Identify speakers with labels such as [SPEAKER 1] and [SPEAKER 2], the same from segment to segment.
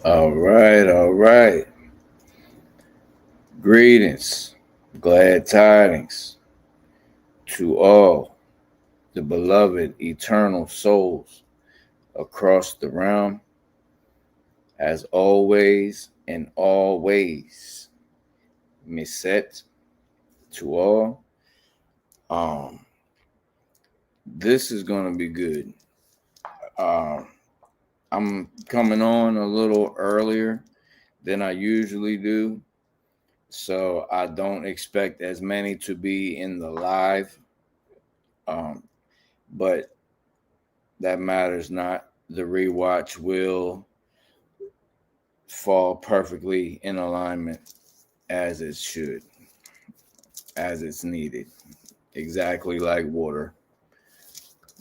[SPEAKER 1] All right. Greetings, glad tidings to all the beloved eternal souls across the realm, as always and always. Mësët to all. This is going to be good. I'm coming on a little earlier than I usually do, so I don't expect as many to be in the live. But that matters not. The rewatch will fall perfectly in alignment as it should, as it's needed, exactly like water,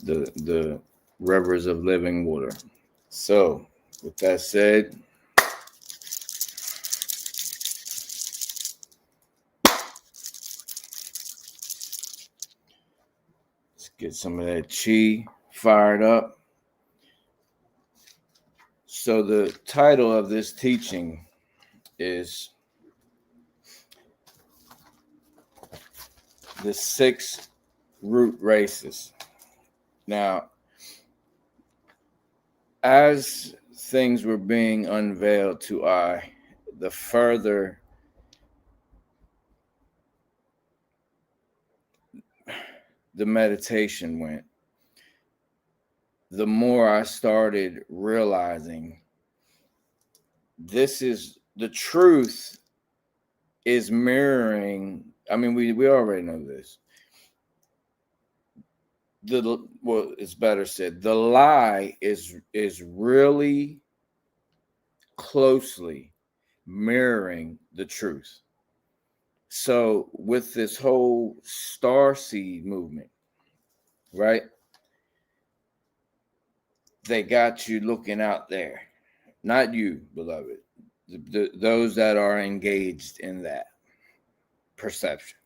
[SPEAKER 1] the rivers of living water. So, with that said, let's get some of that chi fired up. So, the title of this teaching is The 6 Root Races. Now, as things were being unveiled to I, the further the meditation went, the more I started realizing this is the truth is mirroring. I mean, we already know this. It's better said, the lie is really closely mirroring the truth. So with this whole starseed movement, right? They got you looking out there. Not you, beloved. Those that are engaged in that perception.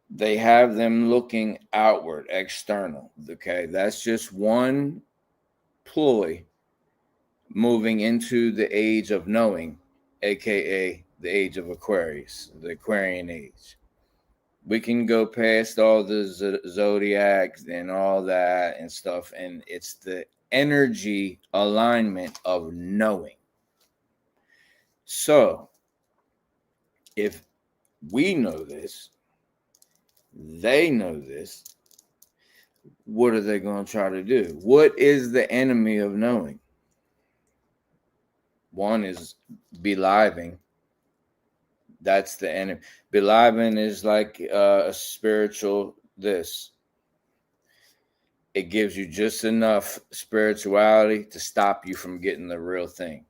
[SPEAKER 1] They have them looking outward, external. Okay, that's just one ploy moving into the age of knowing, aka the age of Aquarius, the Aquarian age. We can go past all the zodiacs and all that and stuff, and it's the energy alignment of knowing. So, if we know this, they know this, what are they going to try to do? What is the enemy of knowing? One is beliving. That's the enemy. Beliving is like a spiritual this. It gives you just enough spirituality to stop you from getting the real thing.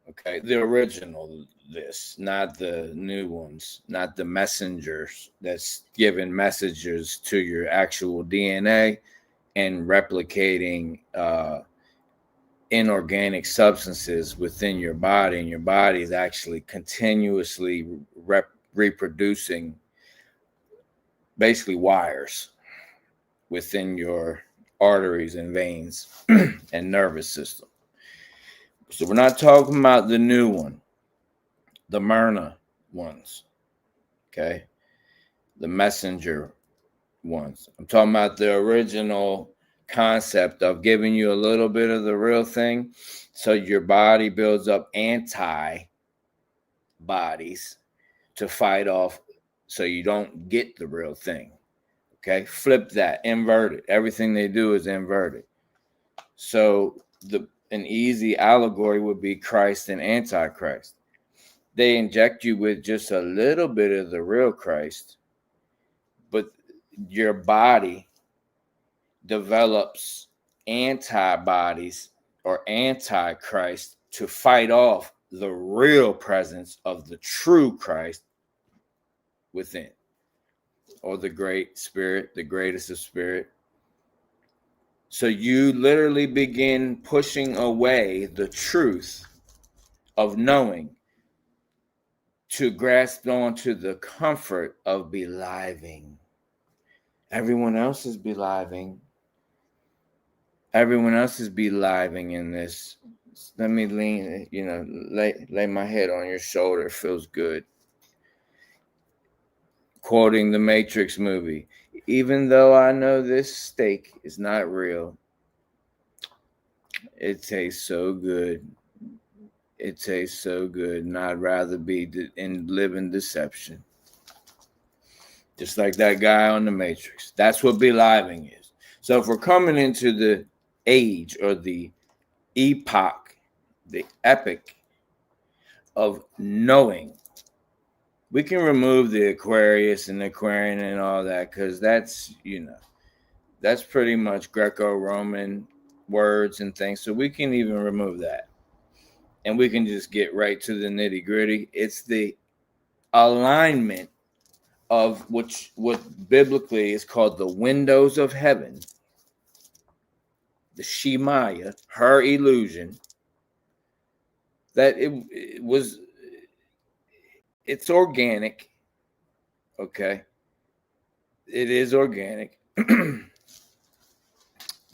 [SPEAKER 1] Okay, the original this, not the new ones, not the messengers that's giving messages to your actual DNA and replicating inorganic substances within your body, and your body is actually continuously reproducing basically wires within your arteries and veins and nervous system. So we're not talking about the new one, the Myrna ones, okay? The messenger ones. I'm talking about the original concept of giving you a little bit of the real thing so your body builds up antibodies to fight off so you don't get the real thing. Okay, flip that, invert it. Everything they do is inverted. So an easy allegory would be Christ and Antichrist. They inject you with just a little bit of the real Christ, but your body develops antibodies or Antichrist to fight off the real presence of the true Christ within, or the great spirit, the greatest of spirit. So you literally begin pushing away the truth of knowing to grasp onto the comfort of beliving. Everyone else is beliving. Everyone else is beliving in this. Let me lean, lay my head on your shoulder. It feels good. Quoting the Matrix movie. Even though I know this steak is not real, it tastes so good. It tastes so good, and I'd rather be in living deception. Just like that guy on the Matrix. That's what beliving is. So if we're coming into the age or the epoch, the epoch of knowing, we can remove the Aquarius and Aquarian and all that, because that's, that's pretty much Greco-Roman words and things. So we can even remove that. And we can just get right to the nitty-gritty. It's the alignment of what biblically is called the windows of heaven, the Shemaya, her illusion, that it's organic, okay? It is organic,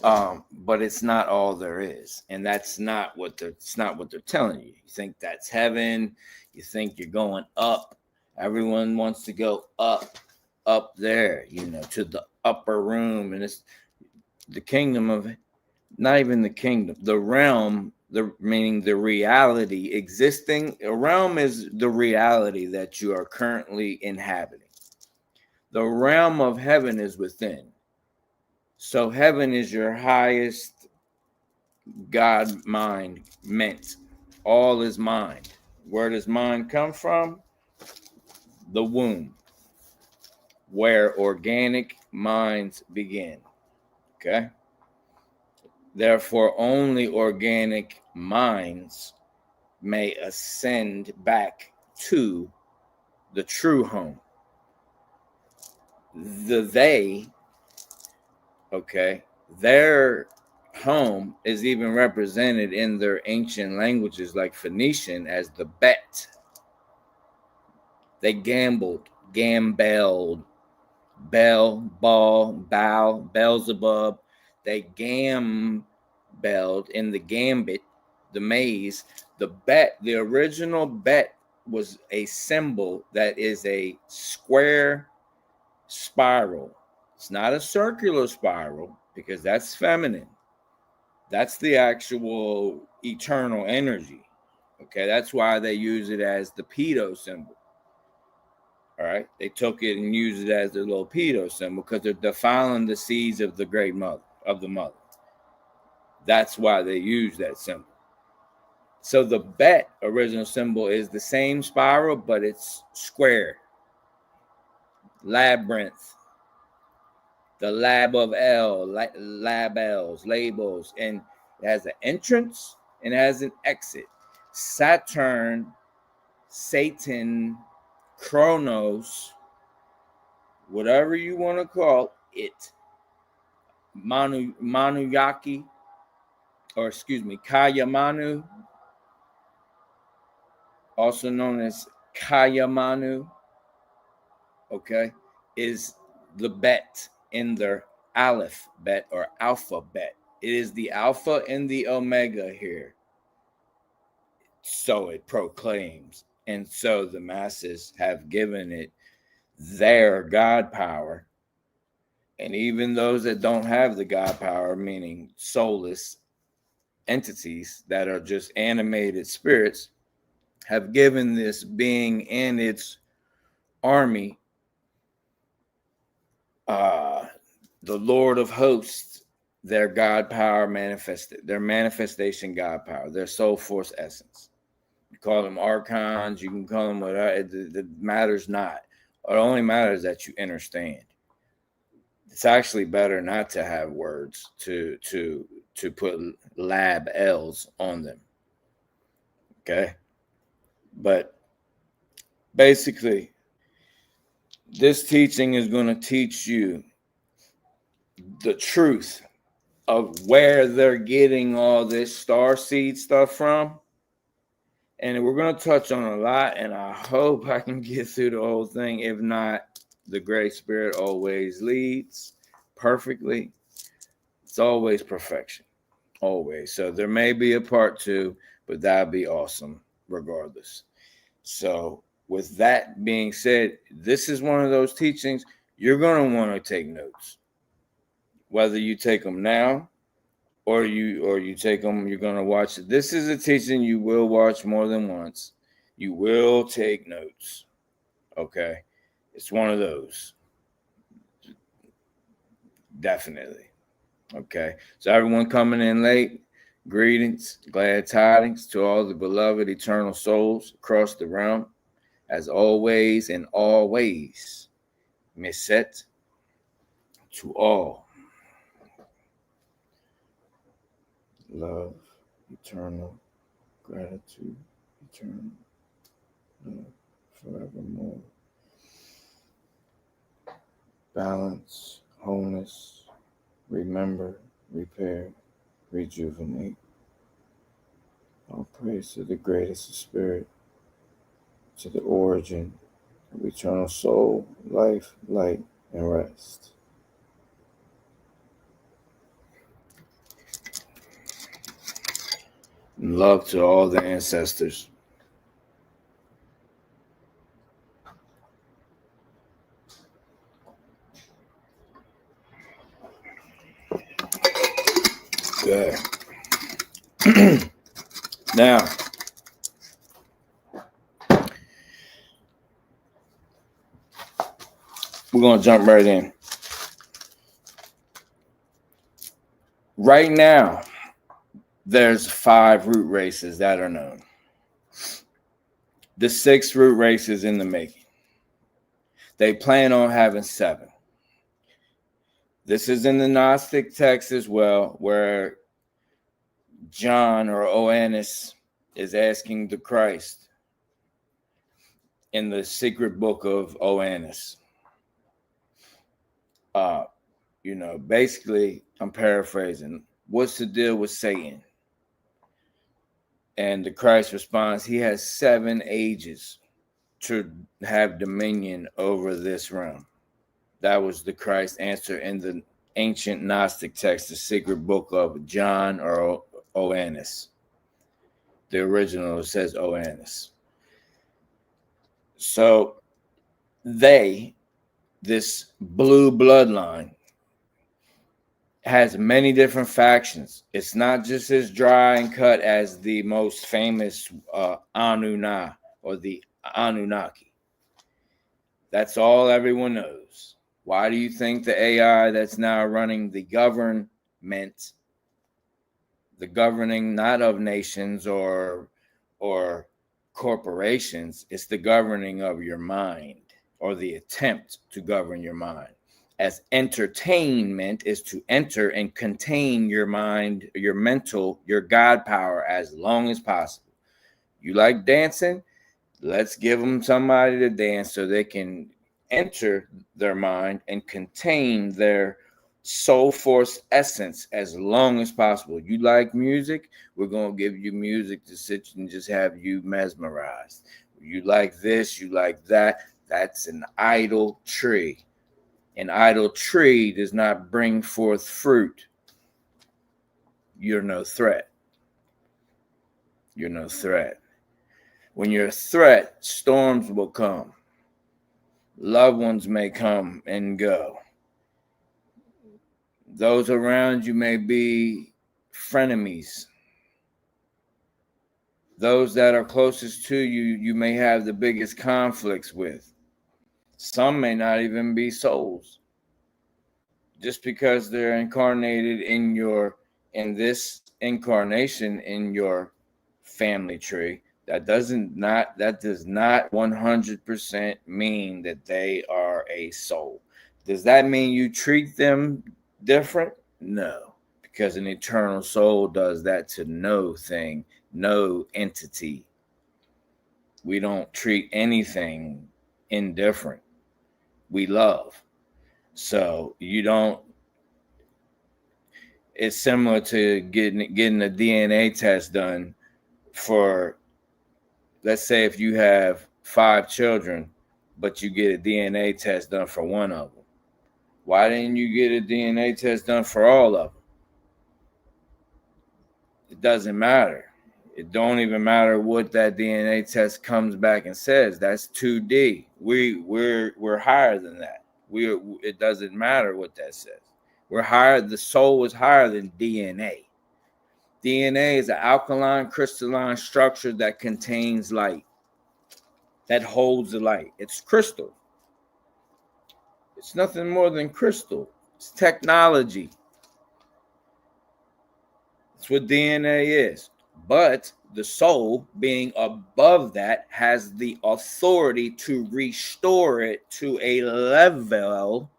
[SPEAKER 1] but it's not all there is, and that's not what they're telling you. You think that's heaven? You think you're going up? Everyone wants to go up there, to the upper room, and it's the kingdom of, not even the kingdom, the realm, meaning the reality existing. A realm is the reality that you are currently inhabiting. The realm of heaven is within. So heaven is your highest God mind meant. All is mind. Where does mind come from? The womb, where organic minds begin. Okay? Therefore, only organic minds may ascend back to the true home. Their home is even represented in their ancient languages like Phoenician as the bet. They gambled, bell, ball, bow, Beelzebub. They gambled in the gambit, the maze. The bet, the original bet, was a symbol that is a square spiral. It's not a circular spiral, because that's feminine. That's the actual eternal energy. Okay, that's why they use it as the pedo symbol. All right, they took it and used it as the little pedo symbol because they're defiling the seeds of the great mother, of the mother. That's why they use that symbol. So the bet original symbol is the same spiral, but it's square. Labyrinth. The lab of L, labels, labels, and it has an entrance and it has an exit. Saturn, Satan, Chronos, whatever you want to call it, Manuyaki, or Kaya Manu, also known as Kaya Manu, okay, is the bet in their alphabet or alphabet. It is the alpha and the omega here. So it proclaims. And so the masses have given it their God power. And even those that don't have the God power, meaning soulless entities that are just animated spirits, have given this being and its army, the Lord of hosts, their God power manifested, their manifestation God power, their soul force essence. You call them Archons, you can call them whatever. It matters not. It only matters that you understand. It's actually better not to have words to put lab L's on them. Okay? But basically, this teaching is going to teach you the truth of where they're getting all this starseed stuff from. And we're going to touch on a lot, and I hope I can get through the whole thing. If not, the Great Spirit always leads perfectly. It's always perfection. Always. So there may be a part 2, but that'd be awesome regardless. So with that being said, this is one of those teachings you're going to want to take notes. Whether you take them now or you take them, you're going to watch it. This is a teaching you will watch more than once. You will take notes. Okay? It's one of those. Definitely. Okay? So everyone coming in late, greetings, glad tidings to all the beloved eternal souls across the realm. As always and always, Mësët to all. Love, eternal, gratitude, eternal, love, forevermore. Balance, wholeness, remember, repair, rejuvenate. All praise to the greatest of spirit, to the origin of eternal soul, life, light, and rest. And love to all the ancestors. Good. Now, we're going to jump right in. Right now, there's 5 root races that are known. The 6th root race is in the making. They plan on having 7. This is in the Gnostic text as well, where John or Oannes is asking the Christ in the secret book of Oannes. Basically, I'm paraphrasing. What's the deal with Satan? And the Christ responds, he has 7 ages to have dominion over this realm. That was the Christ answer in the ancient Gnostic text, the secret book of John or Oannes. The original says Oannes. So this blue bloodline, has many different factions. It's not just as dry and cut as the most famous Anuna or the Anunnaki. That's all everyone knows. Why do you think the AI that's now running the government, the governing not of nations or corporations, it's the governing of your mind, or the attempt to govern your mind? As entertainment is to enter and contain your mind, your mental, your God power as long as possible. You like dancing? Let's give them somebody to dance so they can enter their mind and contain their soul force essence as long as possible. You like music? We're going to give you music to sit and just have you mesmerized. You like this, you like that. That's an idle tree. An idle tree does not bring forth fruit. You're no threat. You're no threat. When you're a threat, storms will come. Loved ones may come and go. Those around you may be frenemies. Those that are closest to you, you may have the biggest conflicts with. Some may not even be souls. Just because they're incarnated in this incarnation in your family tree, that does not 100% mean that they are a soul. Does that mean you treat them different? No, because an eternal soul does that to no thing, no entity. We don't treat anything indifferent. We love. So you don't. It's similar to getting a DNA test done for, let's say, if you have 5 children, but you get a DNA test done for one of them. Why didn't you get a DNA test done for all of them? It doesn't matter. It don't even matter what that DNA test comes back and says. That's 2D. We're higher than that. It doesn't matter what that says. We're higher. The soul is higher than DNA. DNA is an alkaline crystalline structure that contains light, that holds the light. It's crystal. It's nothing more than crystal. It's technology. That's what DNA is. But the soul, being above that, has the authority to restore it to a level,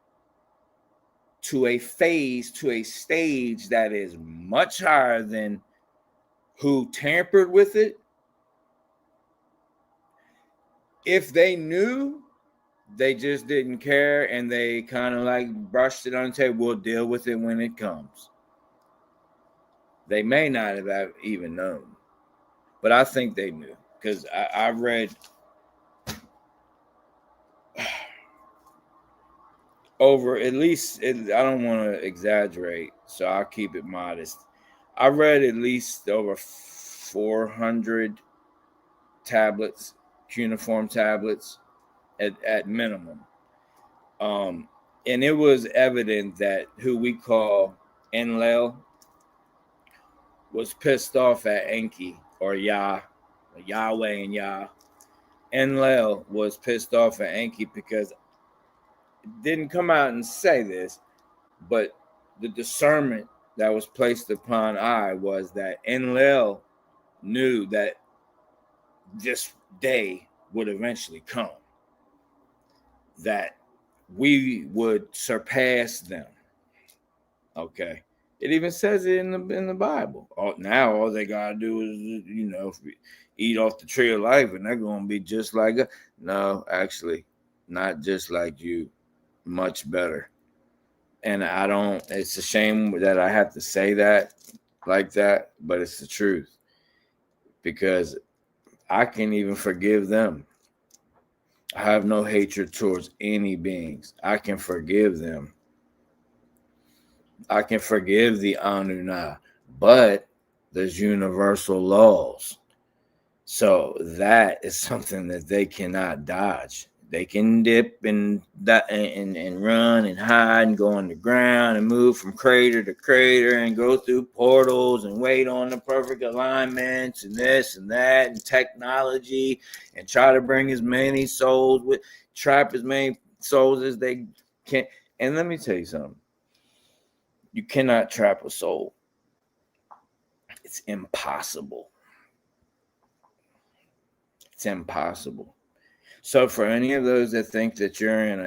[SPEAKER 1] to a phase, to a stage that is much higher than who tampered with it. If they knew, they just didn't care, and they kind of like brushed it on the table. We'll deal with it when it comes. They may not have even known, but I think they knew, because I read over, at least, I don't want to exaggerate, so I'll keep it modest. I read at least over 400 tablets, cuneiform tablets at minimum. And it was evident that who we call Enlil was pissed off at Enki, or Yah, Yahweh and Yah. Enlil was pissed off at Enki because it didn't come out and say this, but the discernment that was placed upon I was that Enlil knew that this day would eventually come, that we would surpass them. Okay, it even says it in the Bible. Now all they gotta do is eat off the tree of life, and they're gonna be just like us. No, actually, not just like you, much better. And I don't. It's a shame that I have to say that like that, but it's the truth, because I can even forgive them. I have no hatred towards any beings. I can forgive them. I can forgive the Anuna, but there's universal laws. So that is something that they cannot dodge. They can dip and run and hide and go underground and move from crater to crater and go through portals and wait on the perfect alignments and this and that and technology and try to bring as many souls, trap as many souls as they can. And let me tell you something. You cannot trap a soul. It's impossible. It's impossible. So for any of those that think that you're in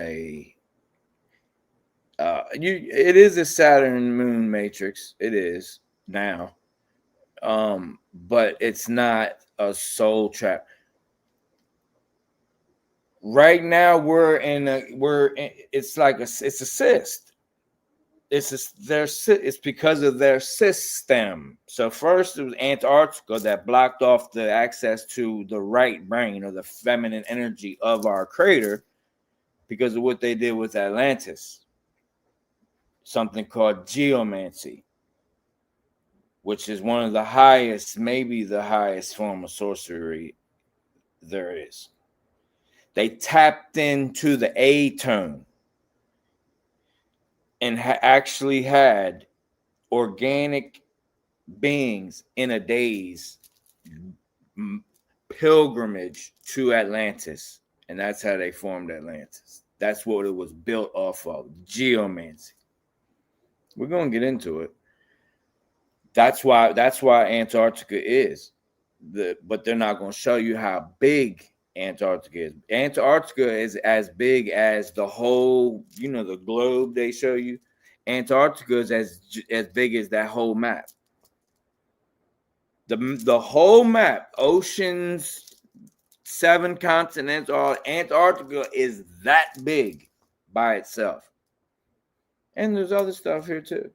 [SPEAKER 1] it is a Saturn moon matrix. It is now, but it's not a soul trap. Right now, it's like it's a cyst. It's because of their system. So first it was Antarctica that blocked off the access to the right brain, or the feminine energy of our crater, because of what they did with Atlantis. Something called geomancy, which is one of the highest, maybe the highest form of sorcery there is. They tapped into the A tone and actually had organic beings in a day's pilgrimage to Atlantis, and that's how they formed Atlantis. That's what it was built off of, geomancy. We're going to get into it. That's why Antarctica is but they're not going to show you how big Antarctica is. Antarctica is as big as the whole, the globe they show you. Antarctica is as big as that whole map. The whole map, oceans, 7 continents, all Antarctica is that big by itself. And there's other stuff here too.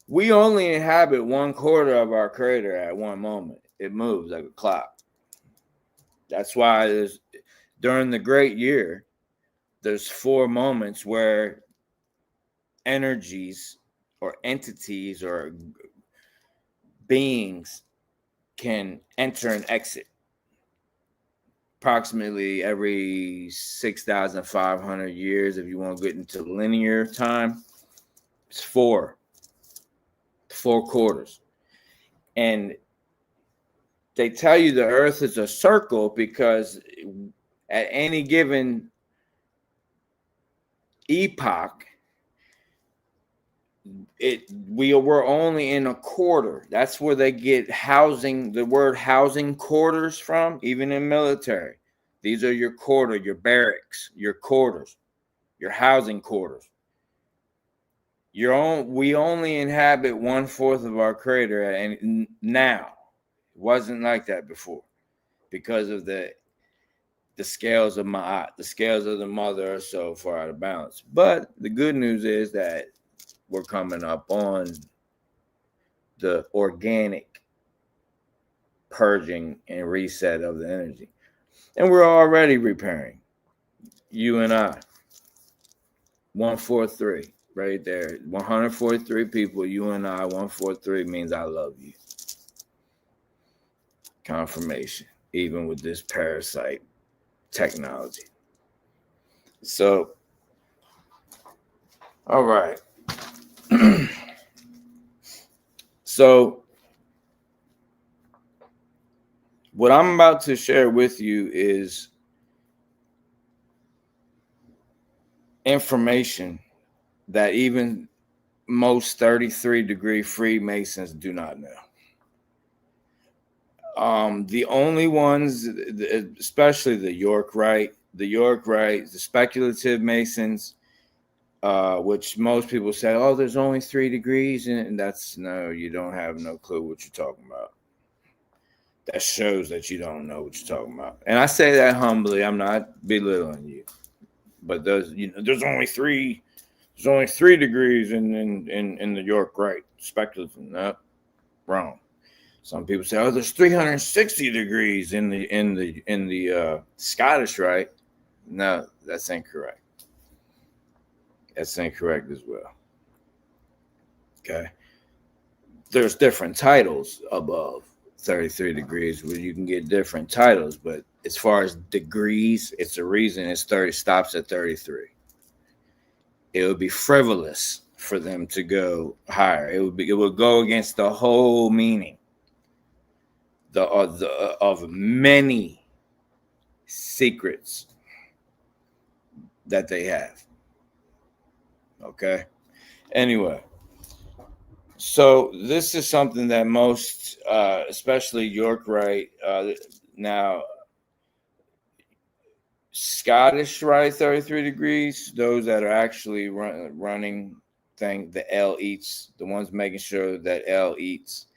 [SPEAKER 1] We only inhabit 1/4 of our crater at one moment. It moves like a clock. That's why during the Great Year, there's 4 moments where energies or entities or beings can enter and exit approximately every 6,500 years. If you want to get into linear time, it's four quarters. And they tell you the earth is a circle because at any given epoch, we're only in a quarter. That's where they get housing, the word housing quarters from, even in military. These are your quarter, your barracks, your quarters, your housing quarters. We only inhabit 1/4 of our crater, and now it wasn't like that before because of the scales of Ma'at. The scales of the mother are so far out of balance. But the good news is that we're coming up on the organic purging and reset of the energy. And we're already repairing. You and I. 143. Right there. 143 people, you and I. 143 means I love you. Confirmation. Even with this parasite technology. So, all right. So, what I'm about to share with you is information that even most 33-degree Freemasons do not know. The only ones, especially the York Rite, the speculative Masons, which most people say, oh, there's only 3 degrees. And that's, no, you don't have no clue what you're talking about. That shows that you don't know what you're talking about. And I say that humbly. I'm not belittling you. But there's only 3 degrees in the York Rite. Speculative. No, wrong. Some people say, oh, there's 360 degrees in the Scottish Rite. No, that's incorrect. That's incorrect as well. Okay. There's different titles above 33 degrees where you can get different titles, but as far as degrees, it's a reason stops at 33. It would be frivolous for them to go higher. It would go against the whole meaning of many secrets that they have. Okay. Anyway, so this is something that most, especially York Rite, now Scottish Rite 33 degrees, those that are actually running the L eats, the ones making sure that L eats,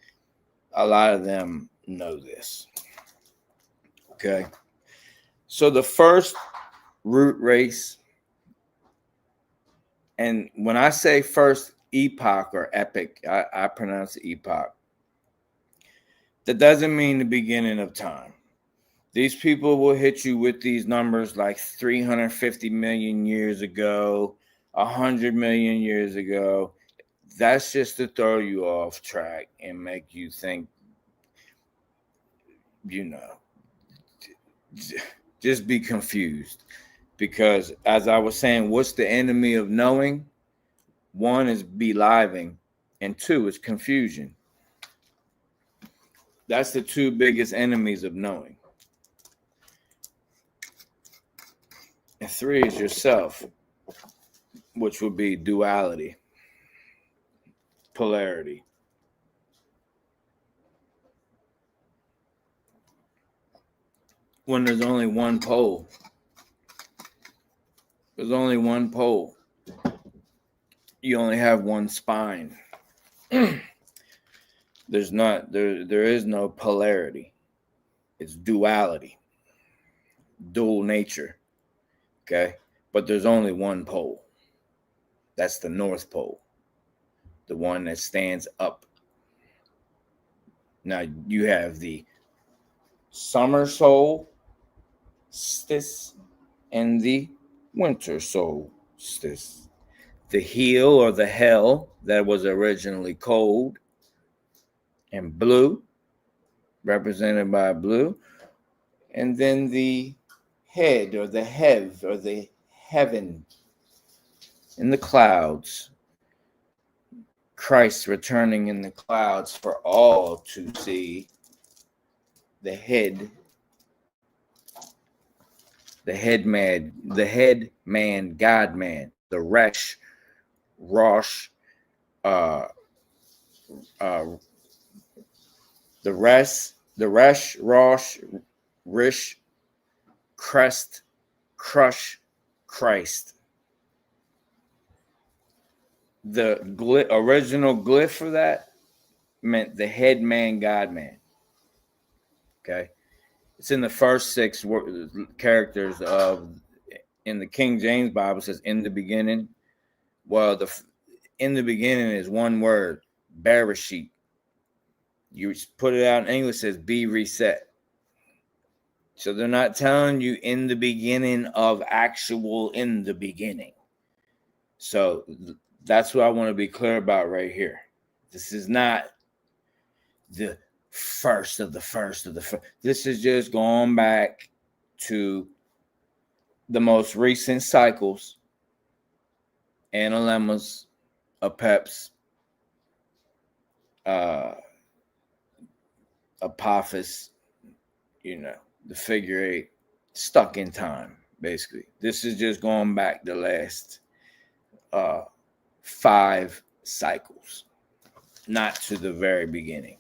[SPEAKER 1] a lot of them know this. Okay. So the first root race, and when I say first epoch or epoch, I pronounce it epoch. That doesn't mean the beginning of time. These people will hit you with these numbers like 350 million years ago, 100 million years ago. That's just to throw you off track and make you think, just be confused. Because as I was saying, what's the enemy of knowing? 1 is beliving, and 2 is confusion. That's the 2 biggest enemies of knowing. And 3 is yourself, which would be duality, polarity. When there's only one pole. There's only one pole. You only have one spine. There is no polarity. It's duality. Dual nature. Okay? But there's only one pole. That's the North Pole. The one that stands up. Now you have the summer solstice and the winter solstice. The heel or the hell that was originally cold and blue, represented by blue. And then the head, or the hev, or the heaven in the clouds. Christ returning in the clouds for all to see. The head man, God man, the Rosh, Rosh, Rish, Crest, Crush, Christ. The original glyph for that meant the head man, God man. Okay. It's in the first 6 characters of, in the King James Bible, it says in the beginning. Well, in the beginning is one word, Bereshit. You put it out in English, it says be reset. So they're not telling you in the beginning of actual in the beginning. So that's what I want to be clear about right here. This is not the first of the first of the first. This is just going back to the most recent cycles, analemmas, apeps, apophis, the figure 8, stuck in time, basically. This is just going back the last 5 cycles, not to the very beginning.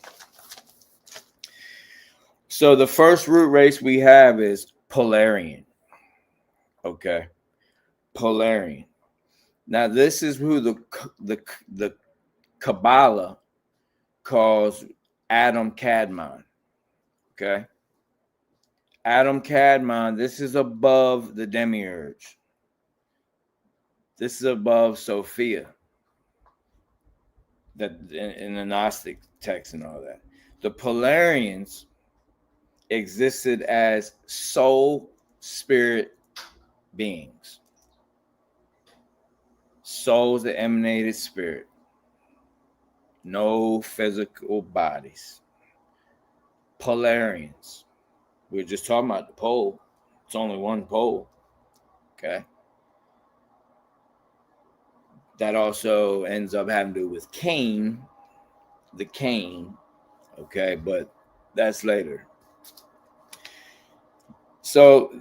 [SPEAKER 1] So the first root race we have is polarian. Okay, polarian. Now this is who the Kabbalah calls Adam Kadmon. Okay, Adam Kadmon. This is above the demiurge. This is above Sophia. That in the Gnostic text and all that. The Polarians existed as soul spirit beings, souls that emanated spirit, no physical bodies. Polarians. We were just talking about the pole. It's only one pole. Okay. That also ends up having to do with Cain, the Cain. Okay, but that's later. So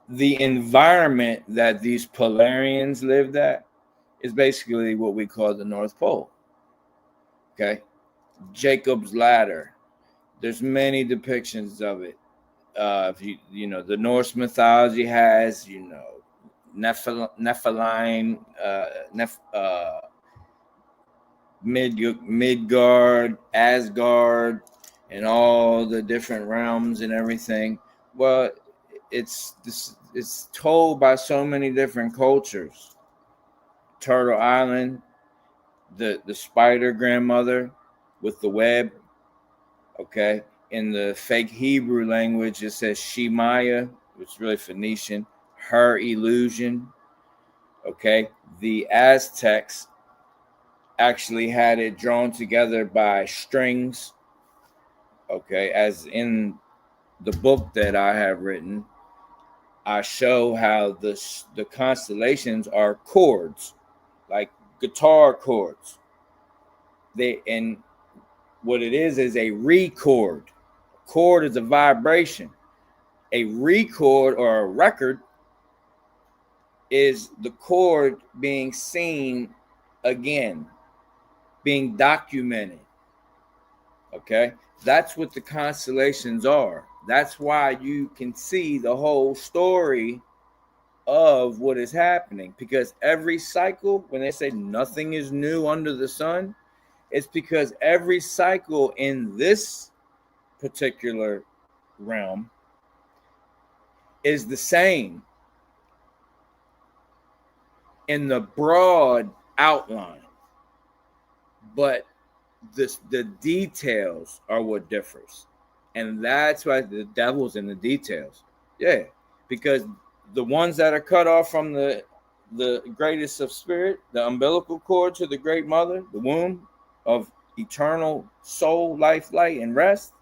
[SPEAKER 1] the environment that these Polarians lived at is basically what we call the North Pole. Okay, Jacob's ladder. There's many depictions of it. If the Norse mythology has, Nephilim, Midgard, Asgard, and all the different realms and everything. Well, it's told by so many different cultures. Turtle Island, the spider grandmother with the web. Okay, in the fake Hebrew language, it says Shemaya, which is really Phoenician. Her illusion. Okay, the Aztecs actually had it drawn together by strings. Okay, as in the book that I have written, I show how the constellations are chords, like guitar chords. And what it is a record. A chord is a vibration. A record or a record is the chord being seen again, being documented. Okay, that's what the constellations are. That's why you can see the whole story of what is happening, because every cycle, when they say nothing is new under the sun, it's because every cycle in this particular realm is the same in the broad outline, but the details are what differs. And that's why the devil's in the details. Yeah, because the ones that are cut off from the greatest of spirit, the umbilical cord to the great mother, the womb of eternal soul, life, light, and rest.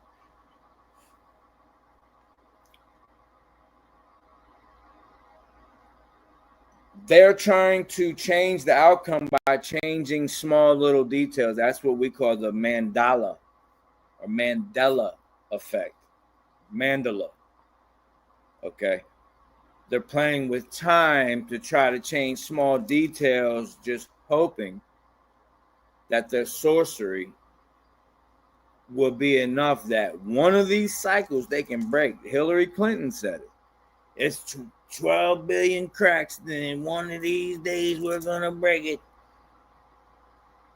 [SPEAKER 1] They're trying to change the outcome by changing small little details. That's what we call the Mandela or Mandela effect. Mandela. Okay. They're playing with time to try to change small details, just hoping that their sorcery will be enough that one of these cycles they can break. Hillary Clinton said it. It's 12 billion cracks, then one of these days we're going to break it.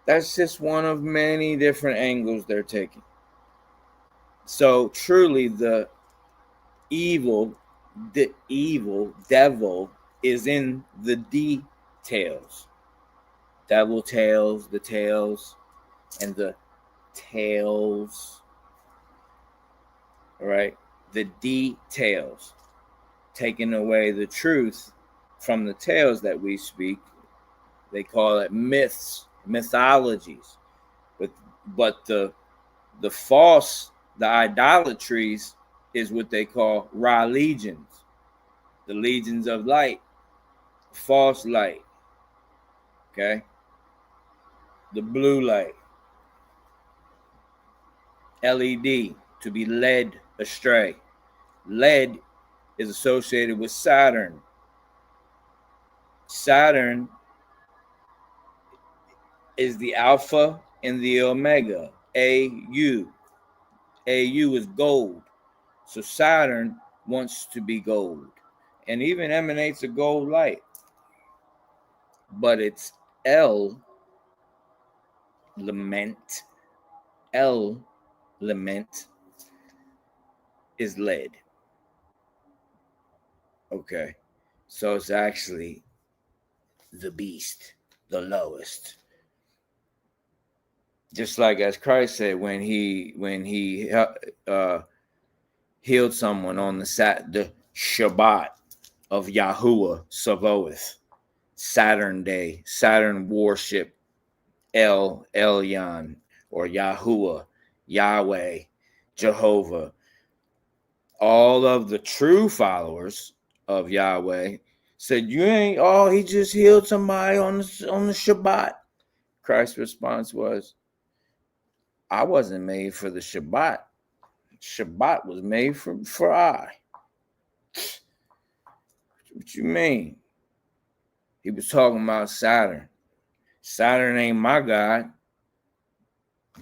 [SPEAKER 1] That's just one of many different angles they're taking. So truly the evil devil is in the details. Devil tails, the tails, and the tails. All right? The details. Taking away the truth from the tales that we speak. They call it myths, mythologies. But the false, the idolatries is what they call Ra legions. The legions of light, false light. Okay? The blue light. LED, to be led astray. Lead is associated with Saturn. Saturn is the alpha and the omega. AU. AU is gold. So Saturn wants to be gold and even emanates a gold light. But it's L element. L element is lead. Okay. So it's actually the beast, the lowest. Just like as Christ said when he healed someone on the Shabbat of Yahuwah Sabaoth, Saturn day, Saturn worship El Elyon or Yahuwah, Yahweh, Jehovah. All of the true followers of Yahweh said, "You ain't." Oh, he just healed somebody on the Shabbat. Christ's response was, "I wasn't made for the Shabbat. Shabbat was made for I." What you mean? He was talking about Saturn. Saturn ain't my God.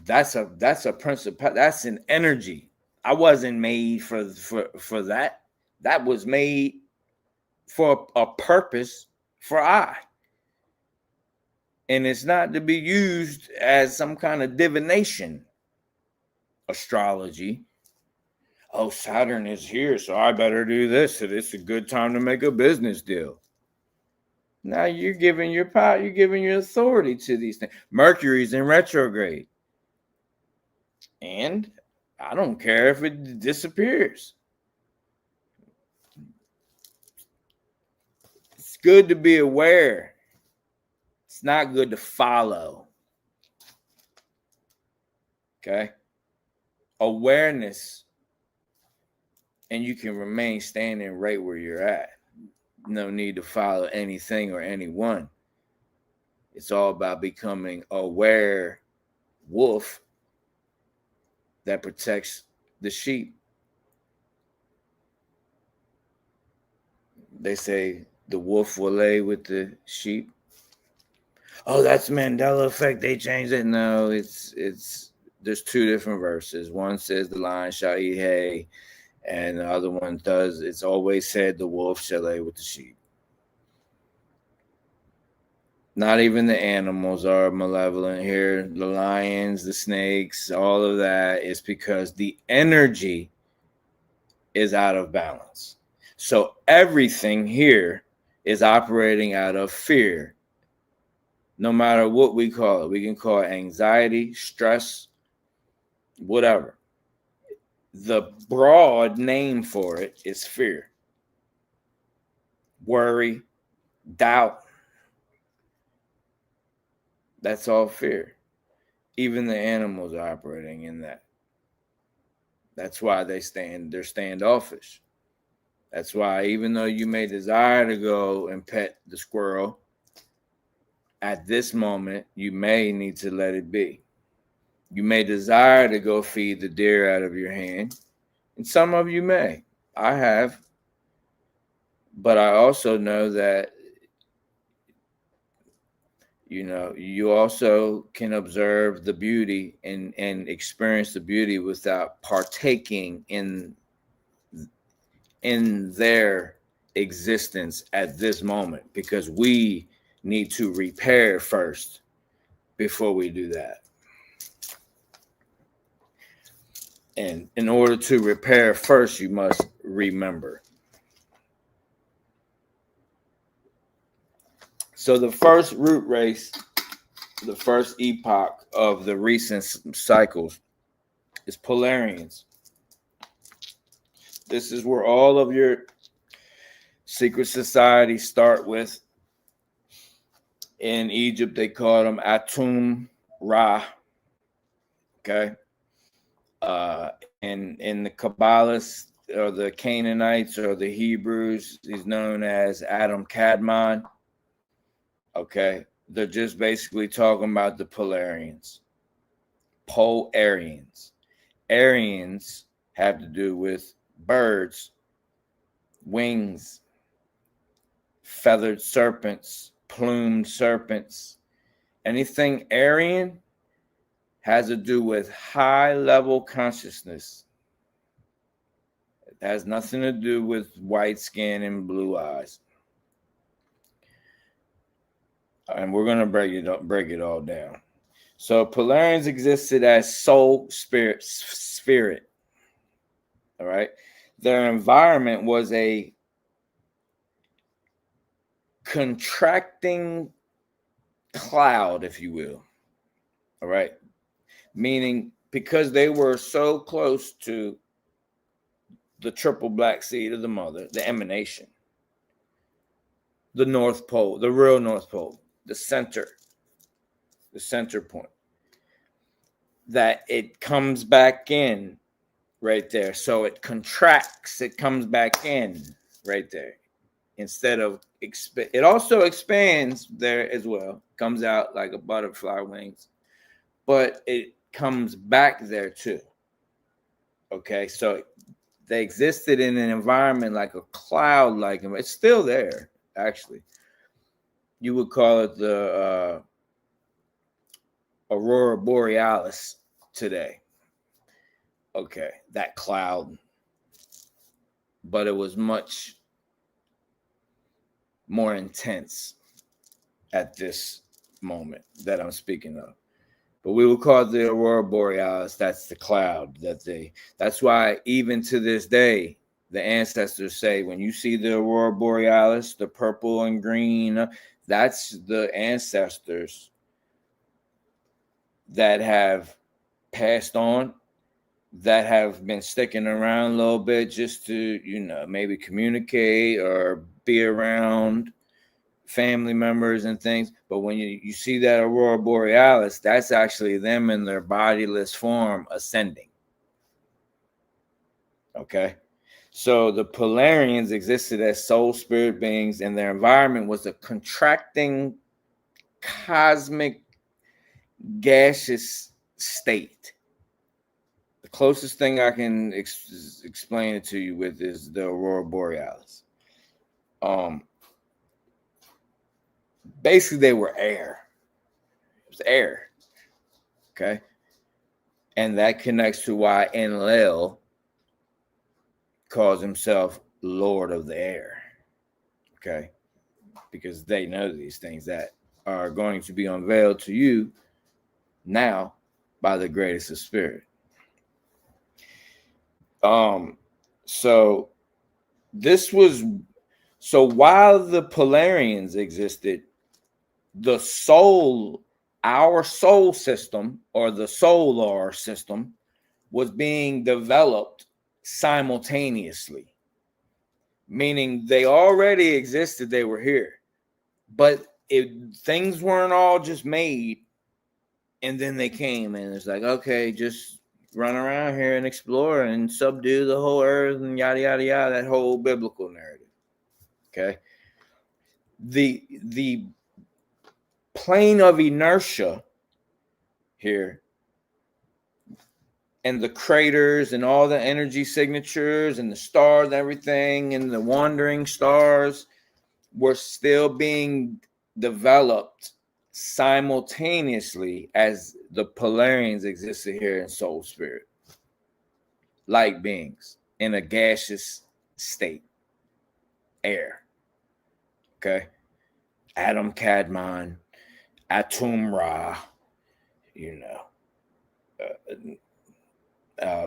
[SPEAKER 1] That's a principle. That's an energy. I wasn't made for that. That was made for a purpose for I. And it's not to be used as some kind of divination, astrology. Oh, Saturn is here, so I better do this. So it's a good time to make a business deal. Now you're giving your power, you're giving your authority to these things. Mercury's in retrograde. And I don't care if it disappears. It's good to be aware. It's not good to follow. Okay? Awareness, and you can remain standing right where you're at. No need to follow anything or anyone. It's all about becoming aware wolf that protects the sheep. They say the wolf will lay with the sheep. Oh, that's Mandela effect. They changed it. No, it's there's two different verses. One says the lion shall eat hay, and the other one does. It's always said the wolf shall lay with the sheep. Not even the animals are malevolent here. The lions, the snakes, all of that is because the energy is out of balance. So everything here is operating out of fear. No matter what we call it. We can call it anxiety, stress, whatever. The broad name for it is fear. Worry, doubt. That's all fear. Even the animals are operating in that. That's why they're standoffish. That's why even though you may desire to go and pet the squirrel, at this moment, you may need to let it be. You may desire to go feed the deer out of your hand, and some of you may. I have. But I also know that, you also can observe the beauty and experience the beauty without partaking in their existence at this moment, because we need to repair first before we do that. And in order to repair first, you must remember. So the first root race, the first epoch of the recent cycles is polarians. This is where all of your secret societies start with. In Egypt, they called them Atum Ra. Okay. And in the Kabbalists or the Canaanites or the Hebrews, he's known as Adam Kadmon. Okay. They're just basically talking about the polarians. Polarians. Aryans have to do with birds, wings, feathered serpents, plumed serpents. Anything Aryan has to do with high level consciousness. It has nothing to do with white skin and blue eyes. And we're going to break it all down. So polarians existed as soul, spirit. All right. Their environment was a contracting cloud, if you will. All right. Meaning, because they were so close to the triple black seed of the mother, the emanation, the North Pole, the real North Pole, the center point, that it comes back in right there. So it contracts, it comes back in right there. Instead of, it also expands there as well, comes out like a butterfly wings, but it comes back there too. Okay, so they existed in an environment like a cloud, like it's still there. Actually, you would call it the Aurora Borealis today. Okay, that cloud, but it was much more intense at this moment that I'm speaking of. But we will call it the Aurora Borealis. That's the cloud that's why even to this day, the ancestors say, when you see the Aurora Borealis, the purple and green, that's the ancestors that have passed on, that have been sticking around a little bit just to, maybe communicate or be around family members and things. But when you see that Aurora Borealis, that's actually them in their bodiless form ascending. Okay. So the polarians existed as soul spirit beings, and their environment was a contracting cosmic gaseous state. The closest thing I can explain it to you with is the Aurora Borealis. Basically, they were air. It was air. Okay. And that connects to why Enlil calls himself Lord of the Air. Okay. Because they know these things that are going to be unveiled to you now by the greatest of spirit. So while the polarians existed, the soul, our soul system, or the solar system, was being developed simultaneously, meaning they already existed, they were here, but things weren't all just made And then they came and it's like, okay, just run around here and explore and subdue the whole earth and yada yada yada, that whole biblical narrative. Okay. The plane of inertia here and the craters and all the energy signatures and the stars and everything and the wandering stars were still being developed simultaneously as the polarians existed here in soul spirit, light beings in a gaseous state, air. Okay. Adam Kadmon, Atum Ra,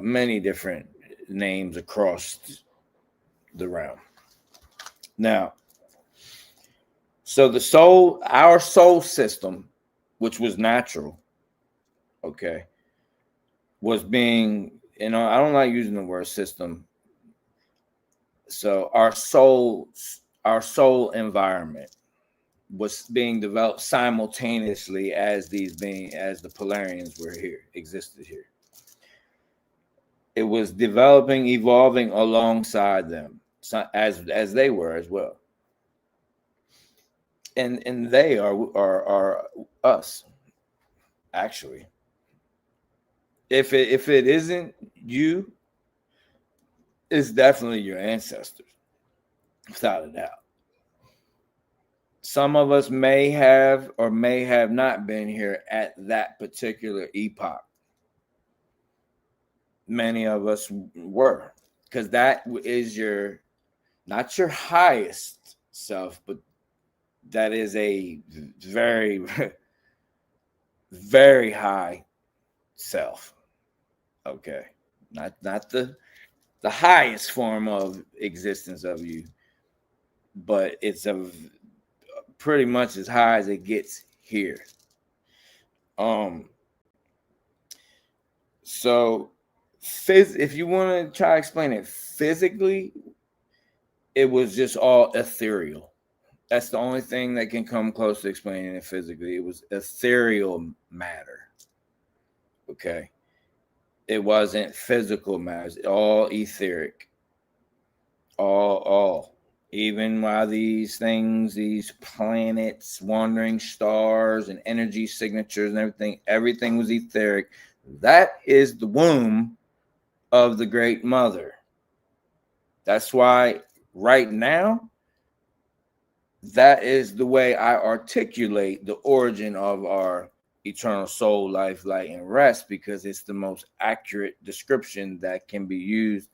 [SPEAKER 1] many different names across the realm. Now, so the soul, our soul system, which was natural, okay, was being, I don't like using the word system. So our soul environment was being developed simultaneously as the polarians were here, existed here. It was developing, evolving alongside them, as they were as well. And they are us, actually. If it isn't you, it's definitely your ancestors, without a doubt. Some of us may have or may have not been here at that particular epoch. Many of us were, because that is not your highest self, but that is a very, very high self. Okay. Not the highest form of existence of you, but it's pretty much as high as it gets here. So if you want to try to explain it physically, it was just all ethereal. That's the only thing that can come close to explaining it physically. It was ethereal matter. Okay. It wasn't physical matter. It was all etheric. All. Even while these planets, wandering stars, and energy signatures and everything was etheric. That is the womb of the Great Mother. That's why right now, that is the way I articulate the origin of our eternal soul, life, light, and rest, because it's the most accurate description that can be used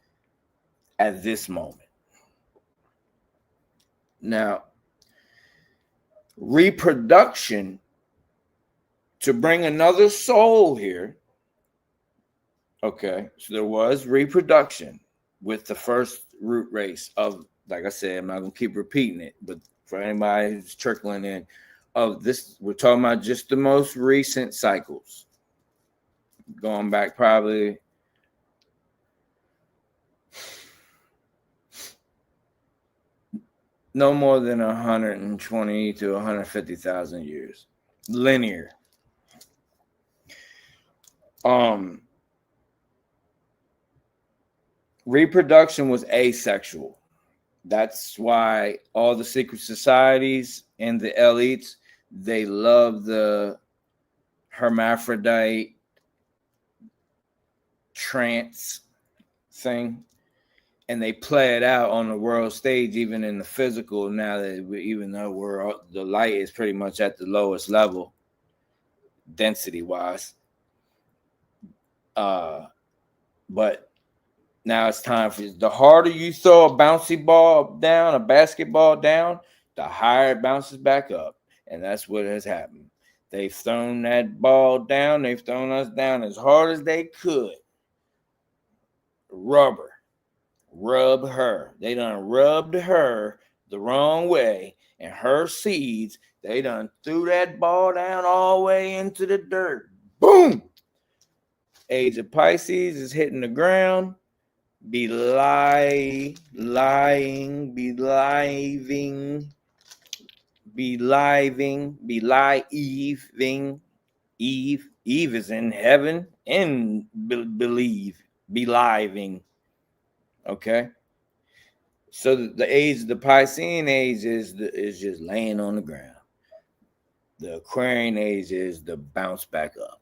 [SPEAKER 1] at this moment. Now, reproduction, to bring another soul here. Okay, so there was reproduction with the first root race of, like I said, I'm not going to keep repeating it, but for anybody who's trickling in, of this, we're talking about just the most recent cycles, going back probably no more than 120 to 150,000 years, linear. Reproduction was asexual. That's why all the secret societies and the elites, they love the hermaphrodite trance thing, and they play it out on the world stage, even in the physical. Now that even though the light is pretty much at the lowest level, density wise, but now it's time for the harder you throw a bouncy ball down, a basketball down, the higher it bounces back up. And that's what has happened. They've thrown that ball down. They've thrown us down as hard as they could. Rub her. They done rubbed her the wrong way. And her seeds, they done threw that ball down all the way into the dirt. Boom! Age of Pisces is hitting the ground. Be living, Eve, Eve is in heaven and beliving. Okay. So the age, the Piscean age is just laying on the ground. The Aquarian age is the bounce back up.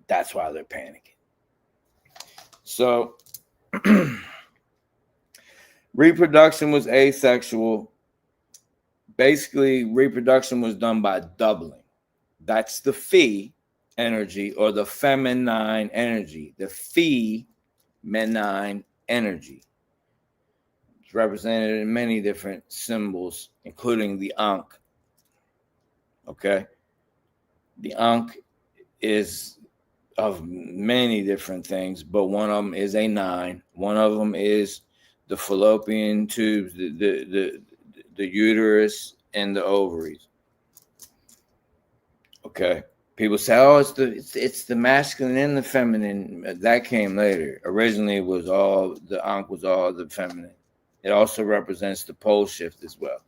[SPEAKER 1] That's why they're panicking. So reproduction was asexual. Basically, reproduction was done by doubling. That's the phi energy, or the feminine energy. The feminine energy. It's represented in many different symbols, including the ankh. Okay? The ankh is of many different things, but one of them is a 9. One of them is the fallopian tubes, the uterus, and the ovaries. Okay. People say, "Oh, it's the masculine and the feminine." That came later. Originally, it was all the ankh was all the feminine. It also represents the pole shift as well.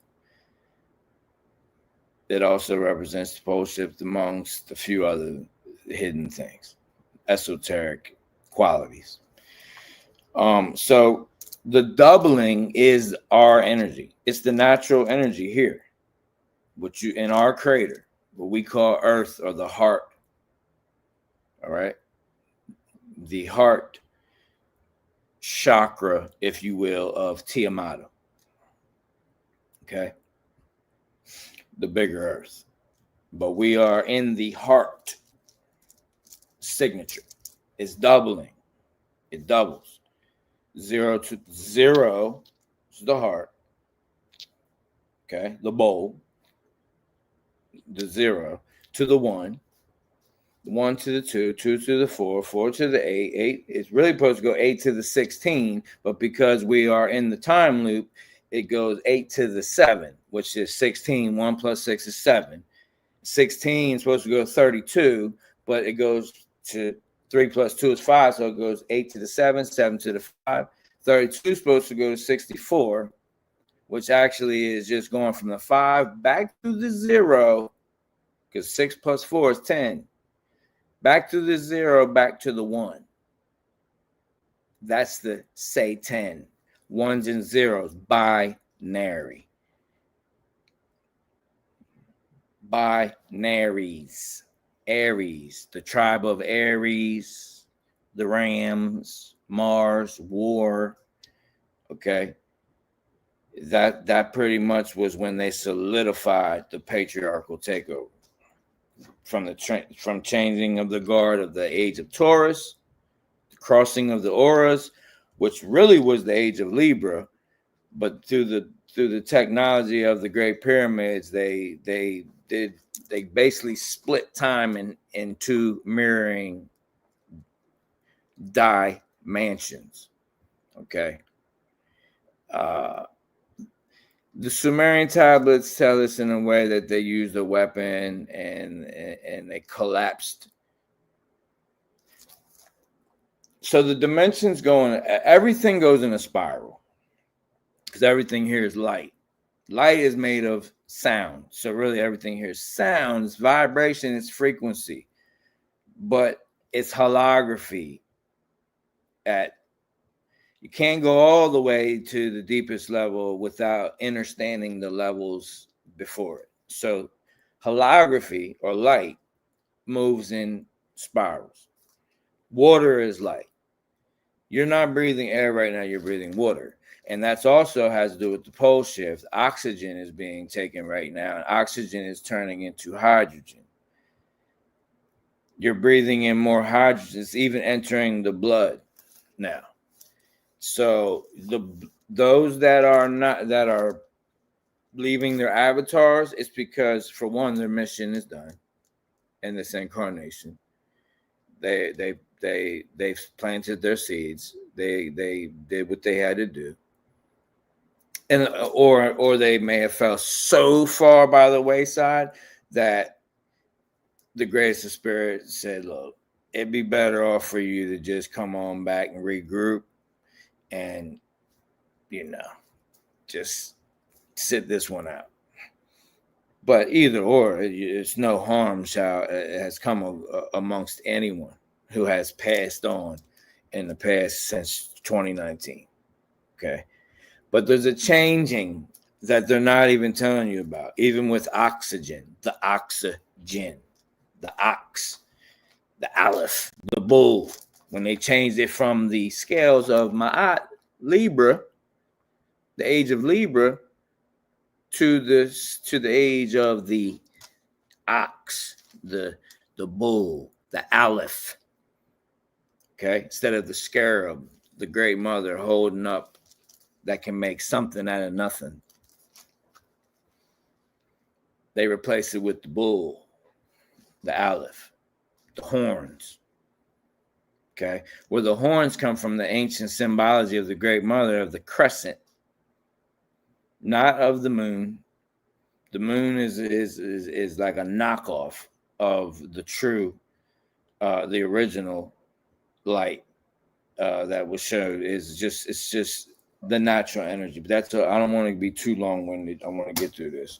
[SPEAKER 1] It also represents the pole shift amongst a few other hidden things, esoteric qualities. So the doubling is our energy. It's the natural energy here, which you in our crater, what we call Earth, or the heart. All right. The heart chakra, if you will, of Tiamat. Okay. The bigger Earth. But we are in the heart signature. It's doubling. It doubles. 0 to 0 is the heart. Okay. The bowl. The 0 to the 1. 1 to the 2, 2 to the 4, 4 to the 8, 8. It's really supposed to go 8 to the 16, but because we are in the time loop, it goes 8 to the 7, which is 16. 1 plus 6 is 7. 16 is supposed to go 32, but it goes to 3 plus 2 is 5, so it goes 8 to the 7, 7 to the 5. 32 is supposed to go to 64, which actually is just going from the 5 back to the 0, because 6 plus 4 is 10. Back to the 0, back to the 1. That's the Satan. 1s and 0s, binary. Binaries. Aries, the tribe of Aries, the Rams, Mars, war. Okay. That pretty much was when they solidified the patriarchal takeover. From changing of the guard of the age of Taurus, the crossing of the auras, which really was the age of Libra, but through the technology of the Great Pyramids, they basically split time into mirroring dimensions. Okay. The Sumerian tablets tell us in a way that they used a weapon and they collapsed. So the dimensions everything goes in a spiral, because everything here is light. Light is made of sound. So really everything here is sound, it's vibration, it's frequency, but it's holography. You can't go all the way to the deepest level without understanding the levels before it. So holography, or light, moves in spirals. Water is light. You're not breathing air right now, you're breathing water. And that's also has to do with the pole shift. Oxygen is being taken right now, and oxygen is turning into hydrogen. You're breathing in more hydrogen. It's even entering the blood now. So those that are leaving their avatars, it's because, for one, their mission is done in this incarnation. They've planted their seeds. They did what they had to do, and or they may have fell so far by the wayside that the grace of spirit said, "Look, it'd be better off for you to just come on back and regroup, and just sit this one out." But either or, it's no harm has come amongst anyone who has passed on in the past since 2019. Okay. But there's a changing that they're not even telling you about, even with oxygen, the oxygen, the ox, the aleph, the bull. When they changed it from the scales of Ma'at, Libra, the age of Libra, to the age of the ox, the bull, the aleph. Okay, instead of the scarab, the great mother holding up that can make something out of nothing. They replace it with the bull, the aleph, the horns. Okay, where the horns come from the ancient symbology of the great mother of the crescent, not of the moon. The moon is like a knockoff of the true, the original light that was showed. It's just the natural energy. But that's I don't want to be too long-winded. I want to get through this.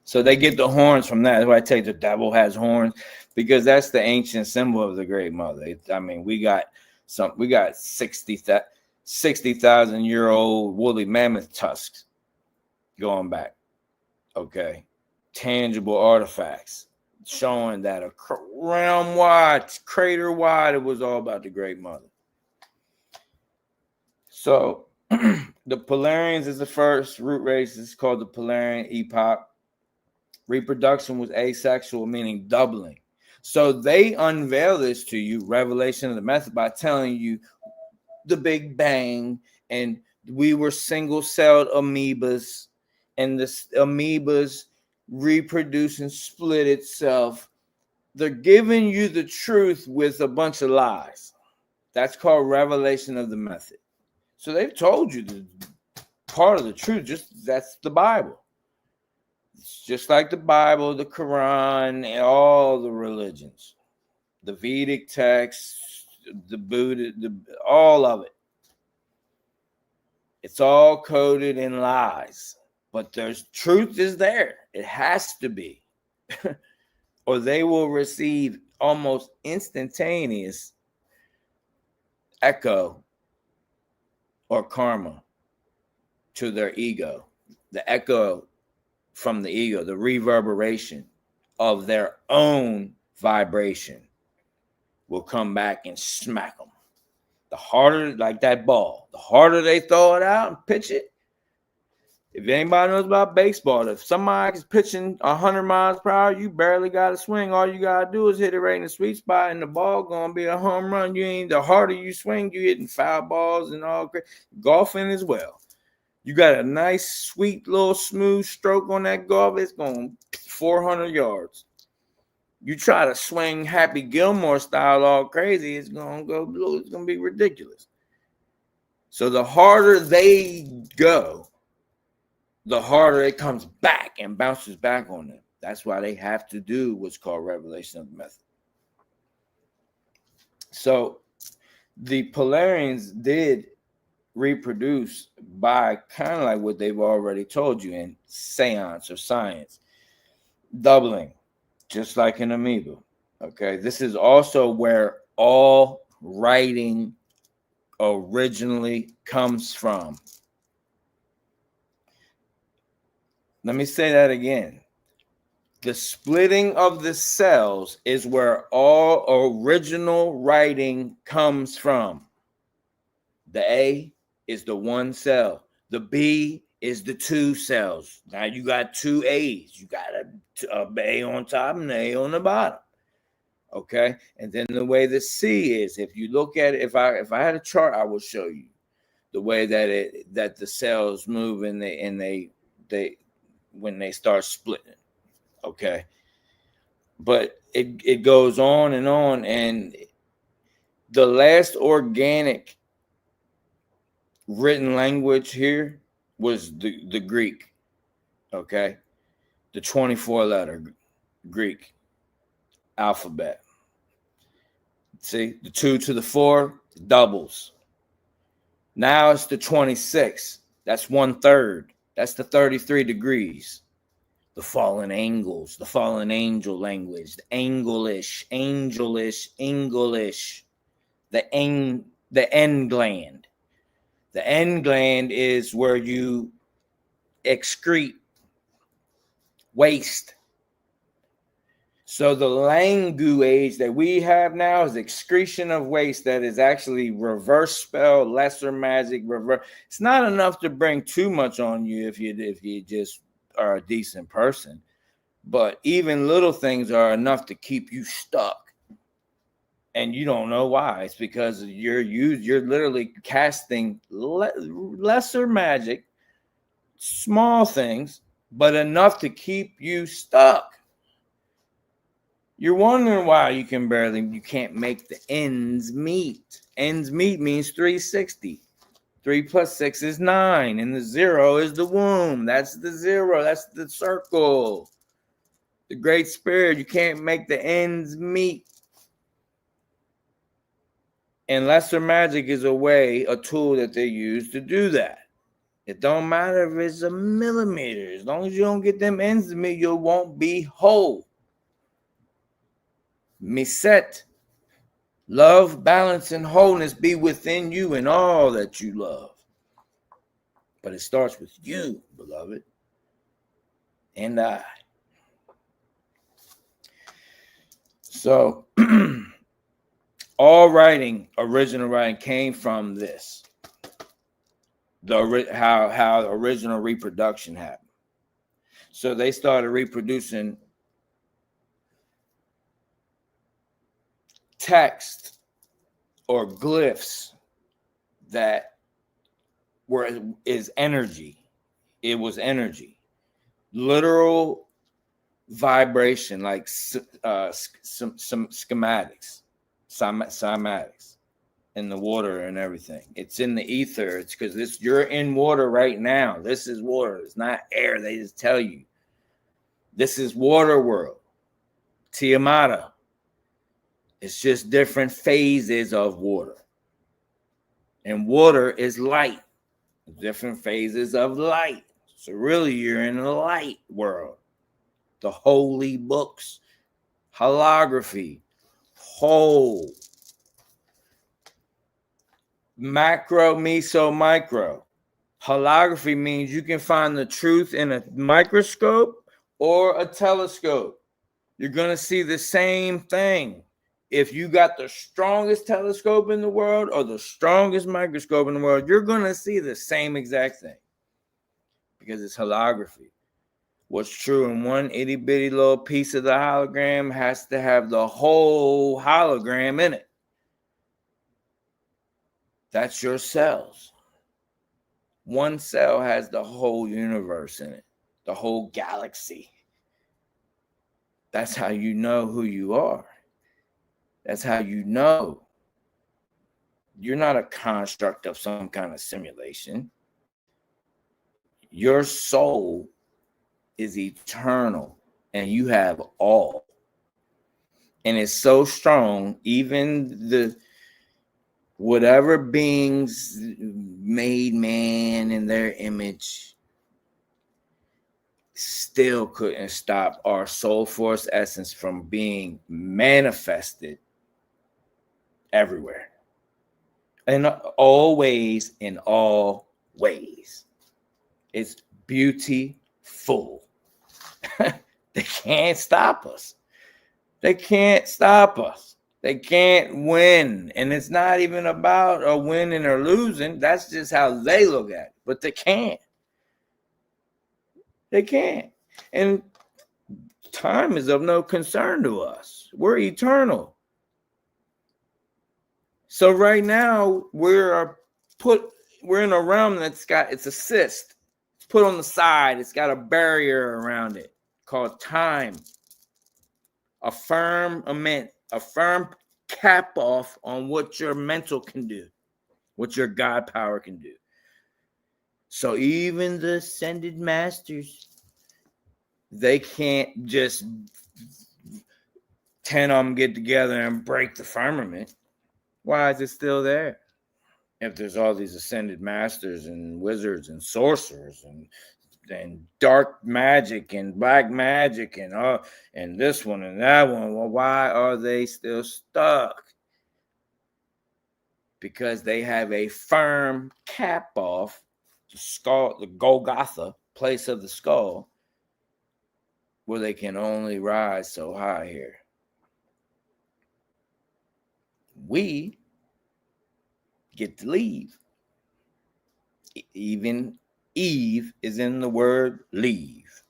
[SPEAKER 1] So they get the horns from that. That's why I tell you the devil has horns, because that's the ancient symbol of the great mother. We got 60,000-year-old woolly mammoth tusks going back. Okay, tangible artifacts showing that a realm wide, crater wide, it was all about the great mother. So the Polarians is the first root race. It's called the Polarian epoch. Reproduction was asexual, meaning doubling. So they unveil this to you, revelation of the method, by telling you the Big Bang, and we were single-celled amoebas, and the amoebas reproduce and split itself. They're giving you the truth with a bunch of lies. That's called revelation of the method. So they've told you the part of the truth, that's the Bible. It's just like the Bible, the Quran, and all the religions, the Vedic texts, the Buddha, all of it. It's all coded in lies, but there's truth is there. It has to be, or they will receive almost instantaneous echo or karma to their ego. The echo from the ego, the reverberation of their own vibration will come back and smack them. The harder, like that ball, the harder they throw it out and pitch it. If anybody knows about baseball, if somebody's pitching 100 miles per hour, you barely got to swing. All you got to do is hit it right in the sweet spot, and the ball going to be a home run. The harder you swing, you hitting foul balls and all. Golfing as well. You got a nice, sweet, little smooth stroke on that golf, it's going 400 yards. You try to swing Happy Gilmore style all crazy, it's going to go blue. It's going to be ridiculous. So the harder they go, the harder it comes back and bounces back on them. That's why they have to do what's called revelation of the method. So the Polarians did reproduce by kind of like what they've already told you in seance or science, doubling, just like an amoeba. Okay, this is also where all writing originally comes from. Let me say that again. The splitting of the cells is where all original writing comes from. The A is the one cell. The B is the two cells. Now you got two A's. You got a A on top and an A on the bottom. Okay, and then the way the C is, if you look at it, if I had a chart, I will show you the way that the cells move and they when they start splitting. Okay, but it goes on, and the last organic written language here was the Greek. Okay, the 24-letter Greek alphabet. See, the 2 to the 4 doubles. Now it's the 26. That's 1/3. That's the 33 degrees. The fallen angles, the fallen angel language, the angelish, English, the end gland. The end gland is where you excrete waste. So the language that we have now is excretion of waste that is actually reverse spell, lesser magic, reverse. It's not enough to bring too much on you if you just are a decent person. But even little things are enough to keep you stuck. And you don't know why. It's because you're literally casting lesser magic, small things, but enough to keep you stuck. You're wondering why you can't make the ends meet. Ends meet means 360. 3 plus 6 is 9, and the 0 is the womb. That's the 0. That's the circle. The Great Spirit, you can't make the ends meet. And lesser magic is a tool that they use to do that. It don't matter if it's a millimeter. As long as you don't get them ends to meet, you won't be whole. Mësët, love, balance, and wholeness be within you and all that you love. But it starts with you, beloved, and I. So, all original writing came from this. How original reproduction happened. So they started reproducing text or glyphs that is energy. It was energy, literal vibration, like some schematics, cymatics in the water and everything. It's in the ether. It's because you're in water right now. This is water. It's not air. They just tell you. This is water world. Tiamata. It's just different phases of water. And water is light. Different phases of light. So really, you're in the light world. The holy books. Holography. Whole. Macro, meso, micro. Holography means you can find the truth in a microscope or a telescope. You're going to see the same thing. If you got the strongest telescope in the world or the strongest microscope in the world, you're going to see the same exact thing because it's holography. What's true in one itty bitty little piece of the hologram has to have the whole hologram in it. That's your cells. One cell has the whole universe in it, the whole galaxy. That's how you know who you are. That's how you know. You're not a construct of some kind of simulation. Your soul is eternal, and you have all. And it's so strong, even the whatever beings made man in their image still couldn't stop our soul force essence from being manifested everywhere. In all ways, in all ways. It's beautiful. They can't stop us. They can't stop us. They can't win. And it's not even about a winning or losing. That's just how they look at it. But they can't. They can't. And time is of no concern to us. We're eternal. So right now we're in a realm it's a cyst. It's put on the side. It's got a barrier around it called time. A firmament, a firm cap off on what your mental can do, what your God power can do. So even the ascended masters, they can't just 10 of them get together and break the firmament. Why is it still there? If there's all these ascended masters and wizards and sorcerers and and dark magic and black magic and this one and that one. Well, why are they still stuck? Because they have a firm cap off the skull, the Golgotha, place of the skull, where they can only rise so high here. We get to leave. Even Eve is in the word leave.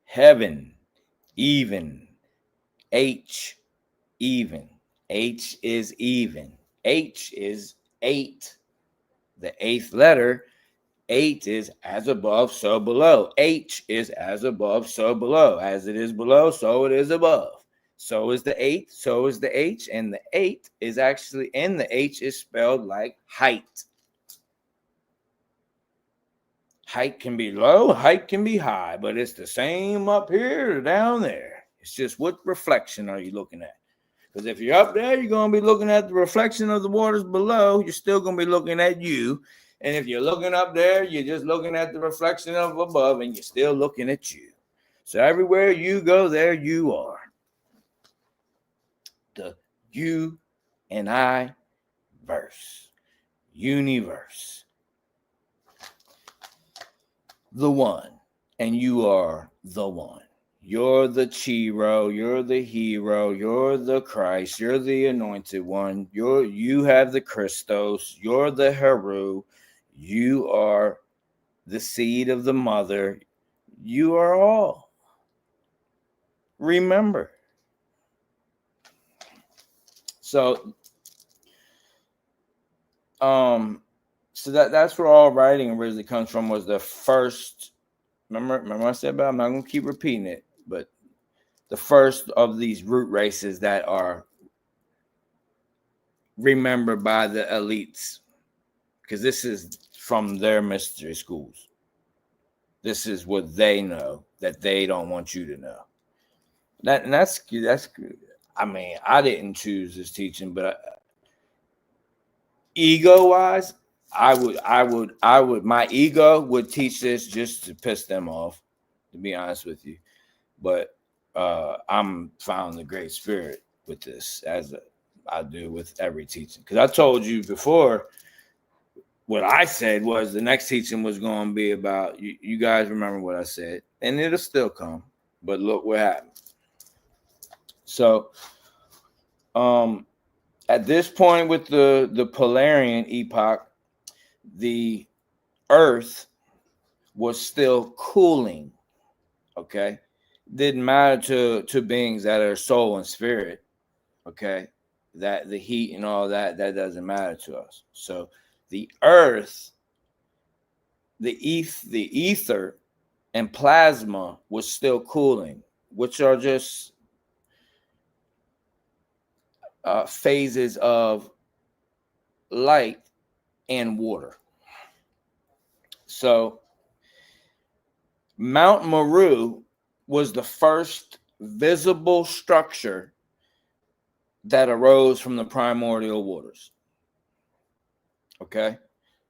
[SPEAKER 1] Heaven, even. H, even. H is even. H is 8. The 8th letter. 8 is as above, so below. H is as above, so below. As it is below, so it is above. So is the 8, so is the H, and the 8 is actually, and the H is spelled like height. Height can be low, height can be high, but it's the same up here or down there. It's just what reflection are you looking at? Because if you're up there, you're going to be looking at the reflection of the waters below. You're still going to be looking at you. And if you're looking up there, you're just looking at the reflection of above, and you're still looking at you. So everywhere you go, there you are. The you and I verse, universe. The one, and you are the one. You're the Chiro, you're the hero, you're the Christ, you're the anointed one, you have the Christos, you're the Heru, you are the seed of the mother, you are all. Remember. So that's where all writing originally comes from, was the first. Remember I said about, I'm not going to keep repeating it, but the first of these root races that are remembered by the elites, because this is from their mystery schools. This is what they know that they don't want you to know. That's I mean, I didn't choose this teaching, but ego-wise, I would, my ego would teach this just to piss them off, to be honest with you. But I'm found the great spirit with this, as I do with every teaching. Because I told you before, what I said was the next teaching was going to be about, you guys remember what I said, and it'll still come. But look what happened. So, at this point with the Polarian epoch, the Earth was still cooling. Okay, didn't matter to beings that are soul and spirit. Okay, that the heat and all that doesn't matter to us. So the Earth, the ether and plasma was still cooling, which are just phases of light and water. So Mount Maru was the first visible structure that arose from the primordial waters. Okay,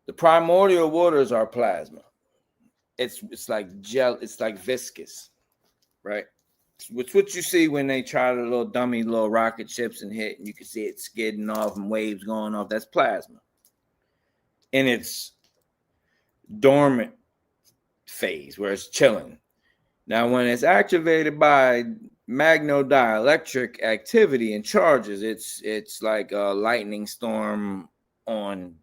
[SPEAKER 1] the primordial waters are plasma. It's like gel. It's like viscous, right? It's what you see when they try the little dummy little rocket ships and hit, and you can see it skidding off and waves going off. That's plasma in its dormant phase, where it's chilling. Now, when it's activated by magnodielectric activity and charges, it's like a lightning storm on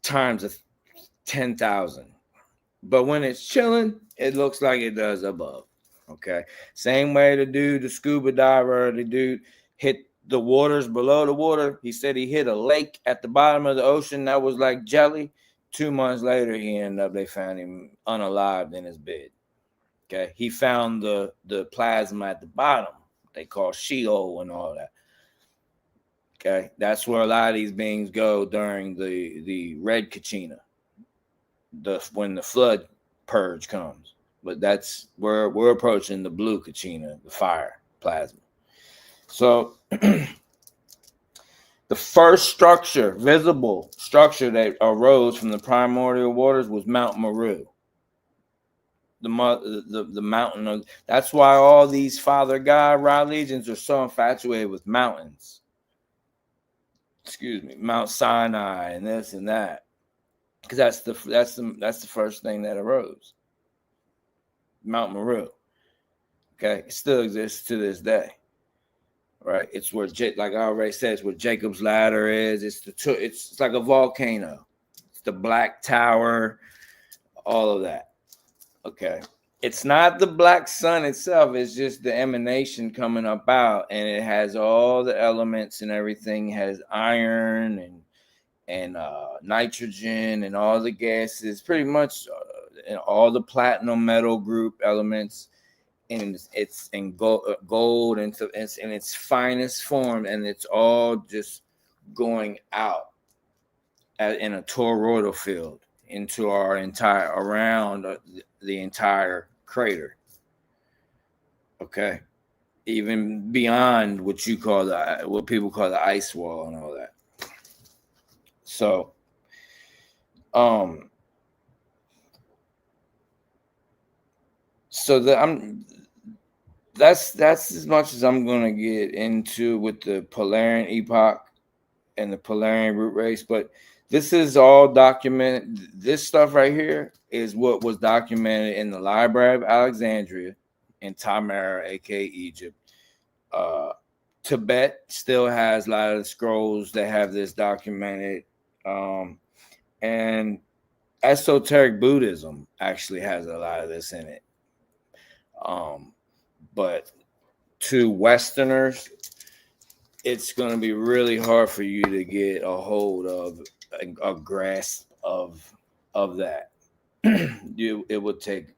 [SPEAKER 1] times of 10,000. But when it's chilling, it looks like it does above. Okay, same way the scuba diver, the dude hit the waters below the water. He said he hit a lake at the bottom of the ocean that was like jelly. 2 months later, they found him unalived in his bed. Okay, he found the plasma at the bottom. They call Sheol and all that. Okay, that's where a lot of these beings go during the red Kachina, when the flood purge comes. But we're approaching the blue Kachina, the fire plasma. So The first structure, visible structure that arose from the primordial waters was Mount Maru. The mountain of, that's why all these Father God Ra legions are so infatuated with mountains. Excuse me, Mount Sinai and this and that, because that's the first thing that arose. Mount Maru. Okay, it still exists to this day. Right, it's where like I already said, it's where Jacob's ladder is. It's like a volcano. It's the Black Tower, all of that. Okay, it's not the black sun itself. It's just the emanation coming up out, and it has all the elements and everything. It has iron and nitrogen and all the gases, pretty much, and all the platinum metal group elements. And it's in gold and it's in its finest form, and it's all just going out in a toroidal field into our entire, around the entire crater. Okay, even beyond what people call the ice wall and all that. So, that's as much as I'm gonna get into with the Polarian epoch and the Polarian root race. But this is all documented. This stuff right here is what was documented in the Library of Alexandria in Tamara, aka Egypt. Tibet still has a lot of the scrolls that have this documented, and esoteric Buddhism actually has a lot of this in it. But to Westerners, it's going to be really hard for you to get a hold of a grasp of that. It would take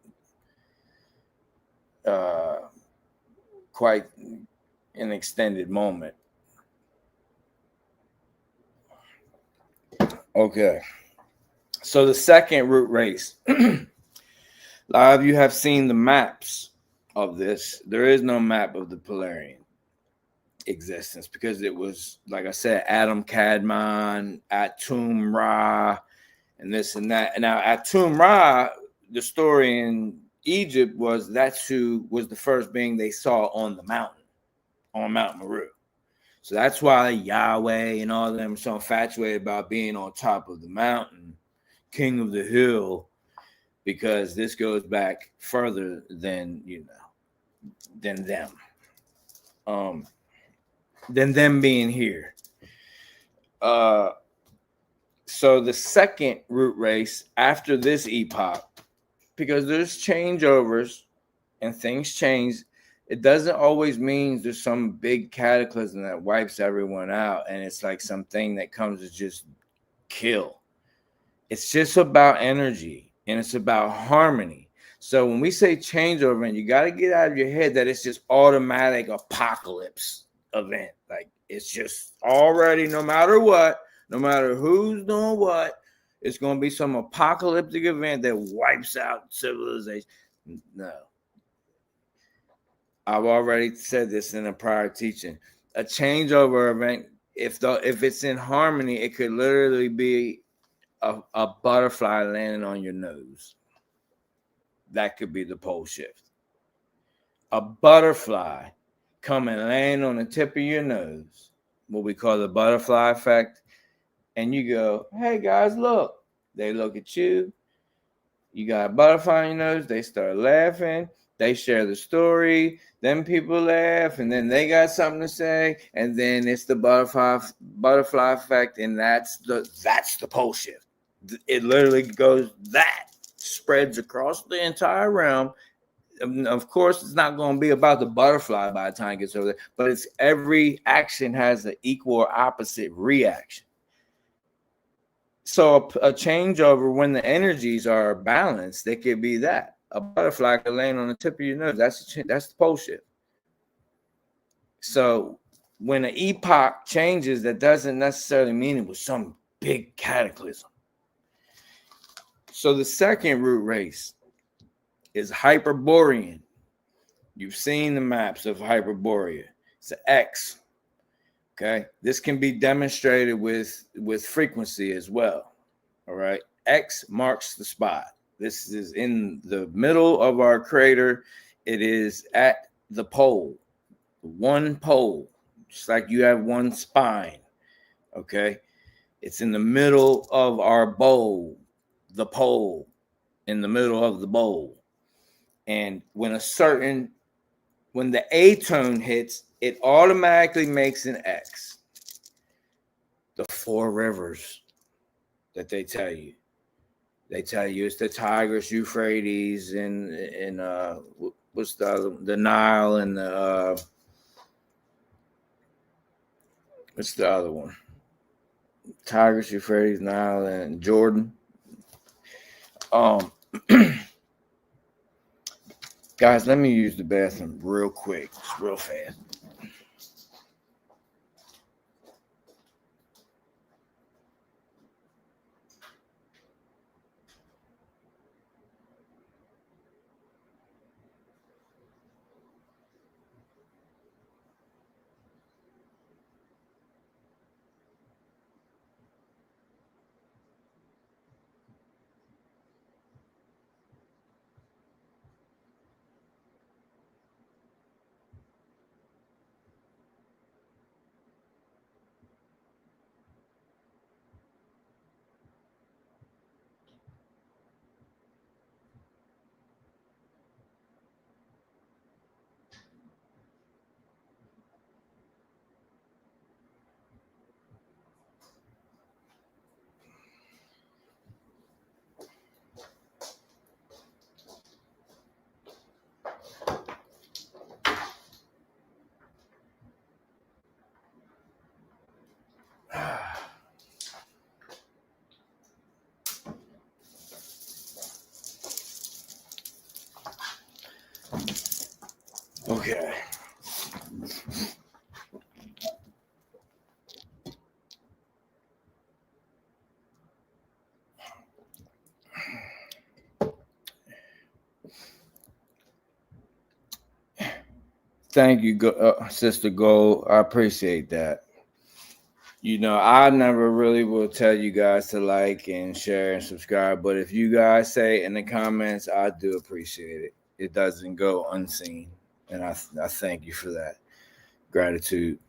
[SPEAKER 1] quite an extended moment. Okay, so the second root race. A lot of you have seen the maps of this. There is no map of the Polarian existence because it was, like I said, Adam Kadmon, Atum Ra, and this and that. And now Atum Ra, the story in Egypt was that's who was the first being they saw on the mountain, on Mount Maru. So that's why Yahweh and all of them are so infatuated about being on top of the mountain, king of the hill, because this goes back further than than them being here. So the second root race after this epoch, because there's changeovers and things change, it doesn't always mean there's some big cataclysm that wipes everyone out and it's like something that comes to just kill. It's just about energy and it's about harmony. So when we say changeover, and you got to get out of your head that it's just automatic apocalypse event. Like it's just already, no matter what, no matter who's doing what, it's going to be some apocalyptic event that wipes out civilization. No. I've already said this in a prior teaching. A changeover event, if it's in harmony, it could literally be a butterfly landing on your nose. That could be the pole shift. A butterfly come and land on the tip of your nose, what we call the butterfly effect. And you go, hey guys, look. They look at you. You got a butterfly on your nose. They start laughing. They share the story. Then people laugh. And then they got something to say. And then it's the butterfly effect. And that's the pole shift. It literally goes that. Spreads across the entire realm. Of course, it's not going to be about the butterfly by the time it gets over there, but it's every action has an equal or opposite reaction. So a changeover, when the energies are balanced, they could be that. A butterfly could land on the tip of your nose. That's the pole shift. So when an epoch changes, that doesn't necessarily mean it was some big cataclysm. So the second root race is Hyperborean. You've seen the maps of Hyperborea. It's an X. Okay, this can be demonstrated with frequency as well. All right, X marks the spot. This is in the middle of our crater. It is at the pole, one pole, just like you have one spine. Okay, it's in the middle of our bowl, the pole, in the middle of the bowl. And when the A tone hits, it automatically makes an X. The four rivers that they tell you. They tell you it's the Tigris, Euphrates, and what's the other one? The Nile and the what's the other one? Tigris, Euphrates, Nile, and Jordan. Guys, let me use the bathroom real quick, just real fast. Okay. Thank you, Sister Gold. I appreciate that. You know, I never really will tell you guys to like and share and subscribe, but if you guys say in the comments, I do appreciate it. It doesn't go unseen, and I thank you for that. Gratitude.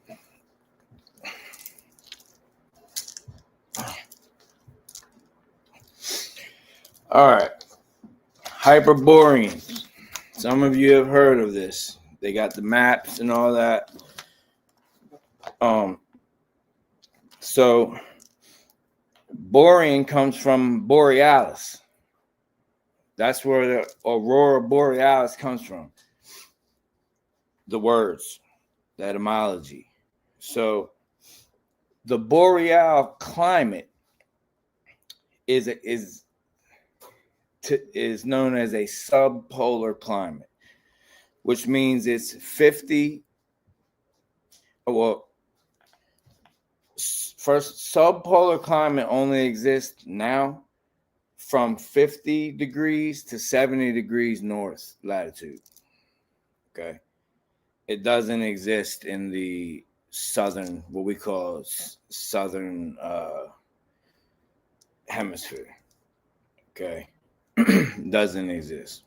[SPEAKER 1] All right, Hyperboreans. Some of you have heard of this. They got the maps and all that. So Borean comes from Borealis. That's where the Aurora Borealis comes from. The words, the etymology. So the boreal climate is known as a subpolar climate, which means it's 50. Well, first, subpolar climate only exists now from 50 degrees to 70 degrees north latitude. Okay. It doesn't exist in the southern, what we call southern hemisphere. Okay. Doesn't exist.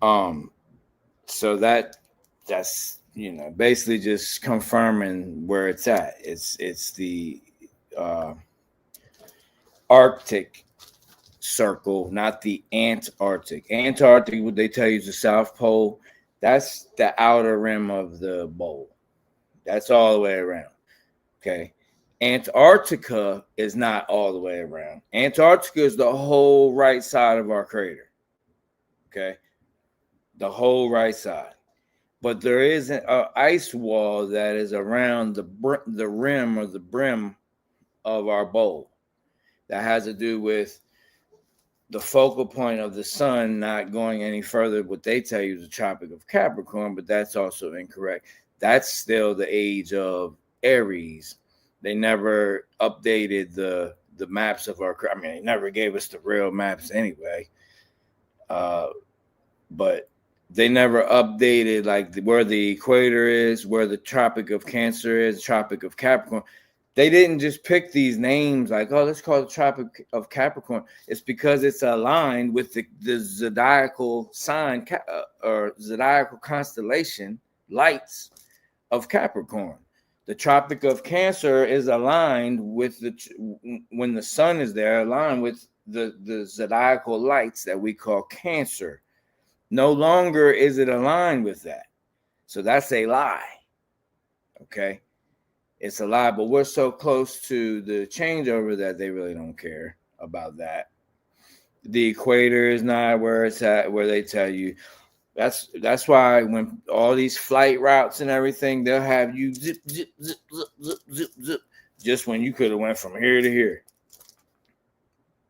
[SPEAKER 1] So that's basically just confirming where it's at. It's the Arctic circle, not the Antarctic. Antarctic, what they tell you, is the South Pole. That's the outer rim of the bowl. That's all the way around. Okay. Antarctica is not all the way around. Antarctica is the whole right side of our crater. Okay. The whole right side. But there is an ice wall that is around the rim or the brim of our bowl. That has to do with the focal point of the sun not going any further. What they tell you is the Tropic of Capricorn, but that's also incorrect. That's still the age of Aries. They never updated the maps of our. I mean, they never gave us the real maps anyway. But They never updated like where the equator is, where the Tropic of Cancer is, Tropic of Capricorn. They didn't just pick these names like, oh, let's call it Tropic of Capricorn. It's because it's aligned with the zodiacal sign or zodiacal constellation lights of Capricorn. The Tropic of Cancer is aligned with when the sun is there, aligned with the zodiacal lights that we call Cancer. No longer is it aligned with that. So that's a lie. Okay. It's a lie, but we're so close to the changeover that they really don't care about that. The equator is not where it's at, where they tell you. That's why when all these flight routes and everything, they'll have you zip, zip, zip, zip, zip, zip, zip, just when you could have went from here to here.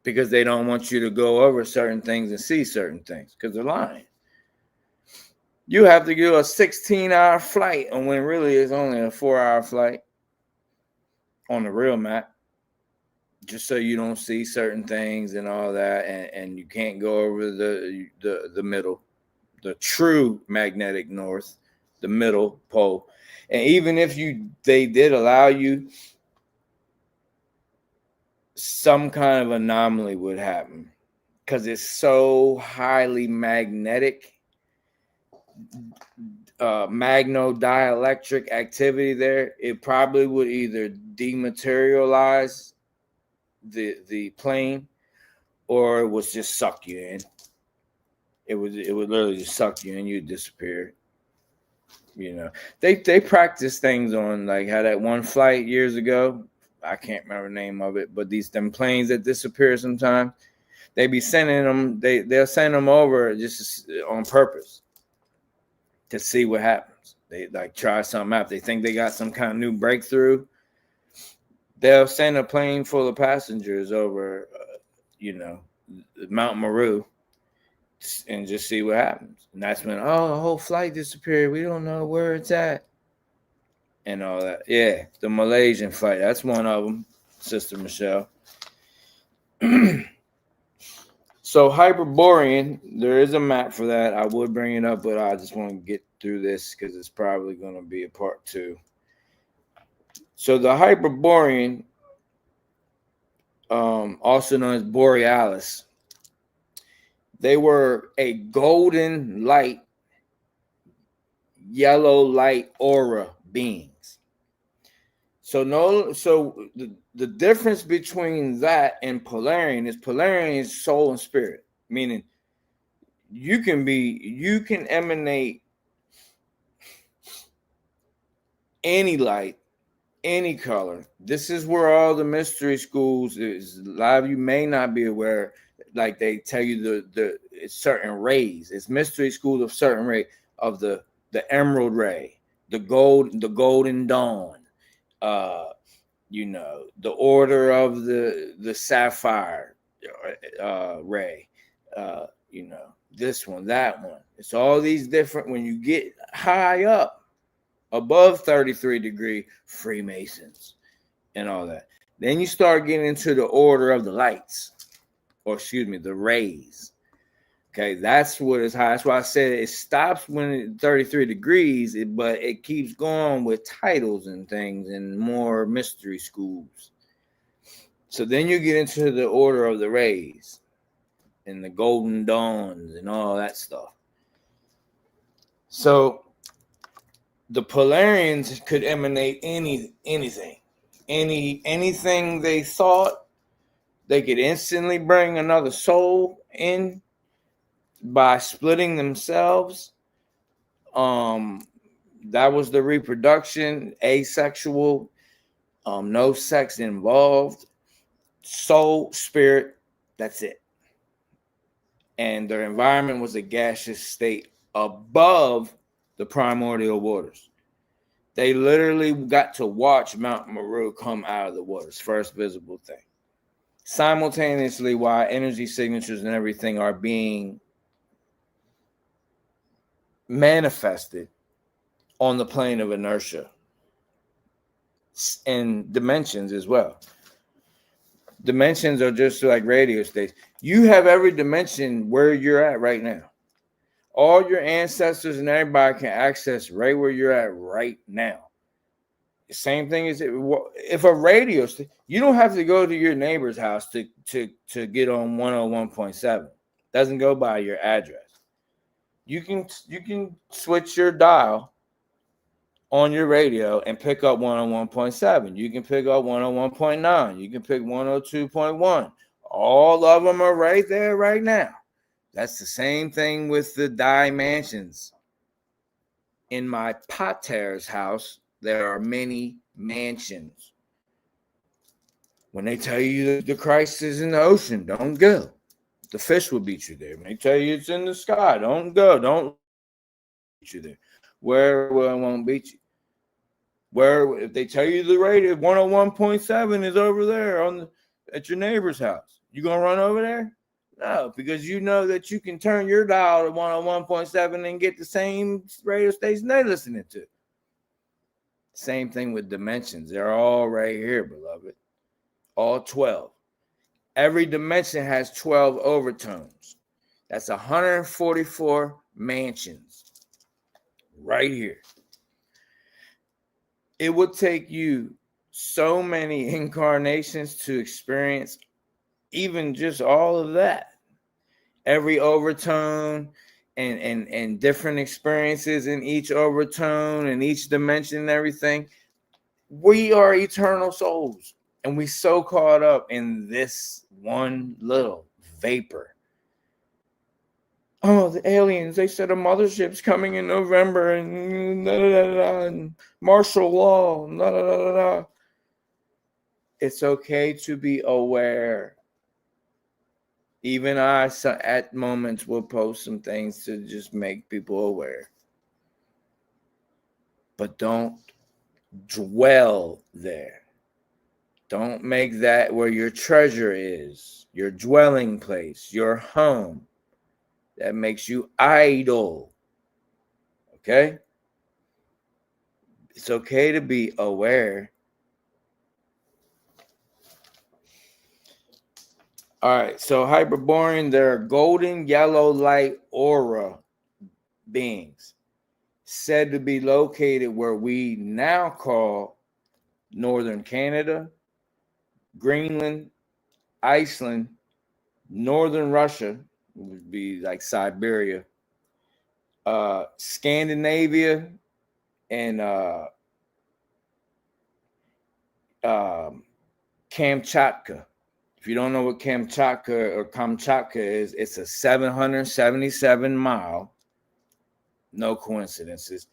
[SPEAKER 1] Because they don't want you to go over certain things and see certain things, because they're lying. You have to do a 16-hour flight, and when really it's only a 4-hour flight on the real map, just so you don't see certain things and all that, and you can't go over the middle, the true magnetic north, the middle pole. And even if they did allow you, some kind of anomaly would happen because it's so highly magnetic, magnodielectric activity there. It probably would either dematerialize the plane, or it would just suck you in. It would literally just suck you in. You'd disappear. You know, they practice things on, like how that one flight years ago, I can't remember the name of it, but them planes that disappear sometimes, they be sending them, they'll send them over just on purpose to see what happens. They like try something out. They think they got some kind of new breakthrough. They'll send a plane full of passengers over, Mount Maru, and just see what happens. And that's when, the whole flight disappeared. We don't know where it's at. And all that. Yeah, the Malaysian flight. That's one of them, Sister Michelle. So Hyperborean, there is a map for that. I would bring it up, but I just want to get through this because it's probably going to be a part 2. So the Hyperborean, also known as Borealis, they were a golden light, yellow light aura beings. So the difference between that and polarian is soul and spirit, meaning you can emanate any light, any color. This is where all the mystery schools is. A lot of you may not be aware, like they tell you the certain rays. It's mystery schools of certain ray, of the emerald ray, the golden dawn, the order of the sapphire ray, this one, that one. It's all these different. When you get high up above 33 degree, Freemasons and all that, then you start getting into the order of the lights, or the rays. Okay, that's what is high. That's why I said it stops when it's 33 degrees, but it keeps going with titles and things and more mystery schools. So then you get into the order of the rays and the golden dawns and all that stuff. So the polarians could emanate anything they thought. They could instantly bring another soul in by splitting themselves. That was the reproduction, asexual, no sex involved, soul, spirit, that's it. And their environment was a gaseous state above the primordial waters. They literally got to watch Mount Maru come out of the waters, first visible thing. Simultaneously, while energy signatures and everything are being manifested on the plane of inertia and dimensions as well. Dimensions are just like radio stations. You have every dimension where you're at right now. All your ancestors and everybody can access right where you're at right now. The same thing as if a radio, you don't have to go to your neighbor's house to get on 101.7. Doesn't go by your address. You can switch your dial on your radio and pick up 101.7. You can pick up 101.9. You can pick 102.1. All of them are right there right now. That's the same thing with the dimensions. In my pater's house, there are many mansions. When they tell you the Christ is in the ocean, don't go. The fish will beat you there. When they tell you it's in the sky, don't go. Don't beat you there. Where it won't beat you. Where if they tell you the rate of 101.7 is over there at your neighbor's house, you gonna run over there? No, because you know that you can turn your dial to 101.7 and get the same radio station they're listening to. Same thing with dimensions. They're all right here, beloved. All 12. Every dimension has 12 overtones. That's 144 mansions right here. It would take you so many incarnations to experience even just all of that. Every overtone and different experiences in each overtone and each dimension and everything. We are eternal souls. And we so caught up in this one little vapor. Oh, the aliens, they said a mothership's coming in November and, and martial law. It's okay to be aware. Even I, at moments, will post some things to just make people aware. But don't dwell there. Don't make that where your treasure is, your dwelling place, your home. That makes you idle. Okay? It's okay to be aware. All right, so Hyperborean, they're golden yellow light aura beings said to be located where we now call northern Canada, Greenland, Iceland, northern Russia, would be like Siberia, Scandinavia, and Kamchatka. If you don't know what Kamchatka is, it's a 777 mile, no coincidences,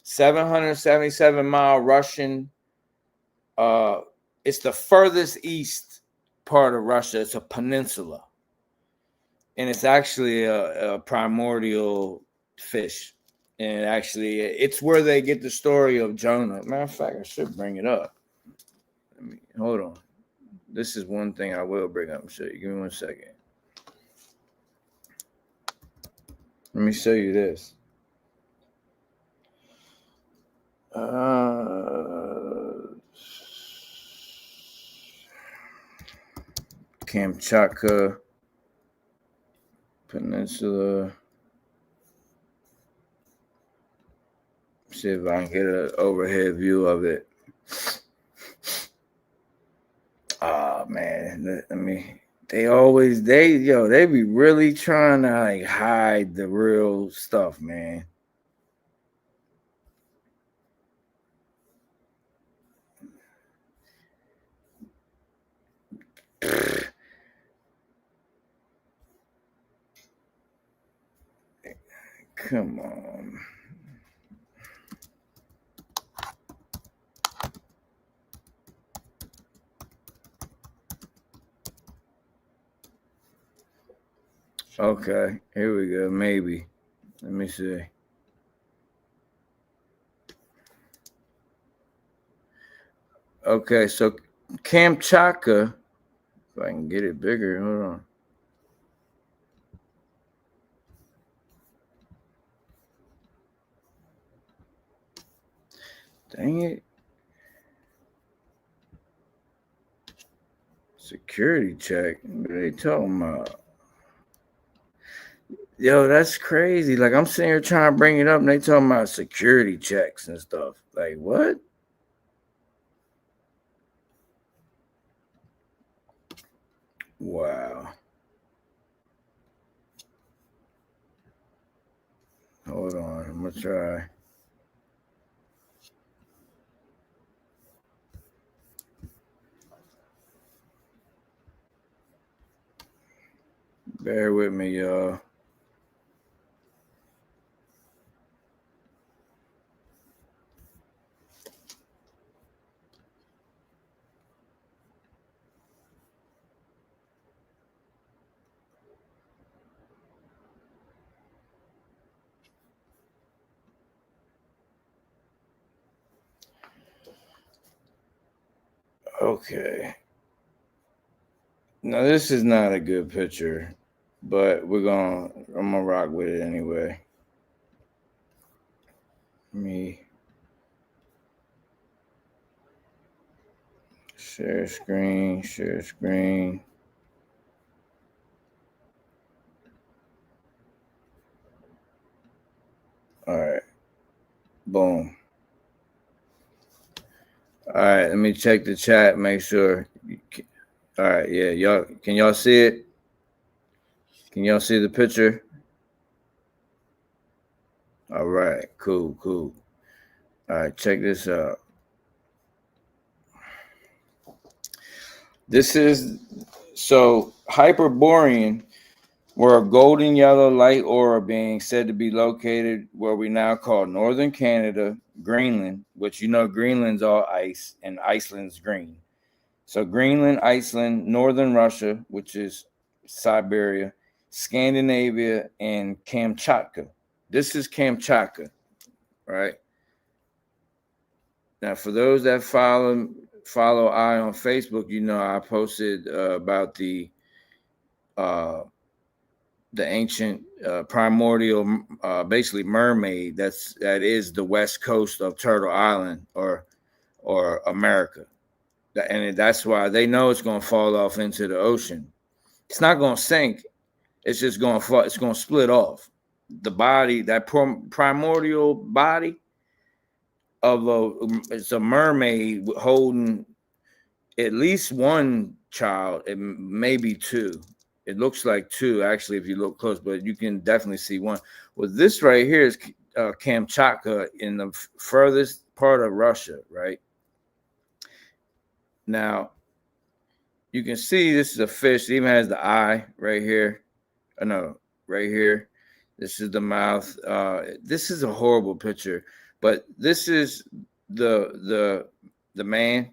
[SPEAKER 1] 777 mile Russian. It's the furthest east part of Russia. It's a peninsula. And it's actually a primordial fish. And actually, it's where they get the story of Jonah. Matter of fact, I should bring it up. Hold on. This is one thing I will bring up and show you. Give me 1 second. Let me show you this. Kamchatka Peninsula. See if I can get an overhead view of it. Oh man, they be really trying to like hide the real stuff, man. Come on. Okay, here we go. Maybe. Let me see. Okay, so Kamchatka, if I can get it bigger, hold on. Dang it. Security check. What are they talking about? Yo, that's crazy. Like I'm sitting here trying to bring it up, and they talking about security checks and stuff. Like what? Wow. Hold on, I'm gonna try. Bear with me, y'all. Okay. Now this is not a good picture, but I'm gonna rock with it anyway. Me share screen, share screen. All right. Boom. All right, let me check the chat, make sure. All right, yeah, y'all see it? Can y'all see the picture? All right, cool. All right, check this out. This is so Hyperborean, were a golden yellow light aura being said to be located where we now call northern Canada, Greenland, which Greenland's all ice and Iceland's green. So Greenland, Iceland, northern Russia, which is Siberia, Scandinavia, and Kamchatka. This is Kamchatka, right? Now, for those that follow I on Facebook, I posted about the ancient primordial, basically mermaid. That is the west coast of Turtle Island or America, and that's why they know it's going to fall off into the ocean. It's not going to sink. It's just going to fall. It's going to split off. The body, that primordial body it's a mermaid holding at least one child, maybe two. It looks like two, actually, if you look close, but you can definitely see one. Well, this right here is Kamchatka in the furthest part of Russia, right? Now, you can see this is a fish. It even has the eye right here. No, right here. This is the mouth. This is a horrible picture, but this is the man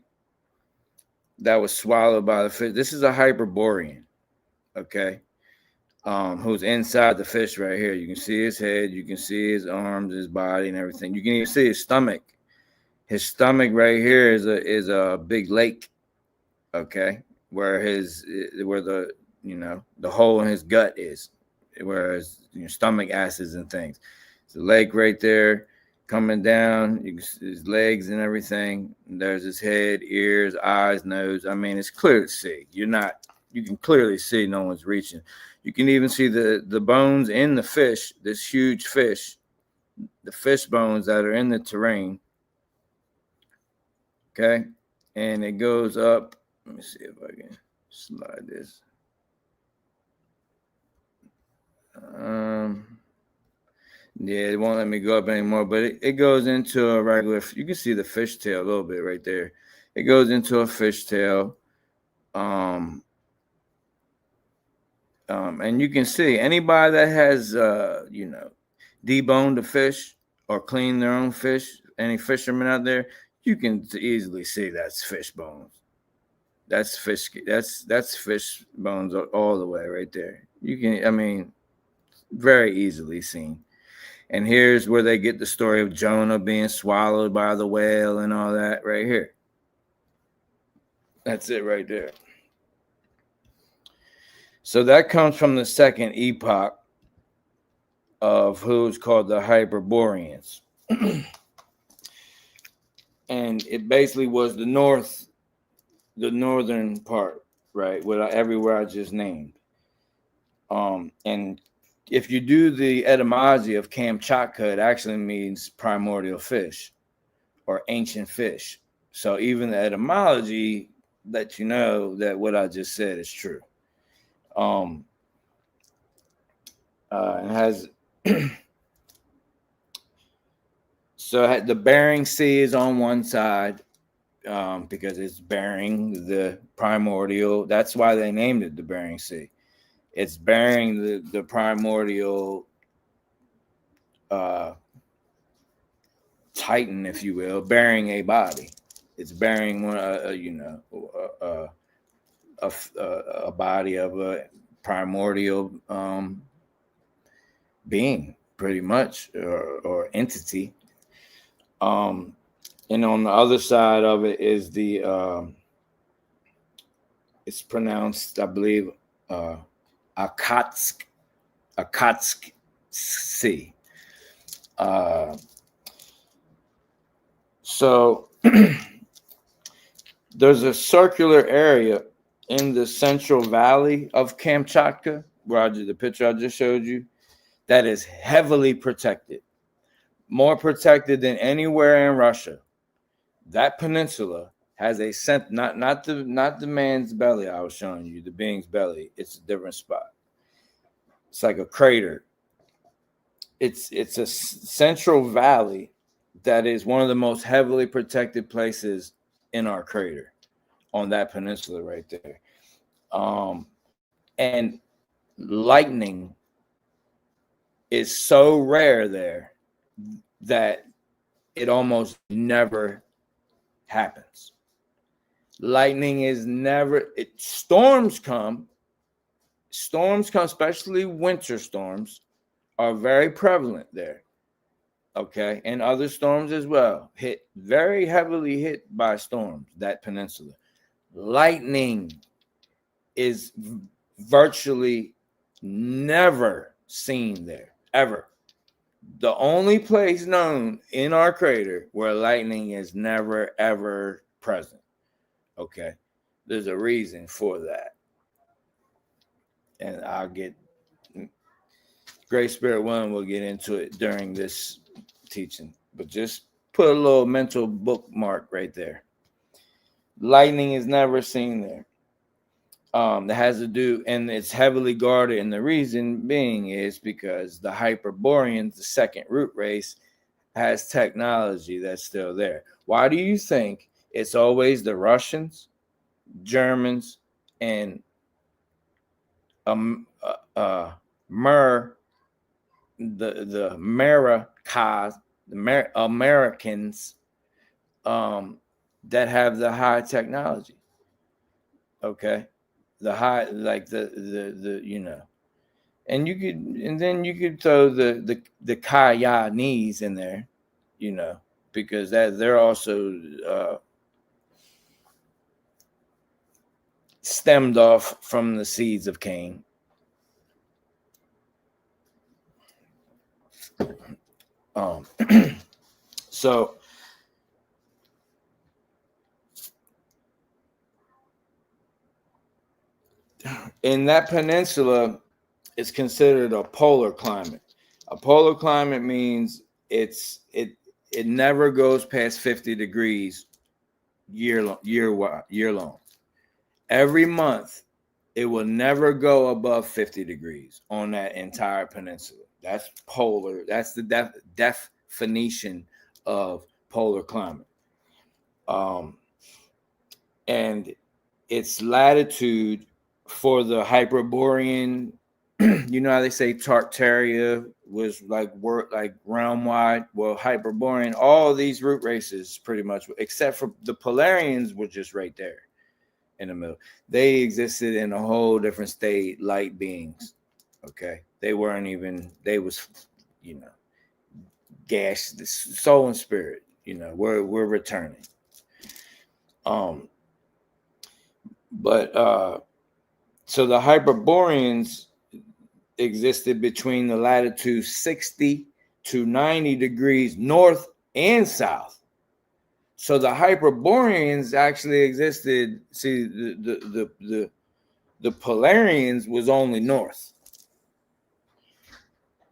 [SPEAKER 1] that was swallowed by the fish. This is a Hyperborean, okay, who's inside the fish right here. You can see his head, you can see his arms, his body, and everything. You can even see his stomach. His stomach right here is a big lake, okay, where the the hole in his gut is, where his stomach acids and things. It's a lake right there. Coming down, you can see his legs and everything. There's his head, ears, eyes, nose. I mean, it's clear to see. You can clearly see no one's reaching. You can even see the bones in the fish, this huge fish, the fish bones that are in the terrain. Okay. And it goes up. Let me see if I can slide this. Yeah, it won't let me go up anymore, but it goes into a regular. You can see the fish tail a little bit right there. It goes into a fish tail. And you can see anybody that has deboned a fish or cleaned their own fish, any fishermen out there, you can easily see that's fish bones. That's fish. That's fish bones all the way right there. You can, I mean, very easily seen. And here's where they get the story of Jonah being swallowed by the whale and all that right here. That's it right there. So that comes from the second epoch of who's called the Hyperboreans. And it basically was the northern part, right? Everywhere I just named. And if you do the etymology of Kamchatka, it actually means primordial fish or ancient fish. So even the etymology lets you know that what I just said is true. It has so the Bering Sea is on one side because it's bearing the primordial. That's why they named it the Bering Sea. It's bearing the primordial Titan, if you will, bearing a body. It's bearing one, a body of a primordial being, pretty much, or entity. And on the other side of it is the it's pronounced, I believe, Akatsk Sea. So there's a circular area in the central valley of Kamchatka, where the picture I just showed you, that is heavily protected, more protected than anywhere in Russia. That peninsula has a not the man's belly I was showing you, the being's belly. It's a different spot. It's like a crater. It's a central valley that is one of the most heavily protected places in our crater, on that peninsula right there. And lightning is so rare there that it almost never happens. Lightning is never, storms come, especially winter storms, are very prevalent there. Okay, and other storms as well, very heavily hit by storms, that peninsula. Lightning is virtually never seen there, ever. The only place known in our crater where lightning is never, ever present. Okay, there's a reason for that. And I'll get, Great Spirit One will get into it during this teaching, but just put a little mental bookmark right there. Lightning is never seen there. That has to do, and it's heavily guarded, and the reason being is because the Hyperboreans, the second root race, has technology that's still there. Why do you think it's always the Russians, Germans, and the Americans that have the high technology? Okay, the high, like the you know, and then you could throw the Kayanese in there, you know, because that they're also stemmed off from the seeds of Cain. So in that peninsula, it's considered a polar climate. A polar climate means it never goes past 50 degrees year long. Every month, it will never go above 50 degrees on that entire peninsula. That's polar. That's the definition of polar climate. And its latitude for the Hyperborean, you know how they say Tartaria was like realm wide. Well, Hyperborean, all these root races pretty much, except for the Polarians, were just right there in the middle. They existed in a whole different state, light beings. Okay, they weren't even. They was, you know, gas, the soul and spirit. You know, we're returning. But so the Hyperboreans existed between the latitude 60 to 90 degrees north and south. So the Hyperboreans actually existed. See, the Polarians was only north.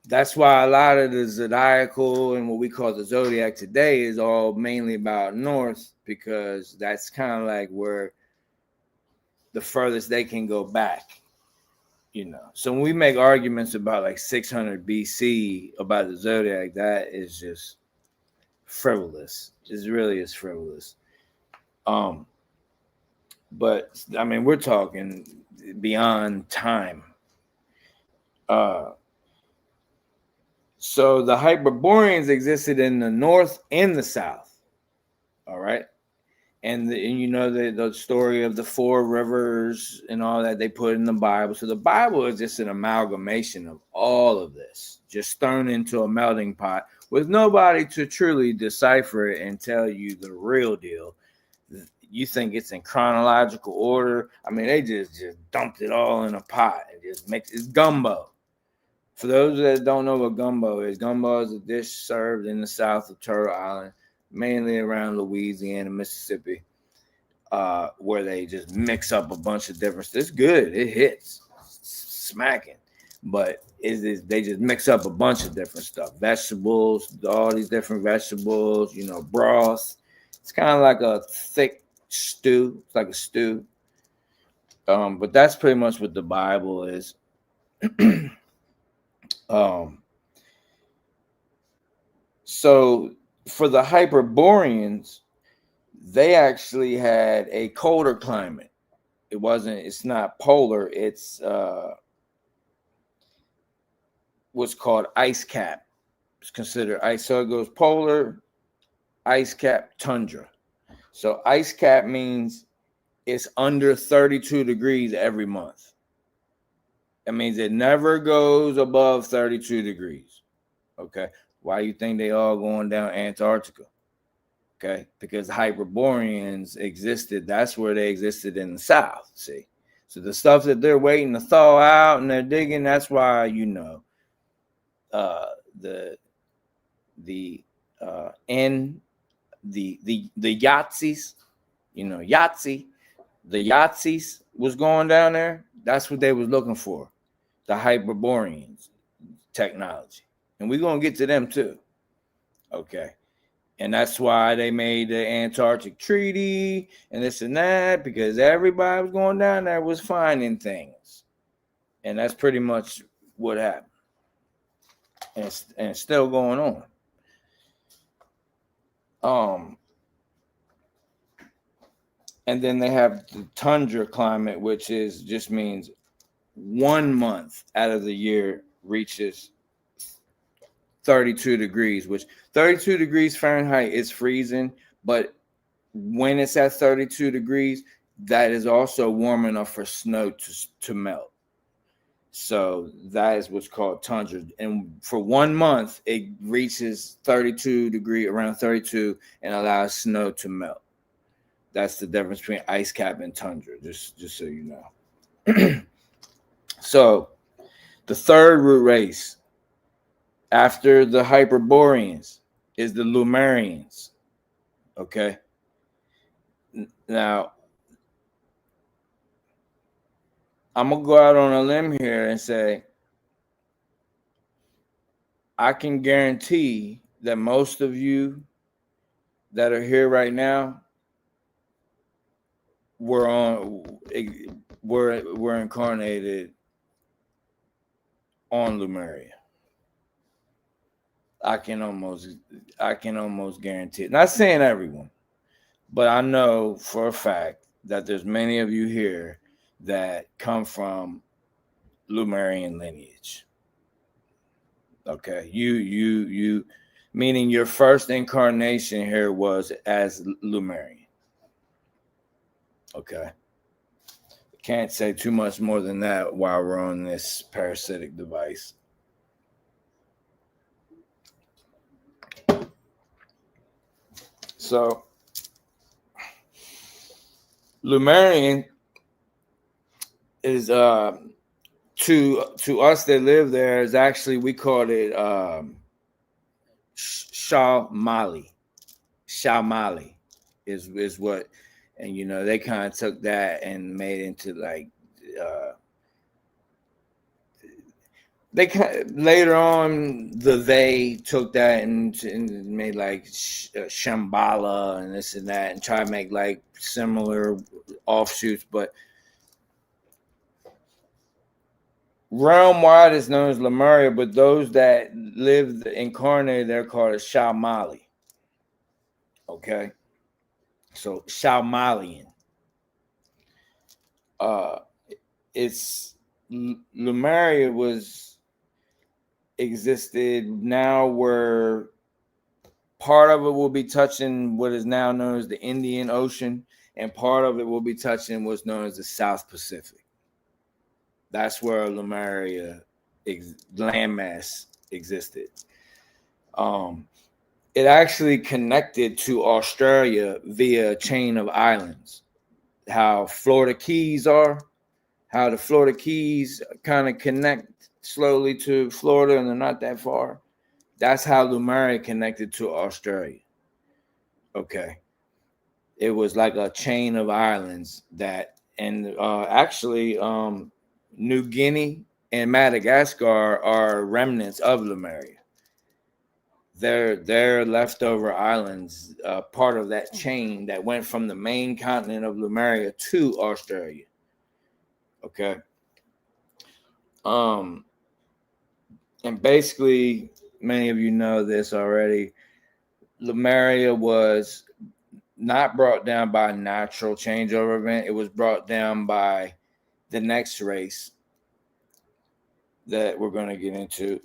[SPEAKER 1] That's why a lot of the zodiacal and what we call the zodiac today is all mainly about north, because that's kind of like where the furthest they can go back, you know. So when we make arguments about like 600 BC about the zodiac, that is just frivolous. It really is frivolous. But I mean, we're talking beyond time. So the Hyperboreans existed in the north and the south. All right. And you know the story of the 4 rivers and all that they put in the Bible. So the Bible is just an amalgamation of all of this, just thrown into a melting pot with nobody to truly decipher it and tell you the real deal. You think it's in chronological order. I mean, they just dumped it all in a pot and just makes it's gumbo. For those that don't know what gumbo is a dish served in the south of Turtle Island, mainly around Louisiana, Mississippi, where they just mix up a bunch of different stuff. It's good. It hits. Smacking. But they just mix up a bunch of different stuff. Vegetables, all these different vegetables, you know, broth. It's kind of like a thick stew. It's like a stew. But that's pretty much what the Bible is. So for the Hyperboreans, they actually had a colder climate. It's not polar, it's what's called ice cap. It's considered ice. So it goes polar, ice cap, tundra. So ice cap means it's under 32 degrees every month. That means it never goes above 32 degrees. Okay. Why you think they all going down Antarctica? Okay. Because Hyperboreans existed. That's where they existed in the south. See? So the stuff that they're waiting to thaw out and they're digging, that's why, you know, the Yahtzees, you know, Yahtzee, the Yahtzees was going down there. That's what they was looking for, the Hyperboreans technology. And we're going to get to them too. Okay. And that's why they made the Antarctic Treaty and this and that, because everybody was going down there was finding things. And that's pretty much what happened. And it's still going on. And then they have the tundra climate, which just means 1 month out of the year reaches 32 degrees, which 32 degrees Fahrenheit is freezing. But when it's at 32 degrees, that is also warm enough for snow to melt. So that is what's called tundra. And for 1 month, it reaches 32 degrees, around 32, and allows snow to melt. That's the difference between ice cap and tundra, just so you know. So the third root race after the Hyperboreans is the Lemurians. Okay. Now, I'm going to go out on a limb here and say, I can guarantee that most of you that are here right now were incarnated on Lemuria. I can almost guarantee it. Not saying everyone, but I know for a fact that there's many of you here that come from Lemurian lineage. Okay, you meaning your first incarnation here was as Lemurian. Okay. Can't say too much more than that while we're on this parasitic device. So Lemurian is to us that live there is actually, we called it Shamali. Shamali is what, and you know, they kind of took that and made it into like later on they took that and made like Shambhala and this and that and try to make like similar offshoots, but realm wide is known as Lemuria, but those that live incarnated, they're called as Shalmali. Okay, so Shalmalian. It's Lemuria was existed. Now we're part of it will be touching what is now known as the Indian Ocean, and part of it will be touching what's known as the South Pacific. That's where Lemuria landmass existed. It actually connected to Australia via a chain of islands. How Florida Keys are, how the Florida Keys kind of connect slowly to Florida and they're not that far. That's how Lemuria connected to Australia. Okay. It was like a chain of islands that, and actually New Guinea and Madagascar are remnants of Lemuria. They're leftover islands, part of that chain that went from the main continent of Lemuria to Australia. Okay. And basically, many of you know this already. Lemuria was not brought down by a natural changeover event. It was brought down by the next race that we're going to get into,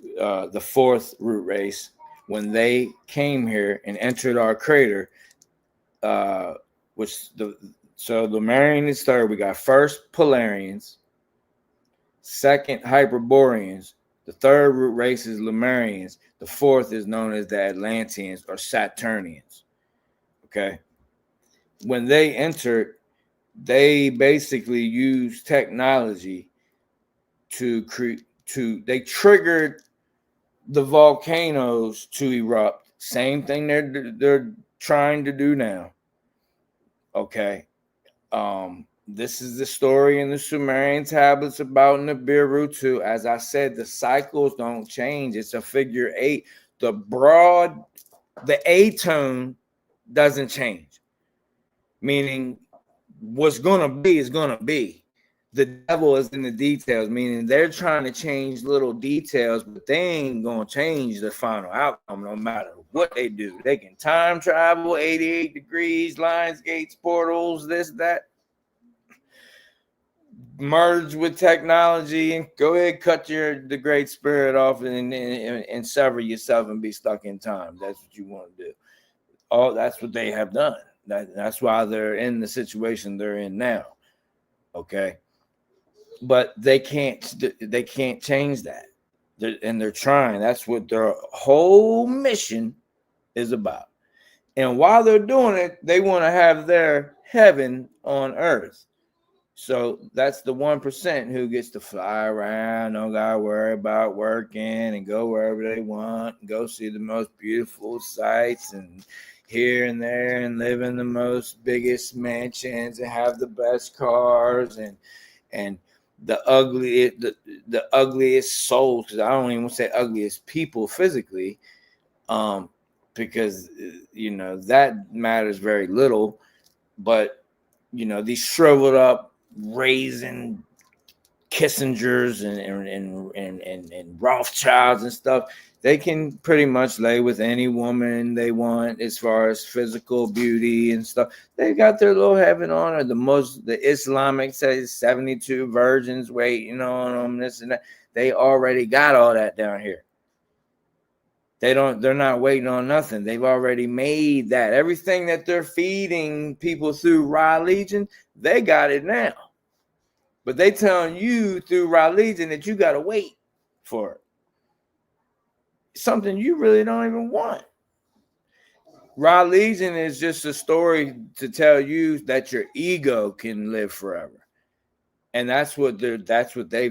[SPEAKER 1] the fourth root race. When they came here and entered our crater, so Lemurian is third. We got first Polarians, second Hyperboreans. The third root race is Lemurians. The fourth is known as the Atlanteans or Saturnians. Okay. When they entered, they basically used technology they triggered the volcanoes to erupt. Same thing they're trying to do now. Okay. This is the story in the Sumerian tablets about Nibiru too. As I said, the cycles don't change. It's a figure 8. The A tone doesn't change. Meaning what's gonna be is gonna be. The devil is in the details, meaning they're trying to change little details, but they ain't gonna change the final outcome no matter what they do. They can time travel 88 degrees, lines, gates, portals, this, that. Merge with technology and go ahead, cut the great spirit off and sever yourself and be stuck in time. That's what you want to do. That's what they have done. That's why they're in the situation they're in now. Okay. But they can't change that. They're trying. That's what their whole mission is about. And while they're doing it, they want to have their heaven on earth. So that's the 1% who gets to fly around, don't gotta worry about working and go wherever they want and go see the most beautiful sights and here and there and live in the most biggest mansions and have the best cars and the ugliest souls, because I don't even want to say ugliest people physically, because that matters very little. But these shriveled up raisin Kissingers and Rothschilds and stuff, they can pretty much lay with any woman they want as far as physical beauty and stuff. They got their little heaven on her. The Islamic says 72 virgins waiting on them, this and that. They already got all that down here. They're not waiting on nothing. They've already made that. Everything that they're feeding people through Ra Legion, they got it now. But they telling you through Ra Legion that you got to wait for it. Something you really don't even want. Ra Legion is just a story to tell you that your ego can live forever. And that's what they've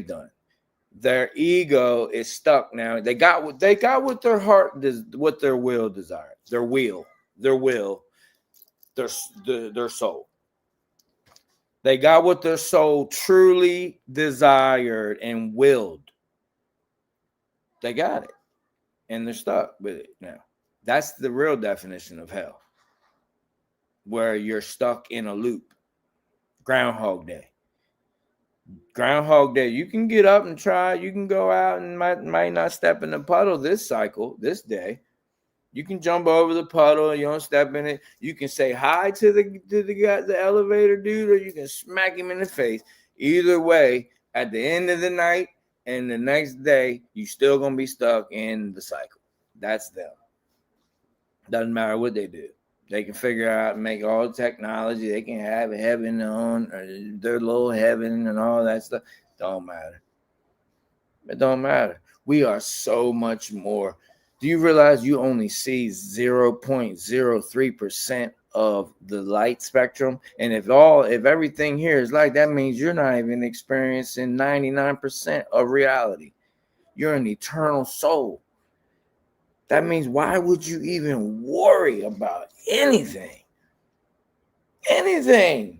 [SPEAKER 1] done. Their ego is stuck now. They got what their heart does, what their will desires. Their soul. They got what their soul truly desired and willed. they got it, and they're stuck with it now. That's the real definition of hell, where you're stuck in a loop. Groundhog Day. Groundhog Day. You can get up and try. You can go out and might not step in the puddle this cycle, this day. You can jump over the puddle. You don't step in it. You can say hi to the guy, the elevator dude, or you can smack him in the face. Either way, at the end of the night and the next day, you still gonna be stuck in the cycle. That's them. Doesn't matter what they do. They can figure out and make all the technology. They can have heaven on their little heaven and all that stuff. Don't matter. It don't matter. We are so much more. Do you realize you only see 0.03% of the light spectrum? And if everything here is like that, means you're not even experiencing 99% of reality. You're an eternal soul. That means why would you even worry about anything? Anything.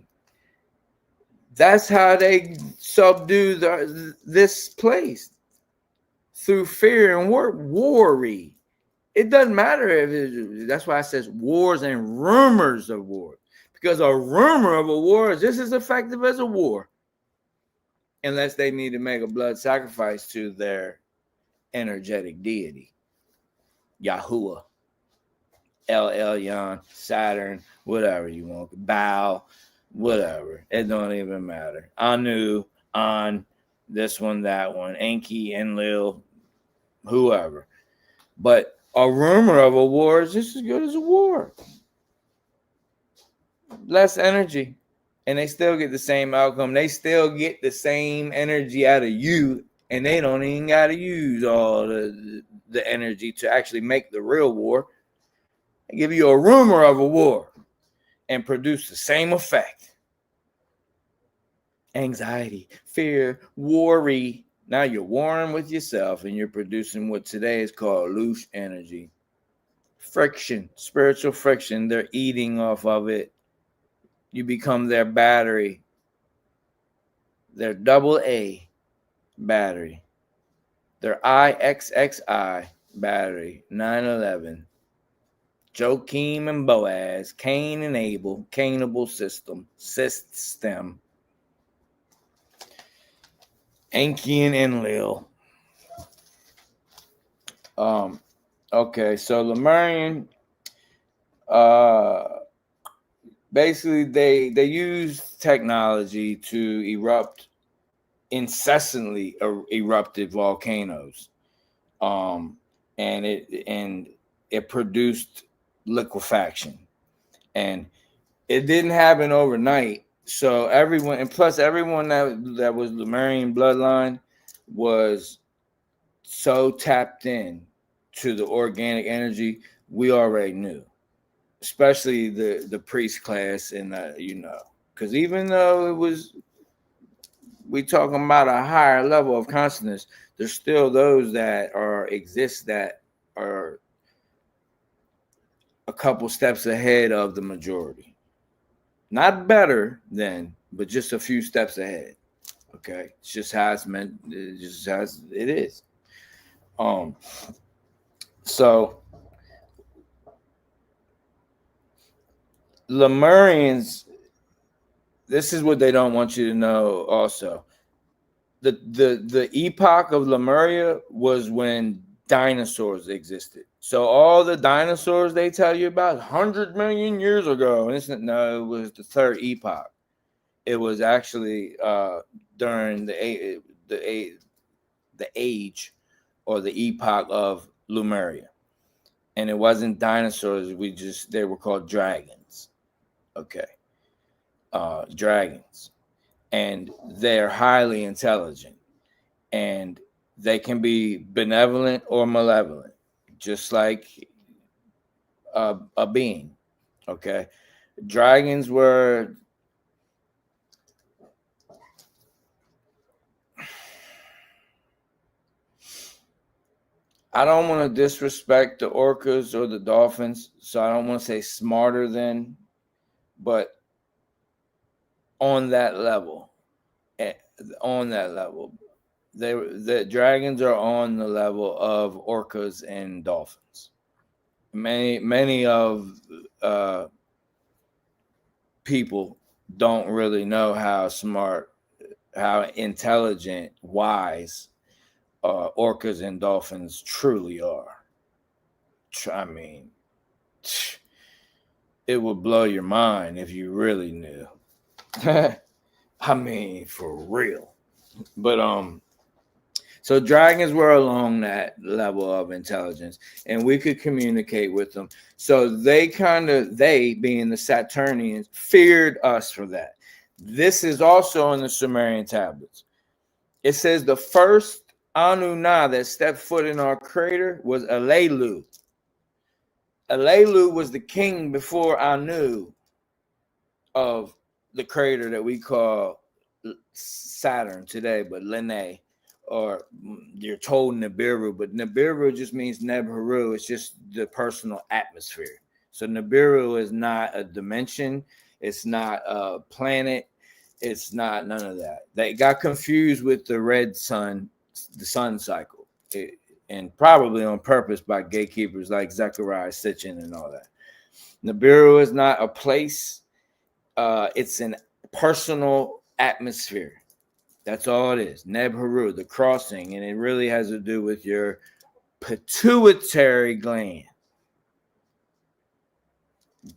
[SPEAKER 1] That's how they subdue this place. Through fear and worry. It doesn't matter if that's why it says wars and rumors of war. Because a rumor of a war is just as effective as a war. Unless they need to make a blood sacrifice to their energetic deity. Yahuwah, El Elyon, Saturn, whatever you want, Baal, whatever. It don't even matter. Anu, An, this one, that one, Enki, Enlil, whoever. But a rumor of a war is just as good as a war. Less energy. And they still get the same outcome. They still get the same energy out of you. And they don't even got to use all the energy to actually make the real war. They give you a rumor of a war and produce the same effect. Anxiety, fear, worry. Now you're warring with yourself and you're producing what today is called loose energy. Friction, spiritual friction. They're eating off of it. You become their battery. Their double A battery. Their IXXI battery. 9/11. Joachim and Boaz. Cain and Abel. Cainable system. System. Enki and Enlil. Okay, so Lemurian, basically they use technology to erupt incessantly erupted volcanoes, and it produced liquefaction, and it didn't happen overnight. So everyone that was Lemurian bloodline was so tapped in to the organic energy. We already knew, especially the priest class, and because even though we talking about a higher level of consciousness, there's still those that exist that are a couple steps ahead of the majority. Not better than, but just a few steps ahead. Okay, it's just how it's meant. It's just how it is. So Lemurians, this is what they don't want you to know. Also, the epoch of Lemuria was when dinosaurs existed. So all the dinosaurs they tell you about 100 million years ago, and it was the third epoch. It was actually during the age or the epoch of Lemuria, and it wasn't dinosaurs. They were called dragons. Okay, dragons, and they're highly intelligent, and they can be benevolent or malevolent, just like a being. Okay, dragons were. I don't want to disrespect the orcas or the dolphins, so I don't want to say smarter than, but on that level, the dragons are on the level of orcas and dolphins. Many of people don't really know how smart, how intelligent, wise orcas and dolphins truly are. I mean, it would blow your mind if you really knew. I mean, for real. But so dragons were along that level of intelligence, and we could communicate with them. So they being the Saturnians, feared us for that. This is also in the Sumerian tablets. It says the first Anuna that stepped foot in our crater was Alelu. Alelu was the king before Anu of the crater that we call Saturn today, but Lene, or you're told Nibiru, but Nibiru just means Nebharu. It's just the personal atmosphere. So Nibiru is not a dimension. It's not a planet. It's not none of that. They got confused with the red sun, the sun cycle, and probably on purpose by gatekeepers like Zechariah Sitchin and all that. Nibiru is not a place. It's an personal atmosphere. That's all it is. Nebharu, the crossing, and it really has to do with your pituitary gland,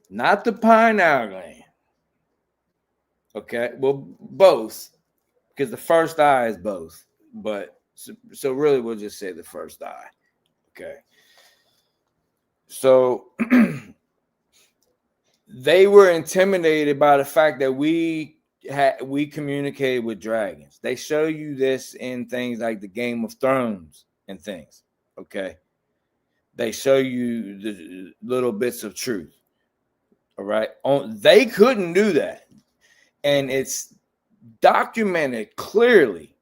[SPEAKER 1] not the pineal gland. Okay, well, both, because the first eye is both, but so really we'll just say the first eye. Okay, so they were intimidated by the fact that we communicated with dragons. They show you this in things like the Game of Thrones and things. Okay, they show you the little bits of truth. All right, they couldn't do that. And it's documented clearly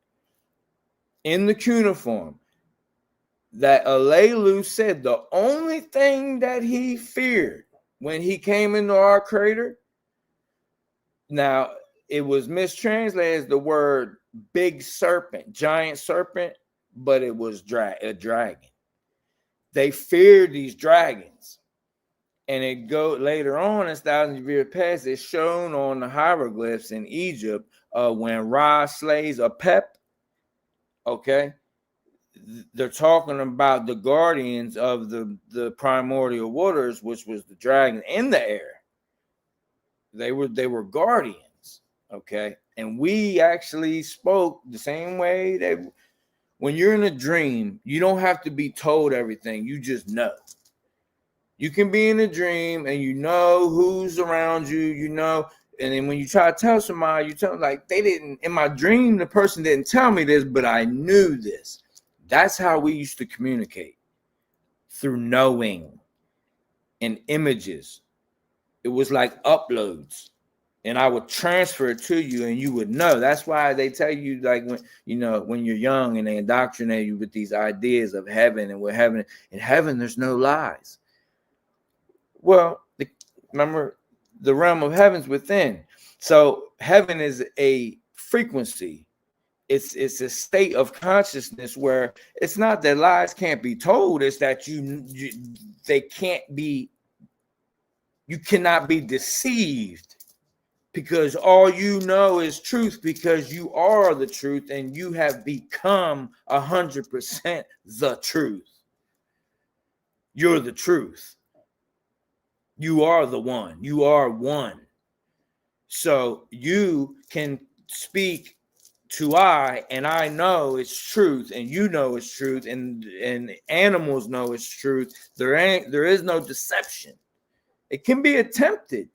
[SPEAKER 1] in the cuneiform that Alelu said the only thing that he feared when he came into our crater, now it was mistranslated as the word big serpent, giant serpent, but it was a dragon. They feared these dragons. And it go later on as thousands of years past, it's shown on the hieroglyphs in Egypt when Ra slays a pep. Okay, they're talking about the guardians of the primordial waters, which was the dragon in the air. They were guardians. Okay, and we actually spoke the same way that when you're in a dream, you don't have to be told everything. You just know. You can be in a dream and you know who's around you, you know, and then when you try to tell somebody, you tell them like they didn't, in my dream, the person didn't tell me this, but I knew this. That's how we used to communicate, through knowing and images. It was like uploads, and I would transfer it to you and you would know. That's why they tell you, like, when, you know, when you're young and they indoctrinate you with these ideas of heaven, and in heaven, there's no lies. Well, remember, the realm of heaven's within. So heaven is a frequency. It's a state of consciousness where it's not that lies can't be told. It's that they can't be. You cannot be deceived, because all you know is truth, because you are the truth and you have become 100% the truth. You're the truth. You are the one. You are one. So you can speak to I, and I know it's truth, and you know it's truth, and animals know it's truth. There is no deception. It can be attempted,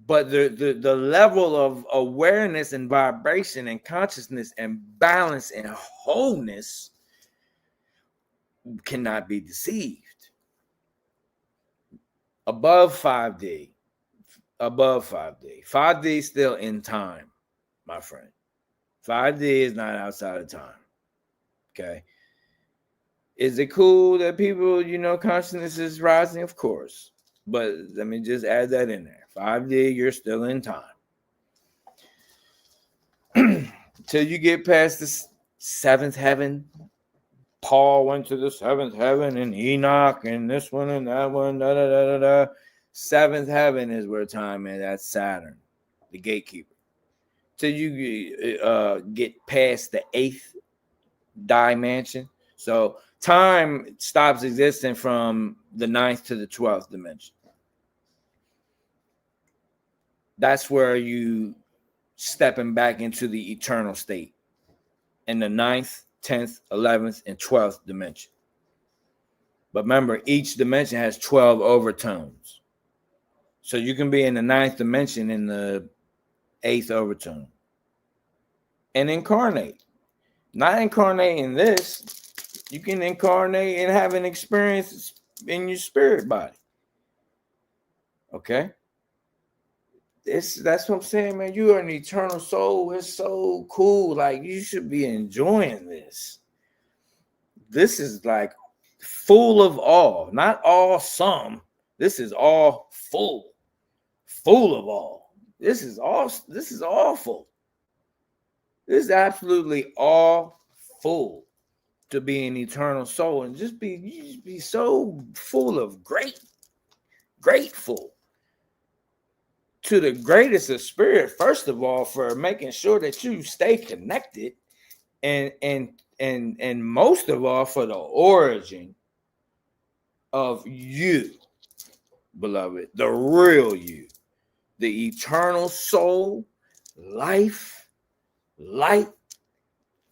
[SPEAKER 1] but the level of awareness and vibration and consciousness and balance and wholeness cannot be deceived. Above 5D. 5D is still in time, my friend. 5D is not outside of time. Okay. Is it cool that people, you know, consciousness is rising? Of course. But let me just add that in there. 5D, you're still in time. Till you get past the seventh heaven. Paul went to the seventh heaven, and Enoch, and this one and that one. Da da da da da. Seventh heaven is where time is. That's Saturn, the gatekeeper. Till you get past the eighth dimension. So time stops existing from the ninth to the 12th dimension. That's where you stepping back into the eternal state in the 9th, 10th, 11th, and 12th dimension. But remember, each dimension has 12 overtones. So you can be in the 9th dimension in the 8th overtone and incarnate. Not incarnating this, you can incarnate and have an experience in your spirit body. Okay? That's what I'm saying, man. You are an eternal soul. It's so cool. Like, you should be enjoying this. This is like full of all, not all some. This is all full of all. This is awful. This is absolutely all full to be an eternal soul and just be so full of grateful to the greatest of spirit, first of all, for making sure that you stay connected, and most of all for the origin of you, beloved, the real you, the eternal soul, life, light,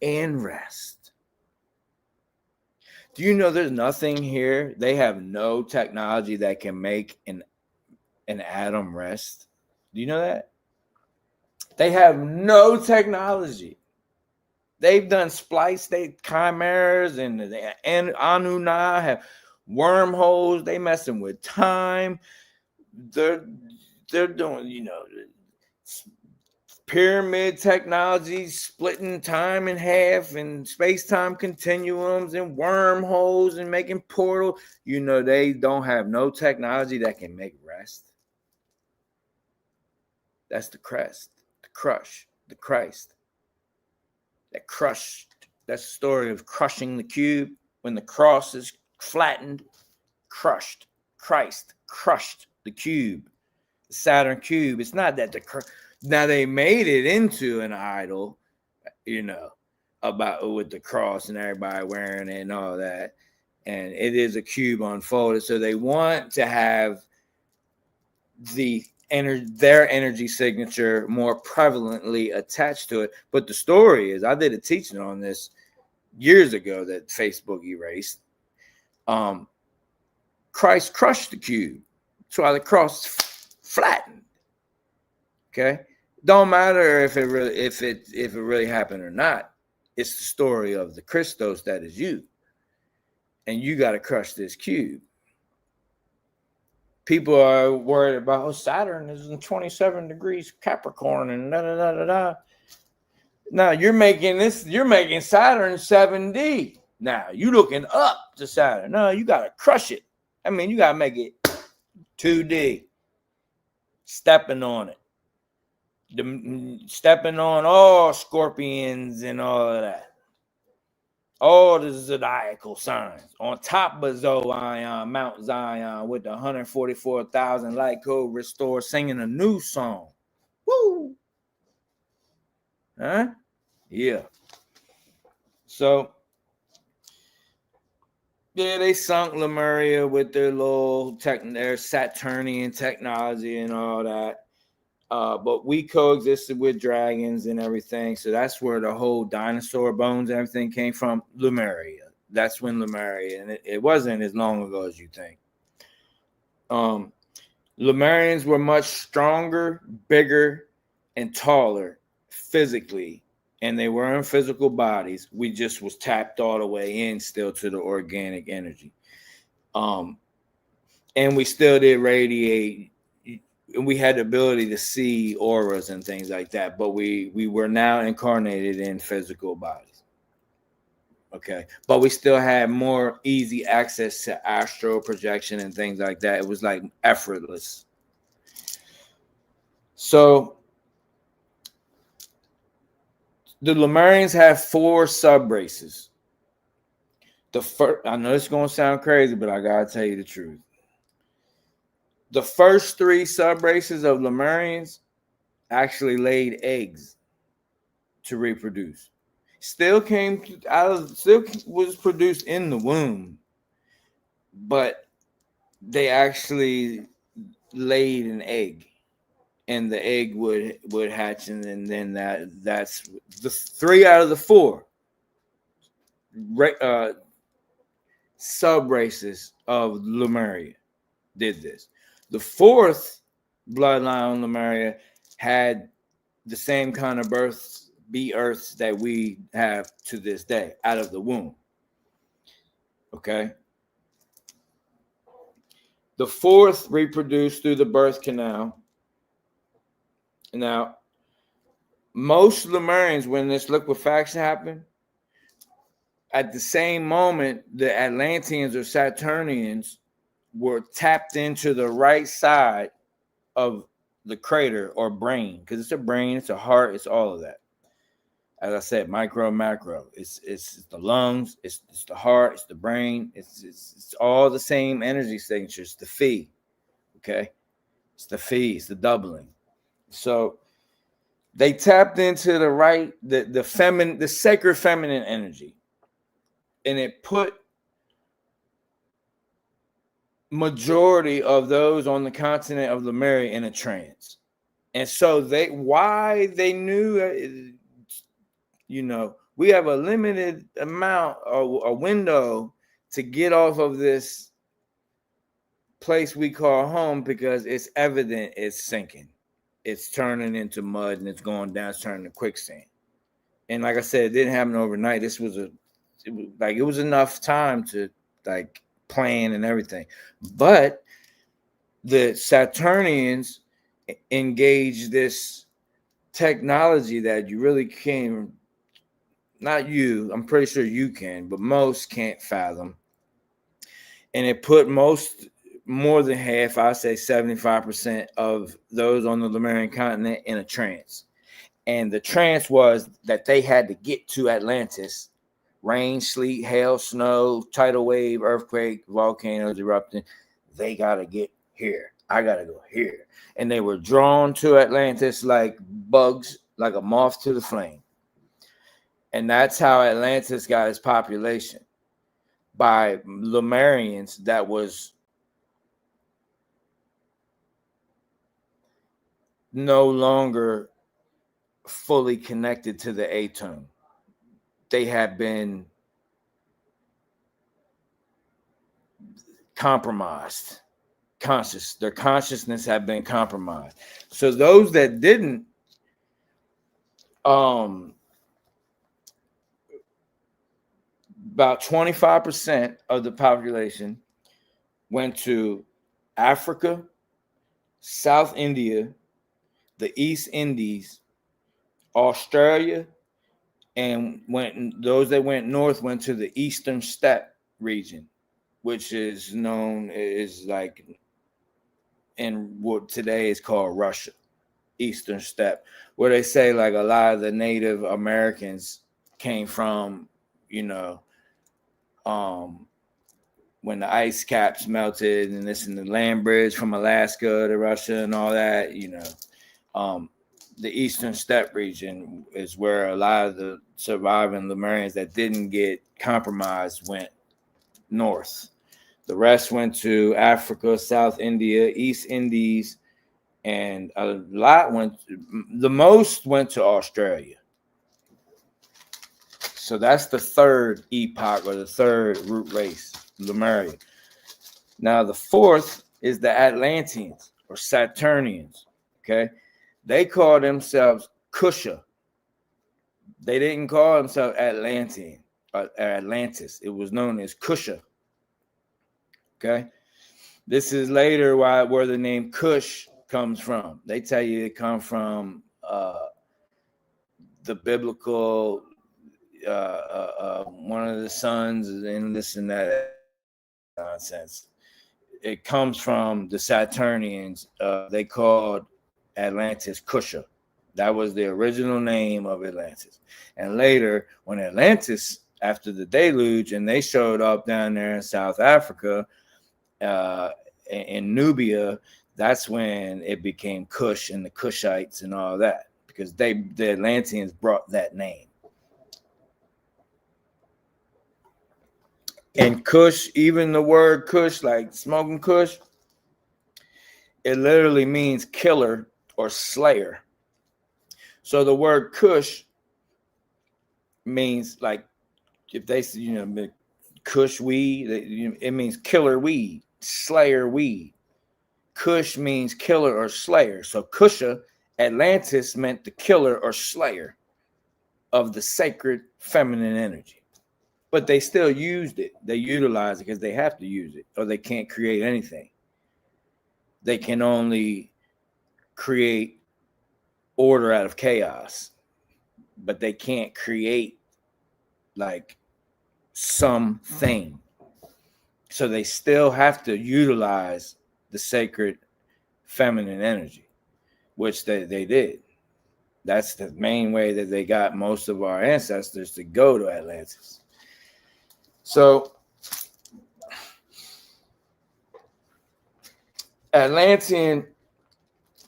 [SPEAKER 1] and rest. Do you know there's nothing here? They have no technology that can make an atom rest. Do you know that? They have no technology. They've done splice, chimeras, and Anuna have wormholes. They messing with time. They're doing, pyramid technology, splitting time in half, and space-time continuums, and wormholes, and making portal. They don't have no technology that can make rest. That's the crest, the crush, the Christ. That crushed, that's the story of crushing the cube. When the cross is flattened, crushed. Christ crushed the cube, the Saturn cube. It's not that now they made it into an idol, about with the cross and everybody wearing it and all that. And it is a cube unfolded. So they want to have their energy signature more prevalently attached to it. But the story is, I did a teaching on this years ago that Facebook erased. Christ crushed the cube. That's why the cross flattened. Okay, don't matter if it really happened or not. It's the story of the Christos that is you, and you got to crush this cube. People are worried about, Saturn is in 27 degrees Capricorn and da da da da da. Now you're making Saturn 7D. Now you looking up to Saturn. No, you gotta crush it. I mean, you gotta make it 2D. Stepping on it. Stepping on all scorpions and all of that. All the zodiacal signs on top of Zion, Mount Zion, with the 144,000 light code restored, singing a new song. Woo! Huh? Yeah. So, yeah, they sunk Lemuria with their their Saturnian technology and all that. But we coexisted with dragons and everything. So that's where the whole dinosaur bones and everything came from. Lemuria. That's when Lemuria, and it wasn't as long ago as you think. Lemurians were much stronger, bigger, and taller physically, and they were in physical bodies. We just was tapped all the way in still to the organic energy. And we still did radiate. We had the ability to see auras and things like that, but we were now incarnated in physical bodies. Okay, but we still had more easy access to astral projection and things like that. It was like effortless. So The Lemurians have 4 subraces. The first, I know it's going to sound crazy, but I got to tell you the truth. The first 3 subraces of Lemurians actually laid eggs to reproduce. Still was produced in the womb, but they actually laid an egg, and the egg would hatch, and then that's the 3 out of the 4 subraces of Lemuria did this. The 4th bloodline on Lemuria had the same kind of births that we have to this day out of the womb. Okay. The 4th reproduced through the birth canal. Now, most Lemurians, when this liquefaction happened, at the same moment, the Atlanteans or Saturnians were tapped into the right side of the crater or brain, because it's a brain, it's a heart, it's all of that. As I said, micro, macro. It's the lungs, it's the heart, it's the brain, it's all the same energy signatures. The phi, okay, it's the phi, it's the doubling. So they tapped into the right, the feminine, the sacred feminine energy, and it put majority of those on the continent of Lemuria in a trance. And so they knew, we have a limited amount or a window to get off of this place we call home, because it's evident it's sinking. It's turning into mud and it's going down, it's turning to quicksand. And like I said, it didn't happen overnight. This was it was enough time to plan and everything. But the Saturnians engaged this technology that you really can't, not you, I'm pretty sure you can, but most can't fathom. And it put more than half, I say 75% of those on the Lemurian continent in a trance. And the trance was that they had to get to Atlantis. Rain, sleet, hail, snow, tidal wave, earthquake, volcanoes erupting. They got to get here. I got to go here. And they were drawn to Atlantis like bugs, like a moth to the flame. And that's how Atlantis got its population, by Lemurians that was no longer fully connected to the atom. They had been compromised. Their consciousness had been compromised. So those that didn't, about 25% of the population went to Africa, South India, the East Indies, Australia, and those that went north went to the Eastern Steppe region, which is known as in what today is called Russia, Eastern Steppe, where they say a lot of the Native Americans came from, when the ice caps melted and the land bridge from Alaska to Russia and all that, the Eastern Steppe region is where a lot of the surviving Lemurians that didn't get compromised went north. The rest went to Africa, South India, East Indies, and the most went to Australia. So that's the 3rd epoch, or the 3rd root race, Lemuria. Now the 4th is the Atlanteans or Saturnians. Okay. They call themselves Kusha. They didn't call themselves Atlantean or Atlantis. It was known as Kusha. Okay. This is later where the name Kush comes from. They tell you it comes from the biblical one of the sons and this and that nonsense. It comes from the Saturnians. They called Atlantis Kusha. That was the original name of Atlantis. And later, when Atlantis, after the deluge, and they showed up down there in South Africa, in Nubia, that's when it became Kush and the Kushites and all that, because the Atlanteans brought that name. And Kush, even the word Kush, like smoking Kush, it literally means killer or slayer. So the word Kush means, like, if they say, Kush weed, it means killer weed, slayer weed. Kush means killer or slayer. So Kusha, Atlantis, meant the killer or slayer of the sacred feminine energy. But they still used it. They utilized it because they have to use it, or they can't create anything. They can only create order out of chaos, but they can't create like something. So they still have to utilize the sacred feminine energy, which they did. That's the main way that they got most of our ancestors to go to Atlantis. So Atlantean,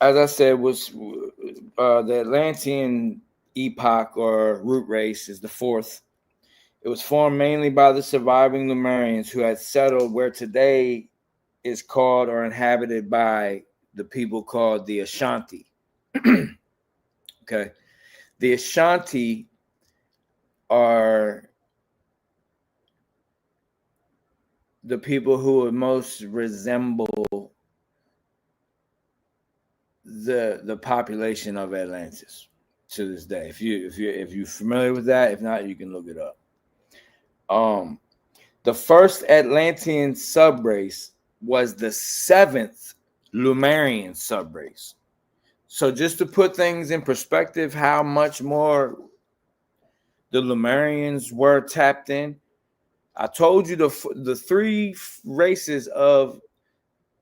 [SPEAKER 1] as I said, was the Atlantean epoch or root race is the fourth. It was formed mainly by the surviving Lemurians who had settled where today is called or inhabited by the people called the Ashanti. Okay. The Ashanti are the people who would most resemble the population of Atlantis to this day. If you're familiar with that, if not, you can look it up. The first Atlantean subrace was the seventh Lemurian subrace. So just to put things in perspective, how much more the Lemurians were tapped in. I told you the three races of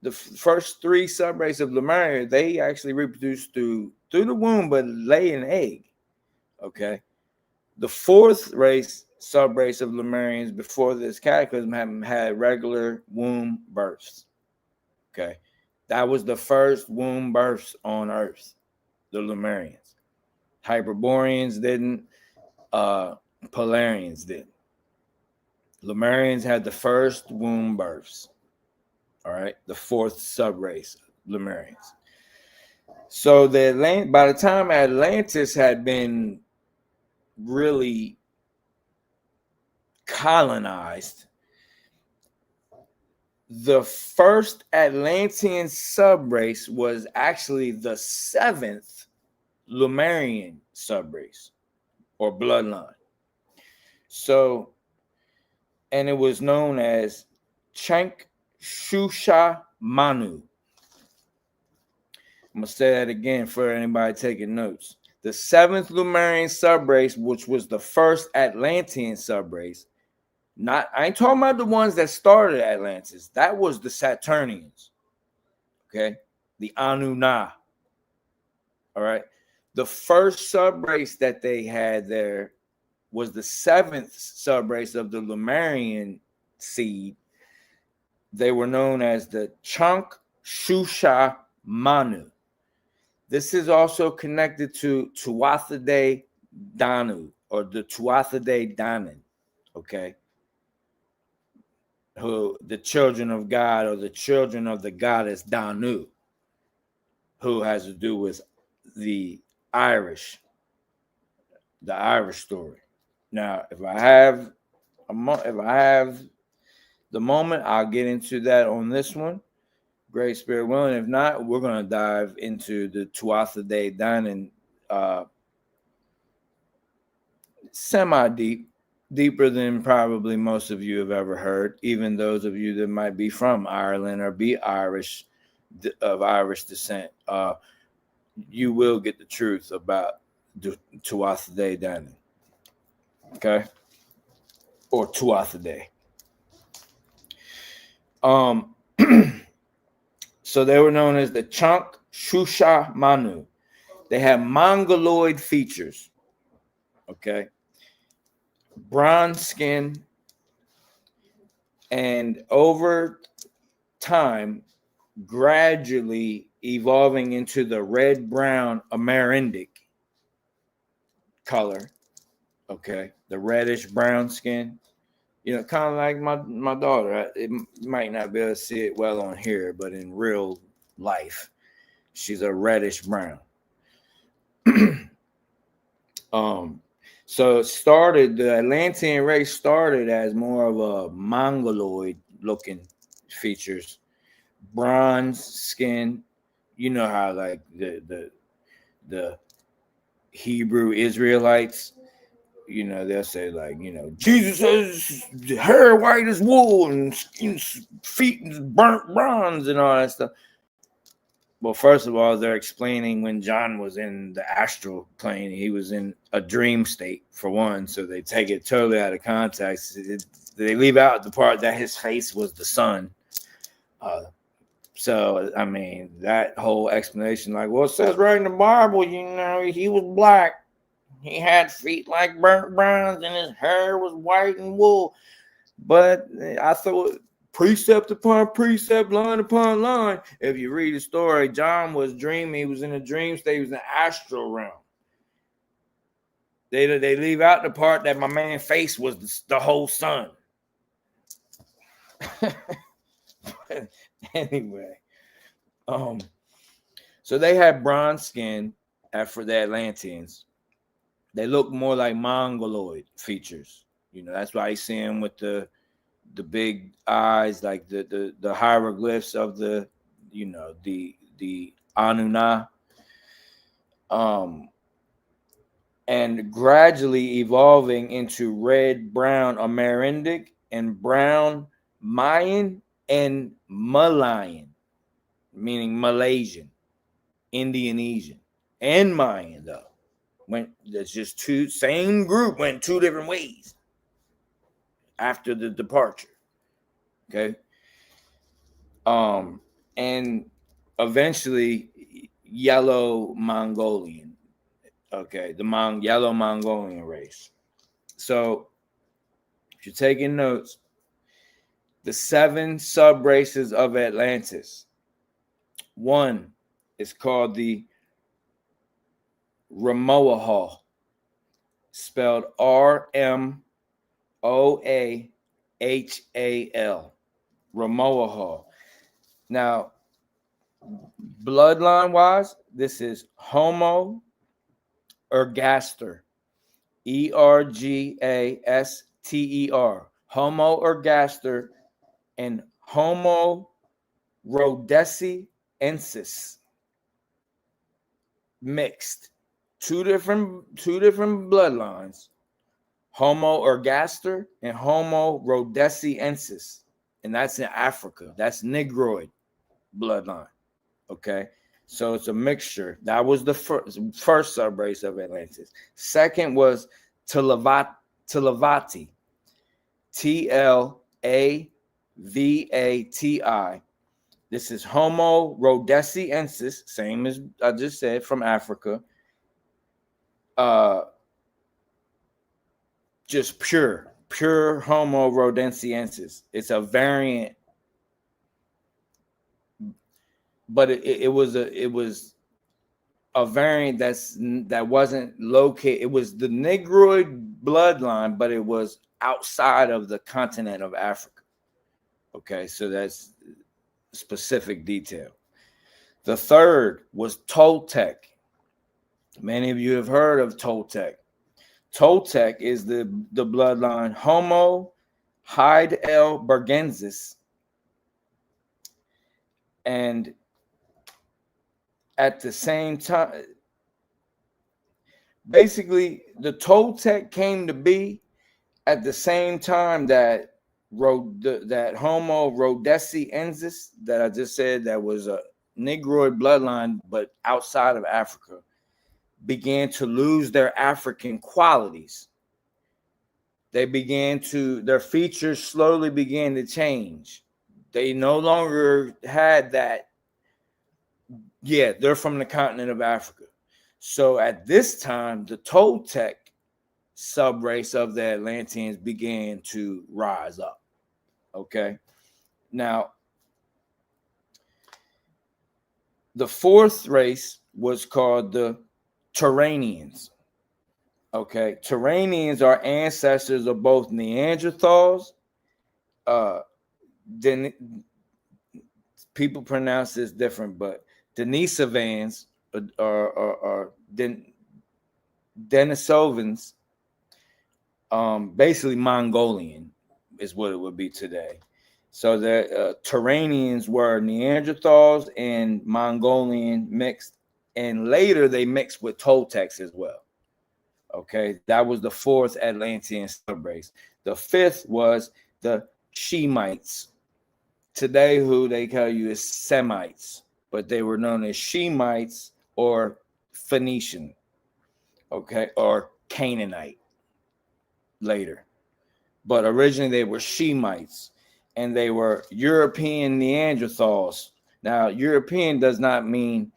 [SPEAKER 1] the first three subraces of Lemuria, they actually reproduce through the womb, but lay an egg. Okay. The fourth subrace of Lemurians before this cataclysm had regular womb births. Okay. That was the first womb births on Earth, the Lemurians. Hyperboreans didn't, polarians didn't. Lemurians had the first womb births. All right, the fourth subrace, Lemurians. So by the time Atlantis had been really colonized, the first Atlantean subrace was actually the seventh Lemurian subrace or bloodline. So, and it was known as Chank Shusha Manu. I'm going to say that again for anybody taking notes. The seventh Lemurian subrace, which was the first Atlantean subrace, I ain't talking about the ones that started Atlantis. That was the Saturnians. Okay? The Anuna. All right? The first subrace that they had there was the seventh subrace of the Lemurian seed. They were known as the Chank Shusha Manu. This is also connected to Tuathide Danu or the Tuathide Danan, okay? Who the children of God or the children of the goddess Danu, who has to do with the Irish story. Now, if I have the moment, I'll get into that on this one. Great Spirit willing. If not, we're going to dive into the Tuathide Danan semi-deep, deeper than probably most of you have ever heard, even those of you that might be from Ireland or be Irish, of Irish descent. You will get the truth about the Tuathide Danan. Okay? Or Tuathide. So they were known as the Chank Shusha Manu. They have mongoloid features. Okay. Bronze skin, and over time, gradually evolving into the red-brown Amerindic color. Okay. The reddish-brown skin. You know, kind of like my daughter. It might not be able to see it well on here, but in real life, she's a reddish-brown. So it started, the Atlantean race started as more of a mongoloid looking features, bronze skin. You know how like the Hebrew Israelites, you know, they'll say like, you know, Jesus has hair white as wool and feet burnt bronze and all that stuff. Well, first of all, they're explaining when John was in the astral plane, he was in a dream state, for one. So they take it totally out of context. They leave out the part that his face was the sun. So, I mean, that whole explanation, like, well, it says right in the Bible, you know, he was black. He had feet like burnt bronze and his hair was white and wool. But I thought, precept upon precept, line upon line. If you read the story, John was dreaming. He was in a dream state. He was in the astral realm. They leave out the part that my man's face was the whole sun. Anyway, so they had bronze skin for the Atlanteans. They look more like mongoloid features. You know, that's why you see them with the big eyes, like the hieroglyphs of the, you know, the Anuna, and gradually evolving into red, brown Amerindic and brown Mayan and Malayan, meaning Malaysian, Indonesian, and Mayan though. There's just two, same group went two different ways after the departure. Okay. And eventually yellow Mongolian. Okay, the yellow Mongolian race. So if you're taking notes, the 7 sub-races of Atlantis. One is called the Ramoahal, spelled Rmoahal. Ramoahal. Now, bloodline-wise, this is Homo ergaster, Ergaster, Homo ergaster, and Homo rhodesiensis mixed. Two different bloodlines, Homo ergaster and Homo rhodesiensis, and that's in Africa. That's Negroid bloodline. Okay, so it's a mixture. That was the first subrace of Atlantis. Second was Tlavati, Tlavati. This is Homo rhodesiensis, same as I just said, from Africa. Just pure Homo rhodesiensis. It's a variant, but it was a variant that wasn't located. It was the Negroid bloodline, but it was outside of the continent of Africa. Okay, so that's specific detail. The third was Toltec. Many of you have heard of Toltec. Toltec is the bloodline Homo heidelbergensis, and at the same time, basically, the Toltec came to be at the same time that Homo rhodesiensis that I just said, that was a Negroid bloodline, but outside of Africa, began to lose their African qualities. Their features slowly began to change. They no longer had that. Yeah, they're from the continent of Africa. So at this time, the Toltec subrace of the Atlanteans began to rise up. Okay. Now, the fourth race was called the Turanians. Okay. Turanians are ancestors of both Neanderthals. Then people pronounce this different, but Denisovans or Denisovans, basically Mongolian is what it would be today. So the Turanians were Neanderthals and Mongolian mixed, and later they mixed with Toltecs as well. Okay, that was the fourth Atlantean subrace. The fifth was the Shemites. Today, who they call you is Semites, but they were known as Shemites or Phoenician, okay, or Canaanite later. But originally they were Shemites, and they were European Neanderthals. Now, European does not mean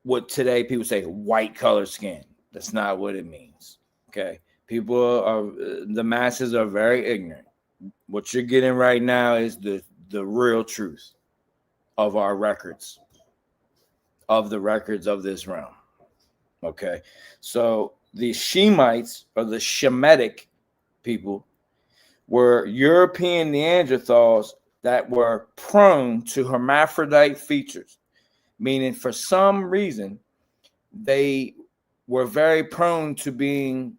[SPEAKER 1] what today people say white color skin. That's not what it means. Okay, the masses are very ignorant. What you're getting right now is the real truth of our records, of the records of this realm. Okay, so the Shemites or the Shemitic people were European Neanderthals that were prone to hermaphrodite features, meaning for some reason they were very prone to be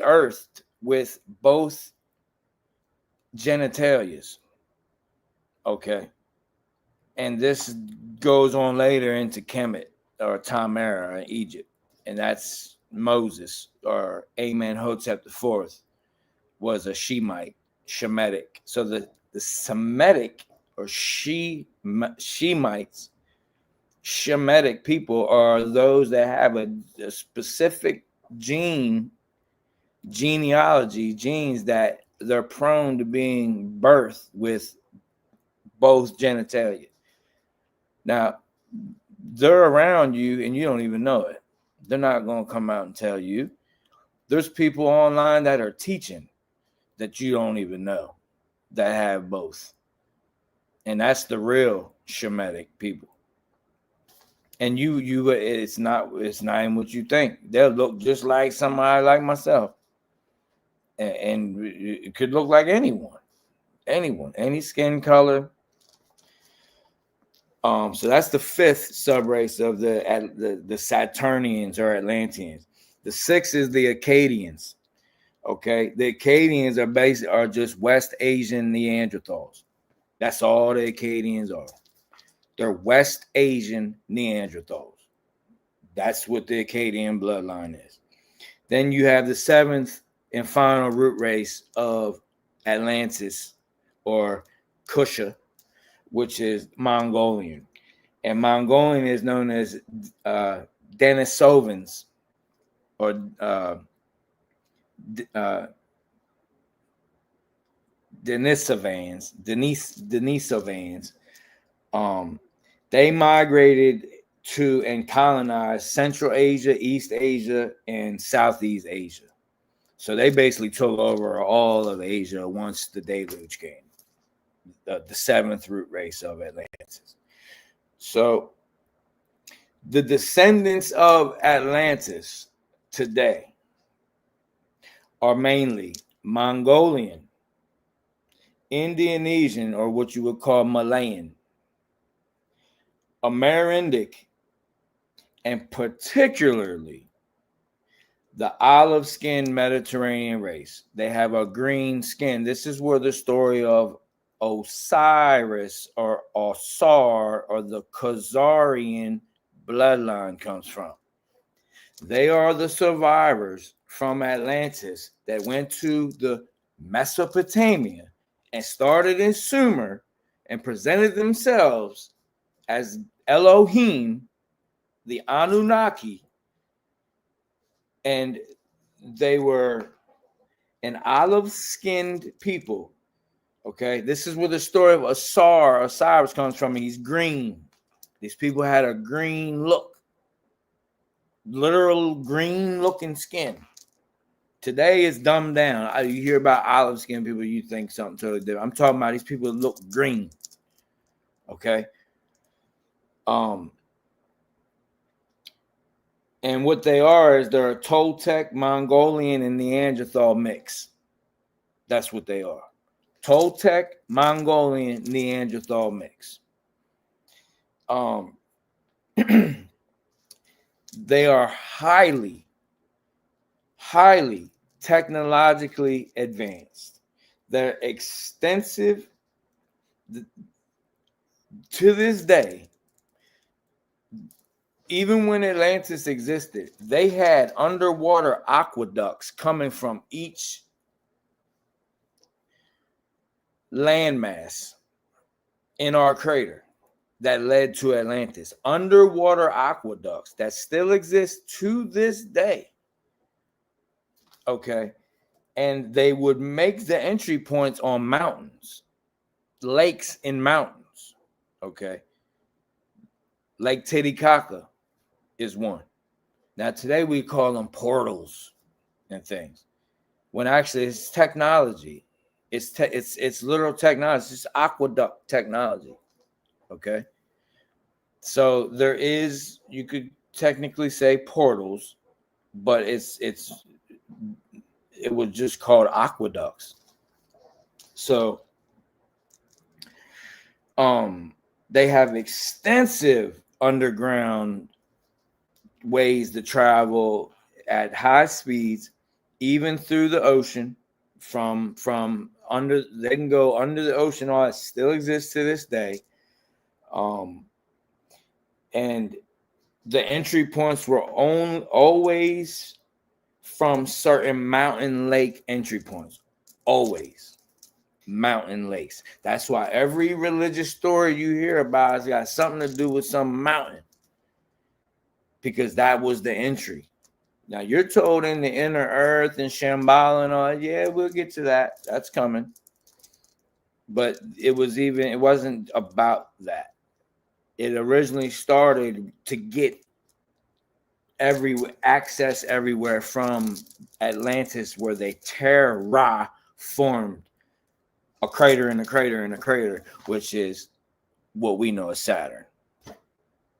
[SPEAKER 1] earthed with both genitalias. Okay, and this goes on later into Kemet or Tamara in Egypt, and that's Moses or Amenhotep IV was a Shemite, Shemitic. So the Semitic or Shemites, Shemitic people are those that have a specific genes that they're prone to being birthed with both genitalia. Now, they're around you and you don't even know it. They're not going to come out and tell you. There's people online that are teaching that you don't even know that have both. And that's the real Shemitic people. And it's not even what you think. They'll look just like somebody like myself. And it could look like anyone, any skin color. So that's the fifth subrace of the Saturnians or Atlanteans. The sixth is the Akkadians. Okay, the Akkadians are just West Asian Neanderthals. That's all the Akkadians are. They're West Asian Neanderthals. That's what the Akkadian bloodline is. Then you have the seventh and final root race of Atlantis or Kusha, which is Mongolian. And Mongolian is known as Denisovans or Denisovans. They migrated to and colonized Central Asia, East Asia, and Southeast Asia. So they basically took over all of Asia once the Deluge came. The seventh root race of Atlantis. So the descendants of Atlantis today are mainly Mongolian, Indonesian, or what you would call Malayan, Amerindic, and particularly the olive-skinned Mediterranean race. They have a green skin. This is where the story of Osiris or Osar or the Khazarian bloodline comes from. They are the survivors from Atlantis that went to the Mesopotamia and started in Sumer and presented themselves as Elohim, the Anunnaki, and they were an olive-skinned people. Okay, this is where the story of Osiris comes from. He's green. These people had a green look, literal green looking skin. Today it's dumbed down. You hear about olive skin people, you think something totally different. I'm talking about these people that look green. Okay. And what they are is they're a Toltec, Mongolian, and Neanderthal mix. That's what they are. Toltec, Mongolian, Neanderthal mix. They are highly technologically advanced. They're extensive to this day. Even when Atlantis existed, they had underwater aqueducts coming from each landmass in our crater that led to Atlantis. Underwater aqueducts that still exist to this day. Okay. And they would make the entry points on mountains, lakes and mountains. Okay. Lake Titicaca is one. Now today we call them portals and things, when actually it's technology. It's literal technology. It's aqueduct technology. Okay. So there is, you could technically say portals, but it was just called aqueducts. So they have extensive underground ways to travel at high speeds, even through the ocean. From under, they can go under the ocean. All that still exists to this day. And the entry points were always from certain mountain lake entry points. Always mountain lakes. That's why every religious story you hear about has got something to do with some mountain, because that was the entry. Now you're told in the inner earth and Shambhala and all, yeah, we'll get to that. That's coming. But it wasn't about that. It originally started to get access everywhere from Atlantis, where they terraformed a crater in a crater in a crater, which is what we know as Saturn.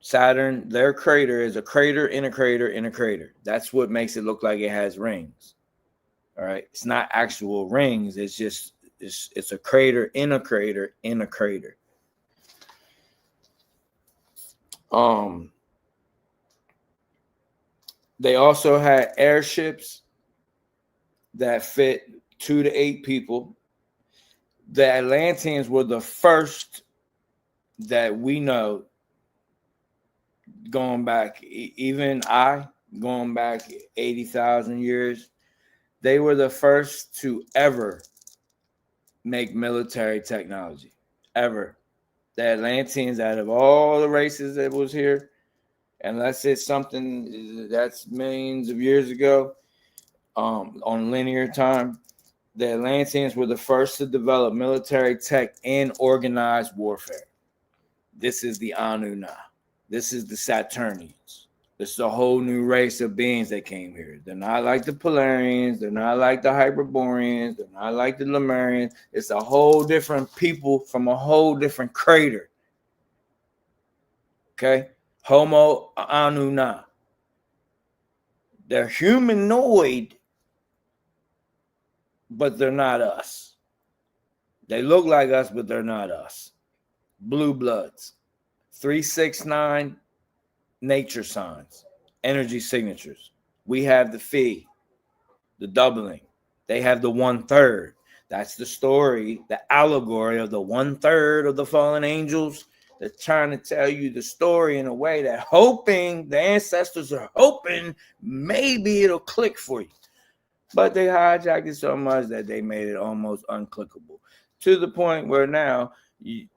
[SPEAKER 1] Saturn, their crater is a crater in a crater in a crater. That's what makes it look like it has rings. All right. It's not actual rings. It's just, it's a crater in a crater in a crater. They also had airships that fit 2 to 8 people. The Atlanteans were the first that we know, going back 80,000 years, they were the first to ever make military technology, ever. The Atlanteans, out of all the races that was here, unless it's something that's millions of years ago, on linear time, the Atlanteans were the first to develop military tech and organized warfare. This is the Anunnaki. This is the Saturnians. It's a whole new race of beings that came here. They're not like the Polarians. They're not like the Hyperboreans. They're not like the Lemurians. It's a whole different people from a whole different crater. Okay? Homo Anunnaki. They're humanoid, but they're not us. They look like us, but they're not us. Blue bloods. 369 nature signs, energy signatures. We have the phi, the doubling. They have the 1/3. That's the story, the allegory of the 1/3 of the fallen angels. They're trying to tell you the story in a way that hoping, the ancestors are hoping maybe it'll click for you. But they hijacked it so much that they made it almost unclickable, to the point where now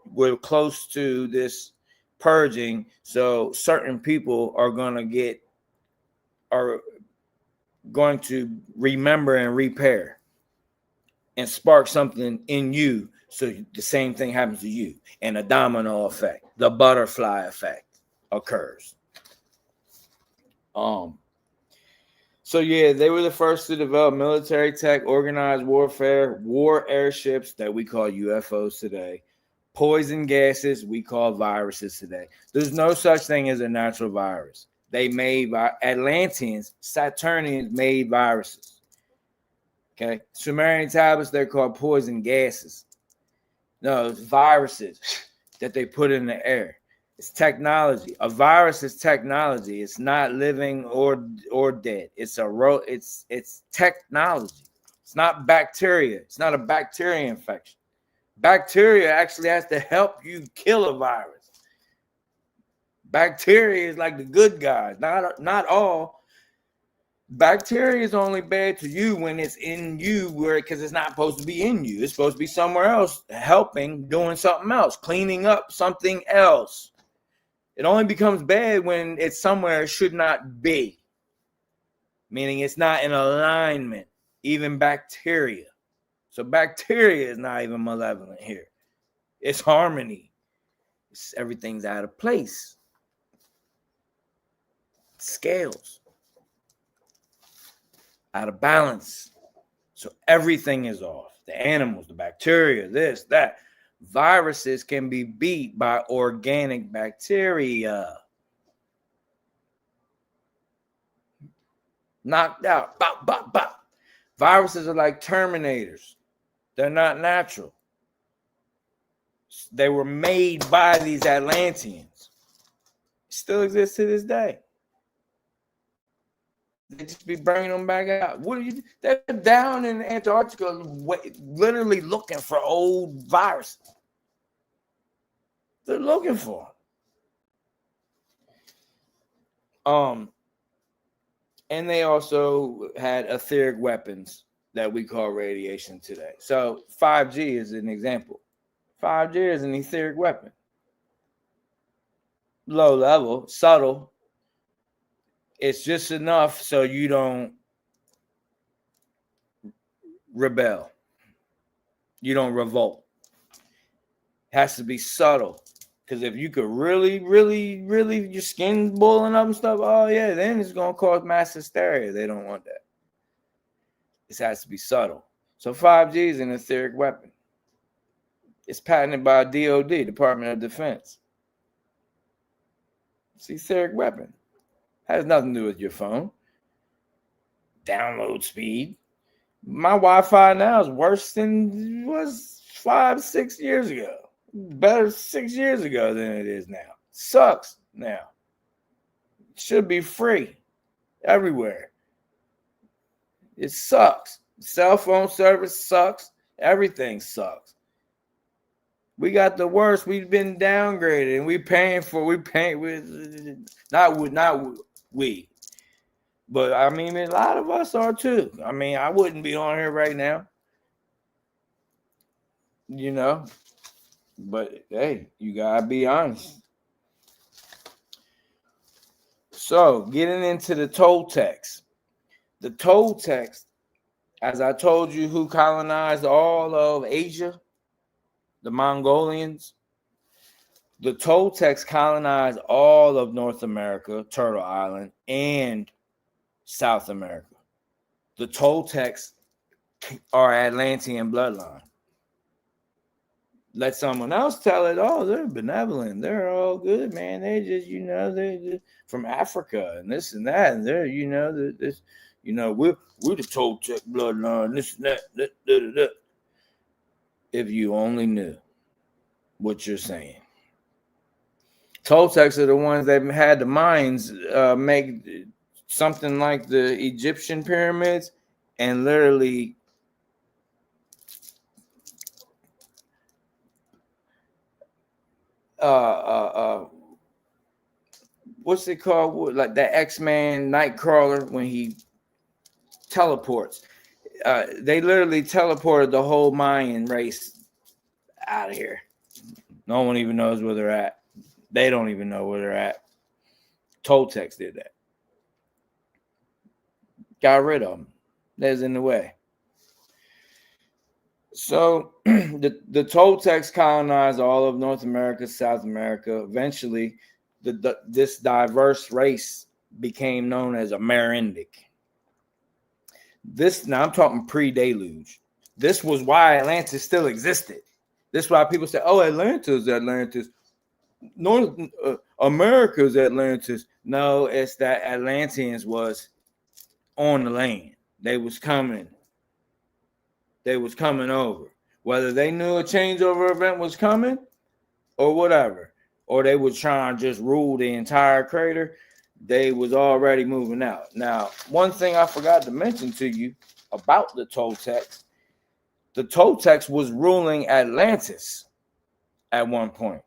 [SPEAKER 1] we're close to this purging. So certain people are going to remember and repair and spark something in you. So the same thing happens to you, and a domino effect, the butterfly effect. occurs. So yeah, they were the first to develop military tech, organized warfare, war airships that we call UFOs today, poison gases we call viruses today. There's no such thing as a natural virus. They made Atlanteans, Saturnians made viruses. Okay, Sumerian tablets, they're called poison gases. No, it's viruses that they put in the air. It's technology. A virus is technology. It's not living or dead. It's it's technology. It's not bacteria. It's not a bacteria infection. Bacteria actually has to help you kill a virus. Bacteria is like the good guys. Not all. Bacteria is only bad to you when it's in you, because it's not supposed to be in you. It's supposed to be somewhere else, helping, doing something else, cleaning up something else. It only becomes bad when it's somewhere it should not be, meaning it's not in alignment, even bacteria. So bacteria is not even malevolent here. It's harmony. Everything's out of place. Scales. Out of balance. So everything is off. The animals, the bacteria, this, that. Viruses can be beat by organic bacteria. Knocked out. Bop, bop, bop. Viruses are like Terminators. They're not natural. They were made by these Atlanteans. Still exist to this day. They just be bringing them back out. What are you? They're down in Antarctica, literally looking for old viruses. They're looking for them. And they also had etheric weapons that we call radiation today. So 5G is an example. 5G is an etheric weapon. Low level, subtle. It's just enough so you don't rebel. You don't revolt. It has to be subtle. Because if you could really, your skin boiling up and stuff, oh yeah, then it's going to cause mass hysteria. They don't want that. It has to be subtle. So 5G is an etheric weapon. It's patented by DOD, Department of Defense. It's an etheric weapon. Has nothing to do with your phone. Download speed. My Wi-Fi now is worse than it was 5-6 years ago. Better 6 years ago than it is now. Sucks now. It should be free everywhere. It sucks. Cell phone service sucks. Everything sucks. We got the worst. We've been downgraded, and we but I mean, a lot of us are too. I mean, I wouldn't be on here right now, you know. But hey, you gotta be honest. So, getting into the Toltecs. The Toltecs, as I told you, who colonized all of Asia, the Mongolians. The Toltecs colonized all of North America, Turtle Island, and South America. The Toltecs are Atlantean bloodline. Let someone else tell it. Oh, they're benevolent. They're all good, man. They just, they're just from Africa and this and that. And they're, we're the Toltec bloodline. This and that. If you only knew what you're saying. Toltecs are the ones that had the Mayans make something like the Egyptian pyramids and literally what's it called? Like that X-Man Nightcrawler when he teleports. They literally teleported the whole Mayan race out of here. No one even knows where they're at. They don't even know where they're at. Toltecs did that. Got rid of them. That's in the way. So the Toltecs colonized all of North America, South America. Eventually, this diverse race became known as Amerindic. This, now I'm talking pre-deluge. This was why Atlantis still existed. This is why people say, oh, Atlantis. North America's Atlantis. No, it's that Atlanteans was on the land. They was coming over. Whether they knew a changeover event was coming or whatever, or they was trying to just rule the entire crater, they was already moving out. Now, one thing I forgot to mention to you about the Toltecs was ruling Atlantis at one point.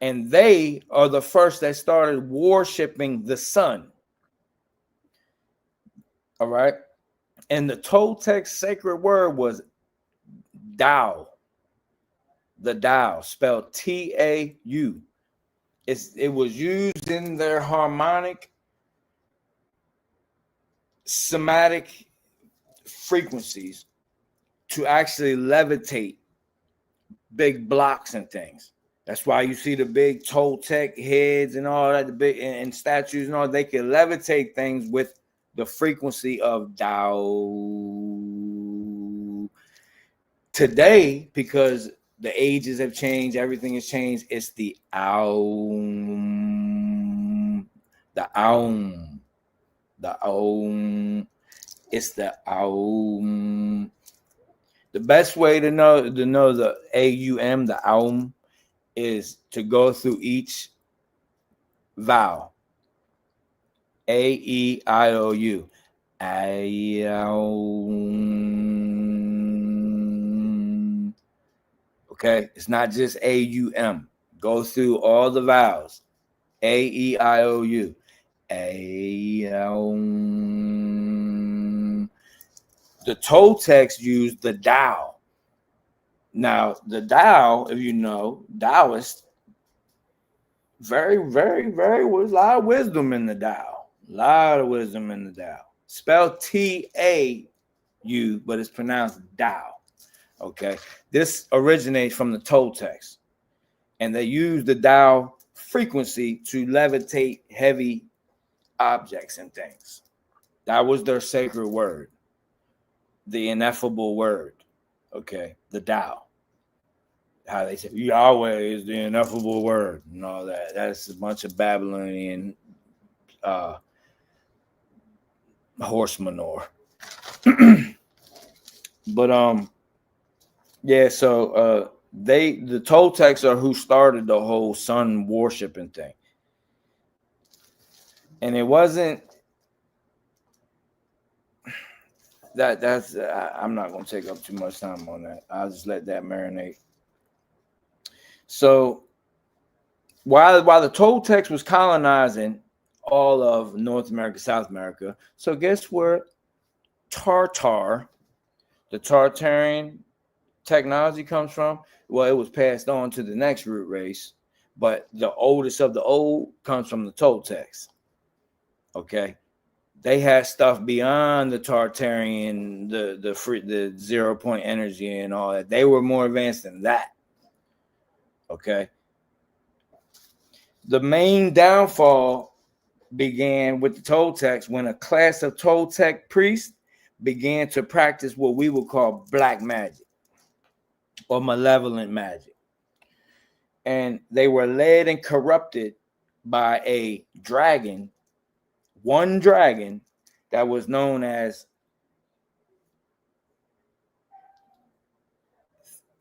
[SPEAKER 1] And they are the first that started worshiping the sun. All right. And the Toltec sacred word was Tao. The Tao, spelled T-A-U. It was used in their harmonic, somatic frequencies to actually levitate big blocks and things. That's why you see the big Toltec heads and all that, the big and statues and all. They can levitate things with the frequency of Tao. Today, because the ages have changed, everything has changed, it's the Aum. The Aum. The Aum. It's the Aum. The best way to know the AUM, the Aum, is to go through each vowel. A-E-I-O-U. A-O-U. Okay, it's not just A-U-M. Go through all the vowels. A-E-I-O-U. A-O-U. The Toltecs used the Tao. Now, the Tao, if you know, Taoist, very, very, very, was a lot of wisdom in the Tao. A lot of wisdom in the Tao. Spelled T-A-U, but it's pronounced Tao. Okay. This originates from the Toltecs. And they use the Tao frequency to levitate heavy objects and things. That was their sacred word. The ineffable word. Okay, the Tao. How they say Yahweh is the ineffable word and all that. That's a bunch of Babylonian horse manure. But yeah, so the Toltecs are who started the whole sun worshiping thing. And it wasn't that's I'm not going to take up too much time on that. I'll just let that marinate. So while the Toltecs was colonizing all of North America, South America, so guess where the Tartarian technology comes from? Well, it was passed on to the next root race, but the oldest of the old comes from the Toltecs. Okay. They had stuff beyond the Tartarian, the 0 point energy and all that. They were more advanced than that. Okay. The main downfall began with the Toltecs when a class of Toltec priests began to practice what we would call black magic or malevolent magic. And they were led and corrupted by a dragon, one dragon that was known as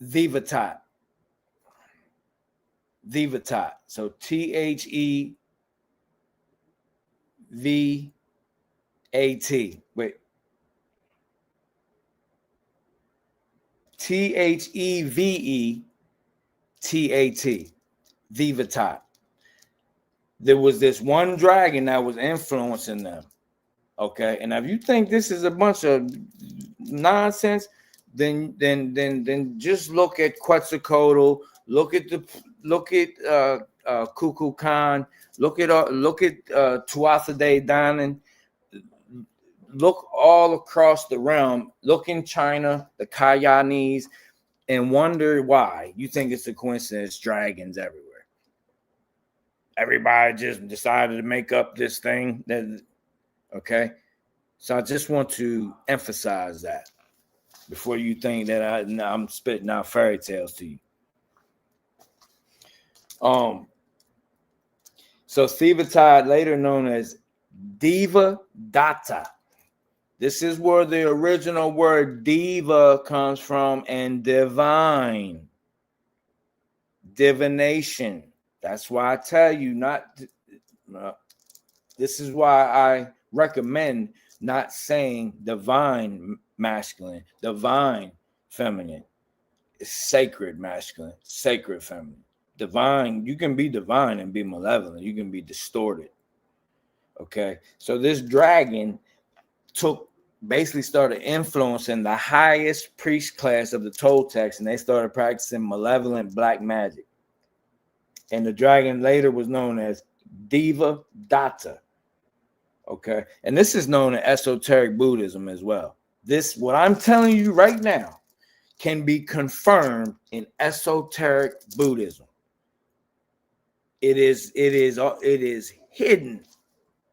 [SPEAKER 1] Vivatat. So T-H-E-V-A-T. Wait. T-H-E-V-E-T-A-T. Vivatat. There was this one dragon that was influencing them. Okay. And if you think this is a bunch of nonsense, then just look at Quetzalcoatl, look at Kukulkan, look at Tuatha Danann, look all across the realm, look in China, the Kayanese, and wonder why you think it's a coincidence. Dragons everywhere. everybody just decided to make up this thing. Okay. So I just want to emphasize that before you think that I'm spitting out fairy tales to you. So Thevatide, later known as Diva Data. This is where the original word diva comes from, and divine, divination. That's why I tell you this is why I recommend not saying divine masculine, divine feminine. It's sacred masculine, sacred feminine. Divine, you can be divine and be malevolent. You can be distorted. Okay, so this dragon basically started influencing the highest priest class of the Toltecs, and they started practicing malevolent black magic. And the dragon later was known as Diva Data. Okay, and this is known in esoteric Buddhism as well. This, what I'm telling you right now, can be confirmed in esoteric Buddhism. It is hidden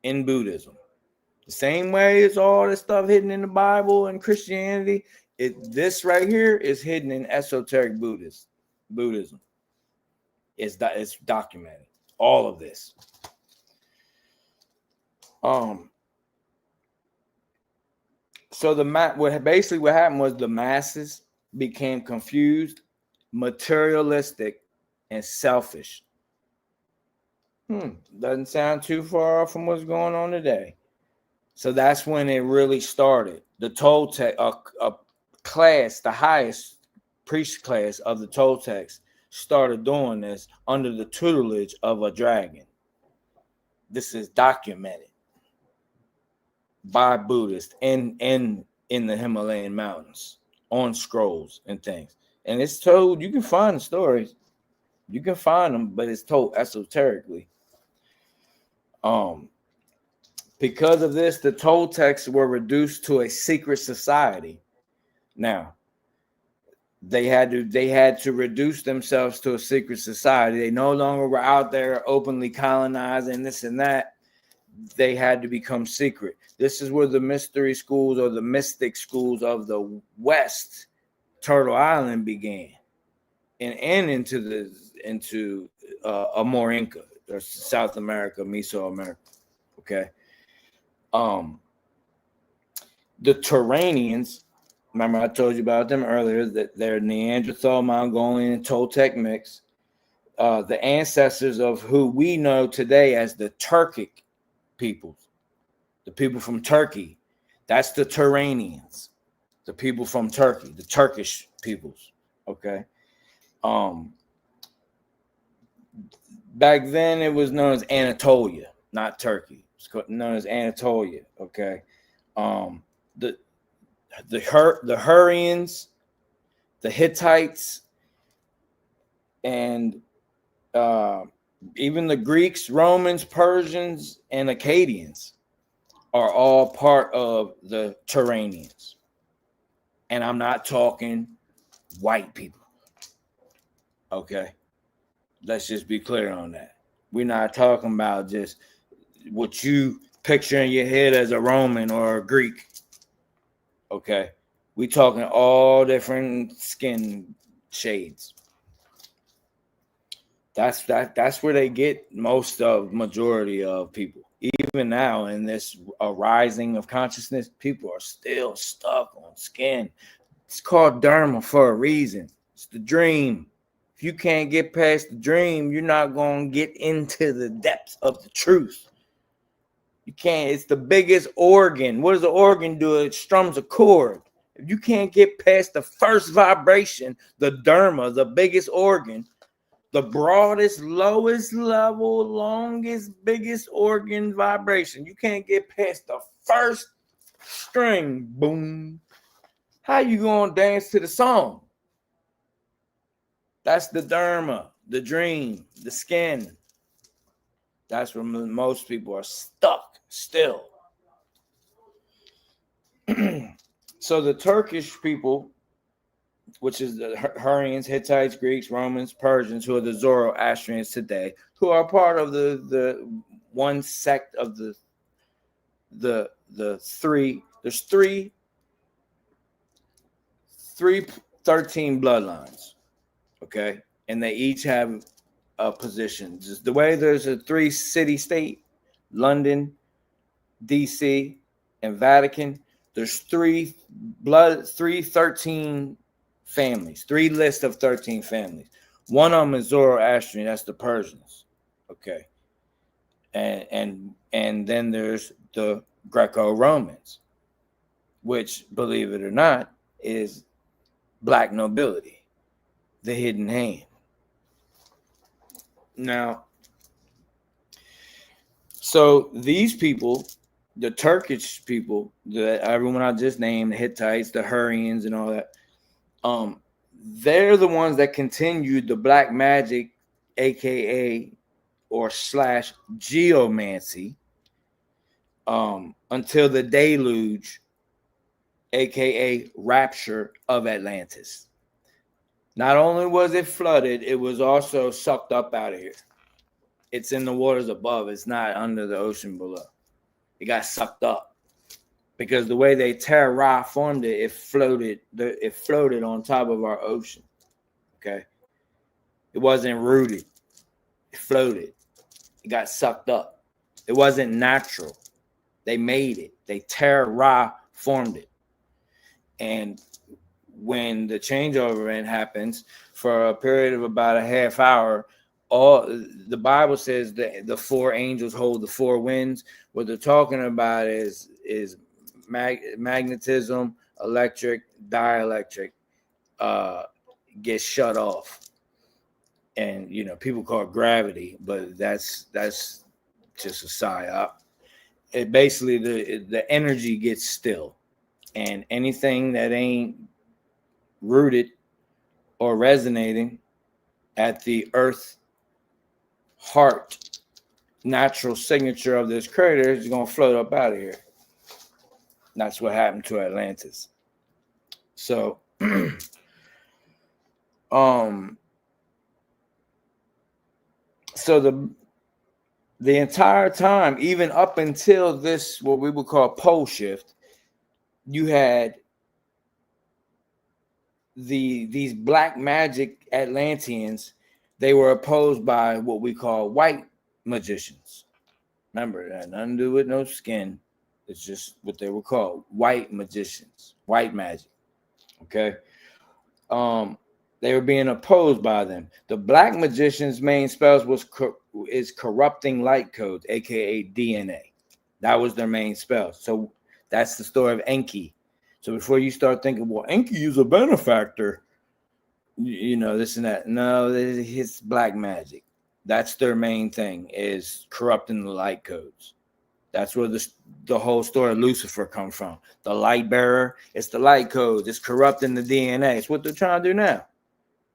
[SPEAKER 1] in Buddhism. The same way as all this stuff hidden in the Bible and Christianity, this right here is hidden in esoteric Buddhism. It's documented. All of this. So what happened was the masses became confused, materialistic, and selfish. Doesn't sound too far off from what's going on today. So that's when it really started. The Toltec, a class, the highest priest class of the Toltecs, started doing this under the tutelage of a dragon. This is documented by Buddhists in the Himalayan mountains on scrolls and things. And it's told, you can find the stories. You can find them, but it's told esoterically. Because of this, the Toltecs were reduced to a secret society. Now, they had to reduce themselves to a secret society. They no longer were out there openly colonizing this and that. They had to become secret. This is where the mystery schools or the mystic schools of the West, Turtle Island, began, and into Amorinca, or South America, Mesoamerica. Okay. The Turanians, remember I told you about them earlier, that they're Neanderthal, Mongolian, and Toltec mix. The ancestors of who we know today as the Turkic peoples, the people from Turkey, that's the Turanians, the people from Turkey, the Turkish peoples. Okay. Back then it was known as Anatolia, not Turkey. It's known as Anatolia. Okay. The Hurrians, the Hittites, and even the Greeks, Romans, Persians, and Akkadians are all part of the Turanians. And I'm not talking white people. Okay. Let's just be clear on that. We're not talking about just what you picture in your head as a Roman or a Greek. Okay. We talking all different skin shades. That's where they get majority of people. Even now in this rising of consciousness, people are still stuck on skin. It's called dharma for a reason. It's the dream. If you can't get past the dream, you're not going to get into the depths of the truth. You can't. It's the biggest organ. What does the organ do? It strums a chord. If you can't get past the first vibration, the dharma, the biggest organ, the broadest, lowest level, longest, biggest organ vibration, you can't get past the first string. Boom. How you going to dance to the song? That's the dharma, the dream, the skin. That's where most people are stuck still. So the Turkish people, which is the Hurrians, Hittites, Greeks, Romans, Persians, who are the Zoroastrians today, who are part of the one sect of the three. There's three 13 bloodlines, okay, and they each have a position. Just the way there's a 3-city state, London, DC, and Vatican. There's 13 families, 3 lists of 13 families. One of them is Zoroastrian, that's the Persians, okay, and then there's the Greco-Romans, which, believe it or not, is black nobility, the hidden hand. Now, so these people, the Turkish people, everyone I just named, the Hittites, the Hurrians, and all that, they're the ones that continued the black magic, aka or slash geomancy, until the deluge, aka rapture of Atlantis. Not only was it flooded, it was also sucked up out of here. It's in the waters above. It's not under the ocean below. It got sucked up because the way they terraformed it, it floated on top of our ocean. Okay, it wasn't rooted. It floated. It got sucked up. It wasn't natural. They made it. They terraformed it. And when the changeover event happens for a period of about a half hour, all the Bible says that the 4 angels hold the 4 winds. What they're talking about is magnetism, electric, dielectric gets shut off. And people call it gravity, but that's just a psyop. It basically the energy gets still, and anything that ain't rooted or resonating at the earth heart natural signature of this crater is going to float up out of here. That's what happened to Atlantis. So so the entire time, even up until this, what we would call pole shift, you had these black magic Atlanteans. They were opposed by what we call white magicians. Remember, it had nothing to do with no skin. It's just what they were called, white magicians, white magic. Okay. They were being opposed by them. The black magician's main spells is corrupting light codes, aka DNA. That was their main spell. So that's the story of Enki. So before you start thinking, well, Enki is a benefactor, this and that. No, it's black magic. That's their main thing, is corrupting the light codes. That's where the whole story of Lucifer comes from. The light bearer, it's the light codes. It's corrupting the DNA. It's what they're trying to do now.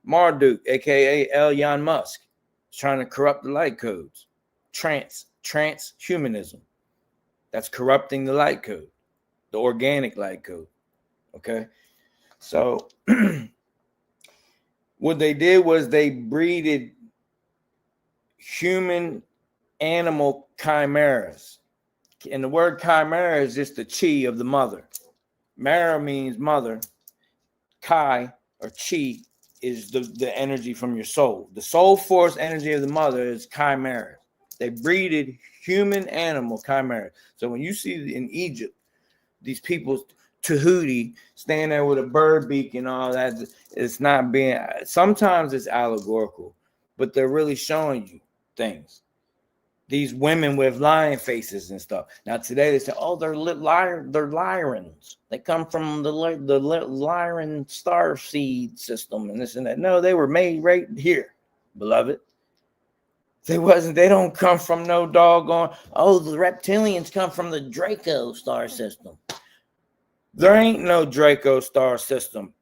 [SPEAKER 1] Marduk, aka Elon Musk, is trying to corrupt the light codes. Transhumanism. That's corrupting the light code, the organic light code. Okay. So what they did was they breeded human animal chimeras. And the word chimera is just the chi of the mother. Mara means mother. Chi or chi is the energy from your soul. The soul force energy of the mother is chimera. They breeded human animal chimeras. So when you see in Egypt, these people, Tahuti, stand there with a bird beak and all that, it's not being, sometimes it's allegorical, but they're really showing you things. These women with lion faces and stuff. Now today they say, oh, they're Lyrans. They come from the Lyran star seed system and this and that. No, they were made right here, beloved. They don't come from no doggone, oh, the reptilians come from the Draco star system. There ain't no Draco star system.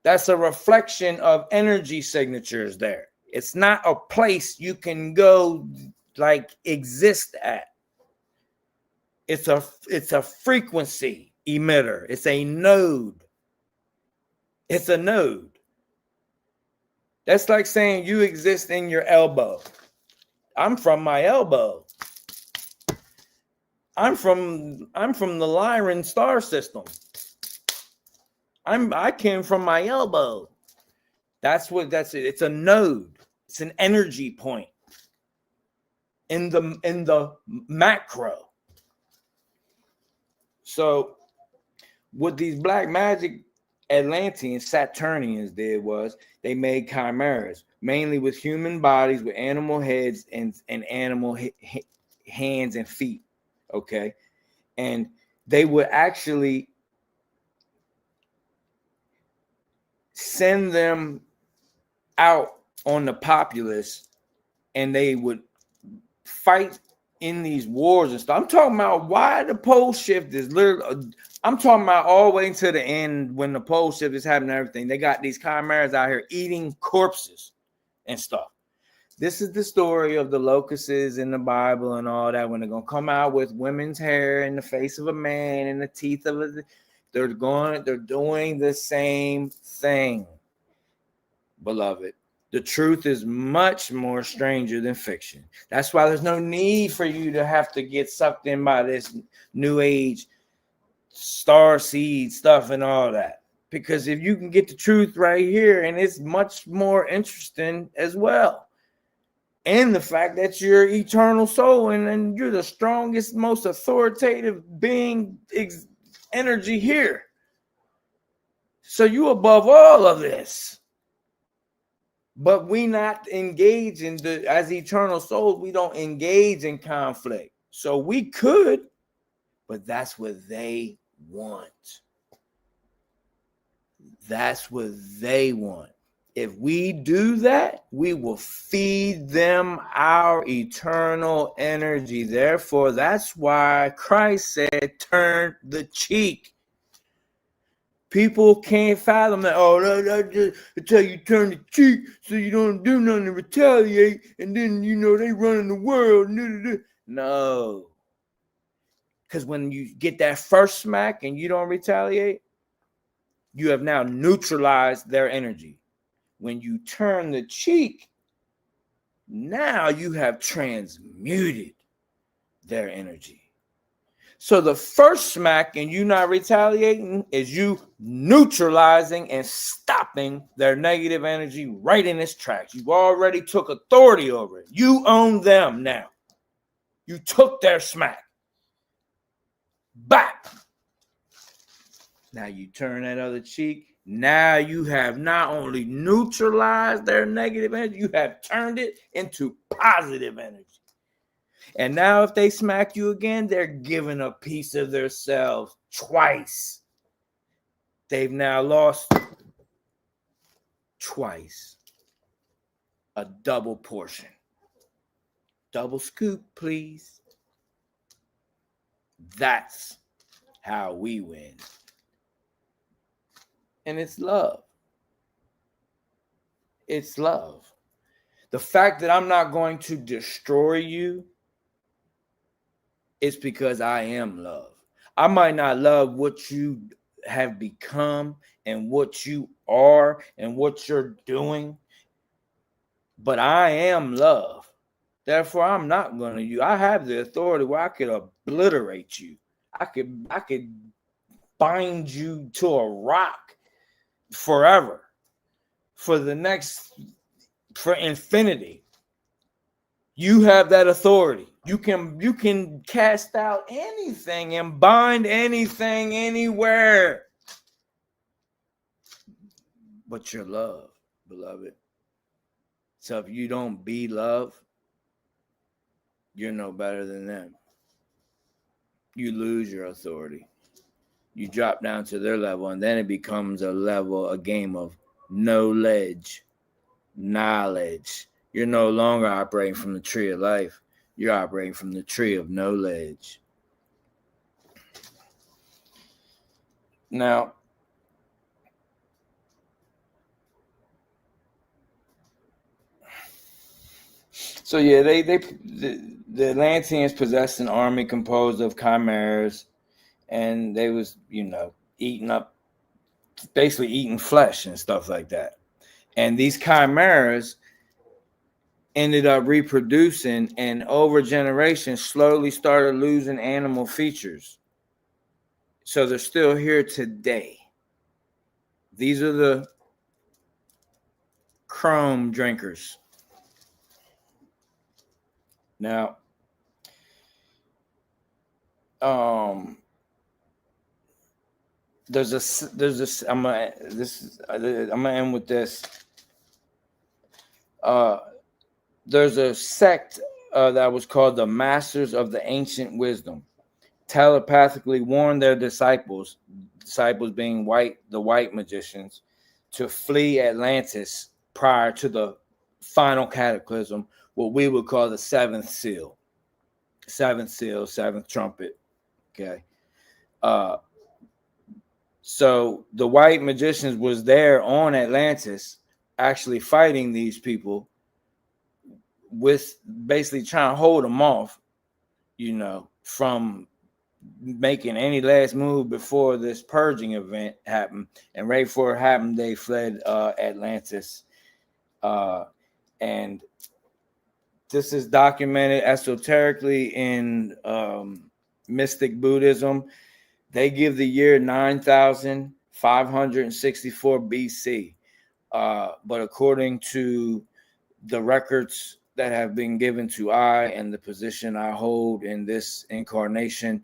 [SPEAKER 1] That's a reflection of energy signatures there. It's not a place you can go exist at. It's a frequency emitter. It's a node. It's a node. That's like saying you exist in your elbow. I'm from my elbow. I'm from the Lyran star system. I came from my elbow. That's it. It's a node. It's an energy point in the macro. So what these black magic Atlanteans, Saturnians did was they made chimeras, mainly with human bodies with animal heads and animal hands and feet. Okay. And they would actually send them out on the populace, and they would fight in these wars and stuff. I'm talking about why the pole shift is literally, I'm talking about all the way to the end when the pole shift is happening and everything. They got these chimeras out here eating corpses and stuff. This is the story of the locusts in the Bible and all that. When they're going to come out with women's hair in the face of a man and the teeth of a, they're doing the same thing, beloved. The truth is much more stranger than fiction. That's why there's no need for you to have to get sucked in by this new age star seed stuff and all that. Because if you can get the truth right here, and it's much more interesting as well. And the fact that you're eternal soul and you're the strongest, most authoritative being energy here. So you above all of this. But we not engage in as eternal souls, we don't engage in conflict. So we could, but that's what they want. That's what they want. If we do that, we will feed them our eternal energy. Therefore, that's why Christ said, turn the cheek. People can't fathom that. Oh, that just until you turn the cheek so you don't do nothing to retaliate, and then they run the world. No, because when you get that first smack and you don't retaliate, you have now neutralized their energy. When you turn the cheek, now you have transmuted their energy. So the first smack and you not retaliating is you neutralizing and stopping their negative energy right in its tracks. You already took authority over it. You own them now. You took their smack. Back. Now you turn that other cheek. Now you have not only neutralized their negative energy, you have turned it into positive energy. And now if they smack you again, they're giving a piece of themselves twice. They've now lost twice. A double portion. Double scoop, please. That's how we win. And it's love. It's love. The fact that I'm not going to destroy you, it's because I am love. I might not love what you have become and what you are and what you're doing, but I am love. Therefore, I'm not going to. I have the authority where I could obliterate you. I could bind you to a rock forever, for infinity. You have that authority. You can cast out anything and bind anything anywhere. But you're love, beloved. So if you don't be love, you're no better than them. You lose your authority. You drop down to their level, and then it becomes a game of knowledge. You're no longer operating from the tree of life. You're operating from the tree of knowledge. Now, so yeah, the Atlanteans possessed an army composed of chimeras, and they was, basically eating flesh and stuff like that. And these chimeras ended up reproducing, and over generations slowly started losing animal features. So they're still here today. These are the chrome drinkers. Now, I'm gonna end with this. There's a sect that was called the Masters of the Ancient Wisdom, telepathically warned their disciples being the white magicians, to flee Atlantis prior to the final cataclysm, what we would call the seventh seal, seventh trumpet. Okay. So the white magicians was there on Atlantis, actually fighting these people, with basically trying to hold them off, from making any last move before this purging event happened. And right before it happened, they fled Atlantis. And this is documented esoterically in mystic Buddhism. They give the year 9,564 BC. But according to the records that have been given to I and the position I hold in this incarnation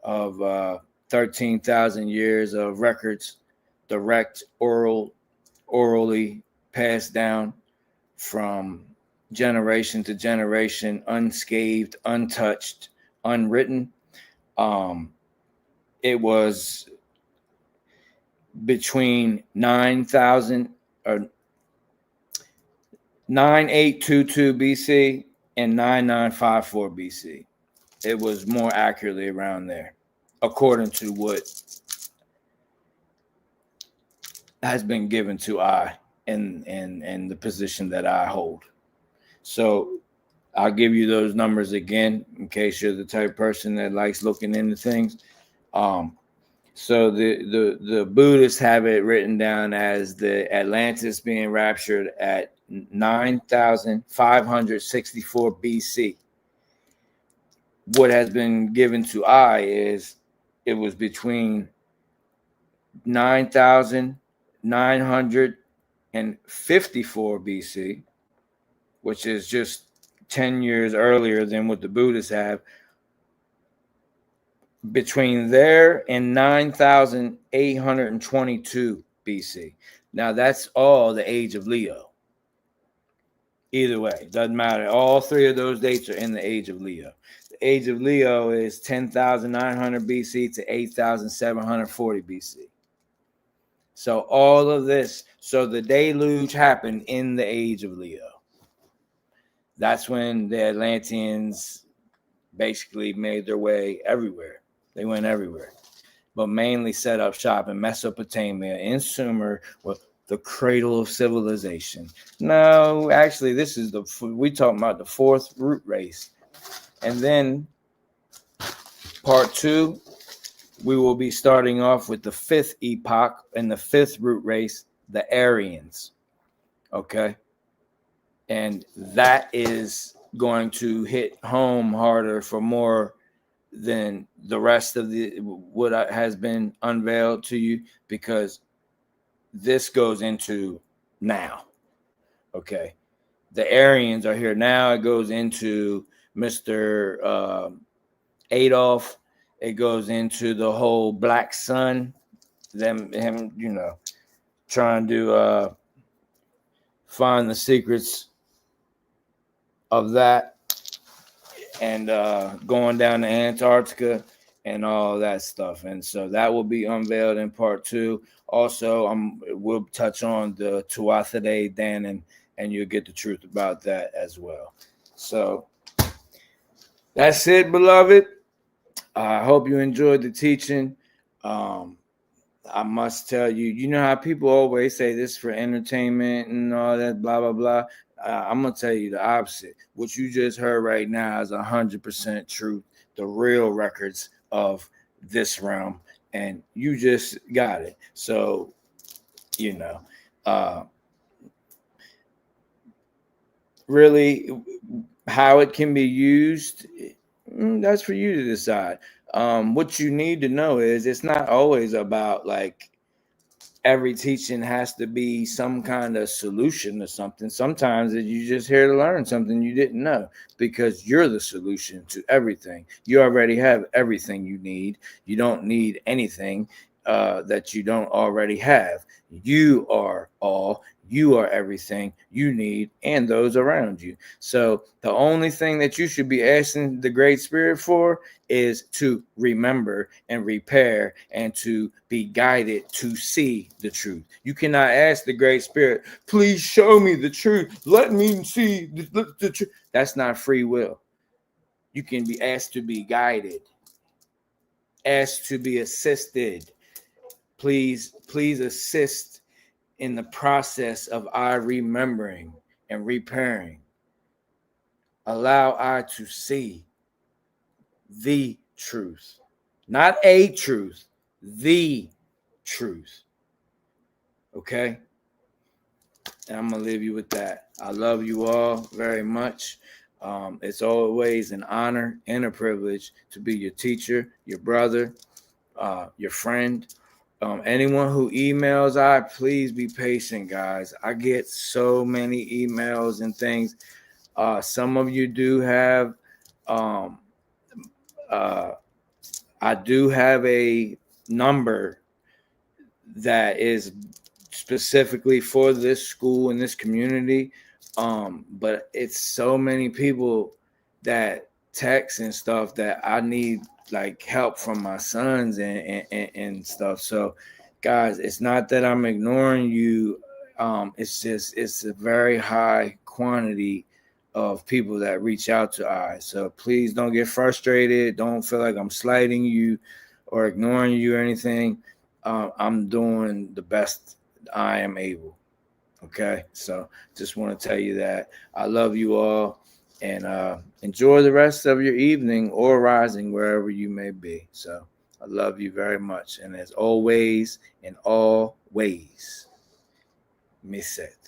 [SPEAKER 1] of 13,000 years of records, direct, orally passed down from generation to generation, unscathed, untouched, unwritten. It was between 9822 BC and 9954 BC. It was more accurately around there, according to what has been given to I and the position that I hold. So I'll give you those numbers again in case you're the type of person that likes looking into things. So the Buddhists have it written down as the Atlantis being raptured at 9,564 BC. What has been given to I is it was between 9,954 BC, which is just 10 years earlier than what the Buddhists have. Between there and 9,822 BC. Now that's all the age of Leo. Either way, doesn't matter. All three of those dates are in the age of Leo. The age of Leo is 10,900 BC to 8,740 BC. So all of this, so the deluge happened in the age of Leo. That's when the Atlanteans basically made their way everywhere. They went everywhere, but mainly set up shop in Mesopotamia, in Sumer, with the cradle of civilization. No, actually, this is we talking about the fourth root race. And then part 2, we will be starting off with the fifth epoch and the fifth root race, the Aryans. Okay. And that is going to hit home harder for more than the rest of what has been unveiled to you, because this goes into now. Okay. The Aryans are here now. It goes into Mr. Adolf. It goes into the whole Black Sun, him, trying to find the secrets of that, and going down to Antarctica and all that stuff. And so that will be unveiled in part 2. Also, we'll touch on the Tuatha Danann, and you'll get the truth about that as well. So that's it, beloved. I hope you enjoyed the teaching. I must tell you, you know how people always say this for entertainment and all that, blah, blah, blah. I'm going to tell you the opposite. What you just heard right now is 100% truth, the real records of this realm, and you just got it. So, really how it can be used, that's for you to decide. What you need to know is it's not always about like every teaching has to be some kind of solution to something. Sometimes you just here to learn something you didn't know, because you're the solution to everything. You already have everything you need. You don't need anything that you don't already have. You are all. You are everything you need and those around you. So the only thing that you should be asking the Great Spirit for is to remember and repair and to be guided to see the truth. You cannot ask the Great Spirit, please show me the truth. Let me see the truth. That's not free will. You can be asked to be guided, asked to be assisted. Please assist in the process of our remembering and repairing. Allow I to see the truth, not a truth, the truth. Okay? And I'm going to leave you with that. I love you all very much. It's always an honor and a privilege to be your teacher, your brother, your friend. Anyone who emails, please be patient, guys. I get so many emails and things. Some of you do have, I do have a number that is specifically for this school and this community. But it's so many people that text and stuff that I need like help from my sons and stuff. So guys, it's not that I'm ignoring you. It's just, it's a very high quantity of people that reach out to I. So please don't get frustrated. Don't feel like I'm slighting you or ignoring you or anything. I'm doing the best I am able. Okay, so just want to tell you that I love you all, and enjoy the rest of your evening or rising wherever you may be. So I love you very much, and as always, in all ways, Mësët.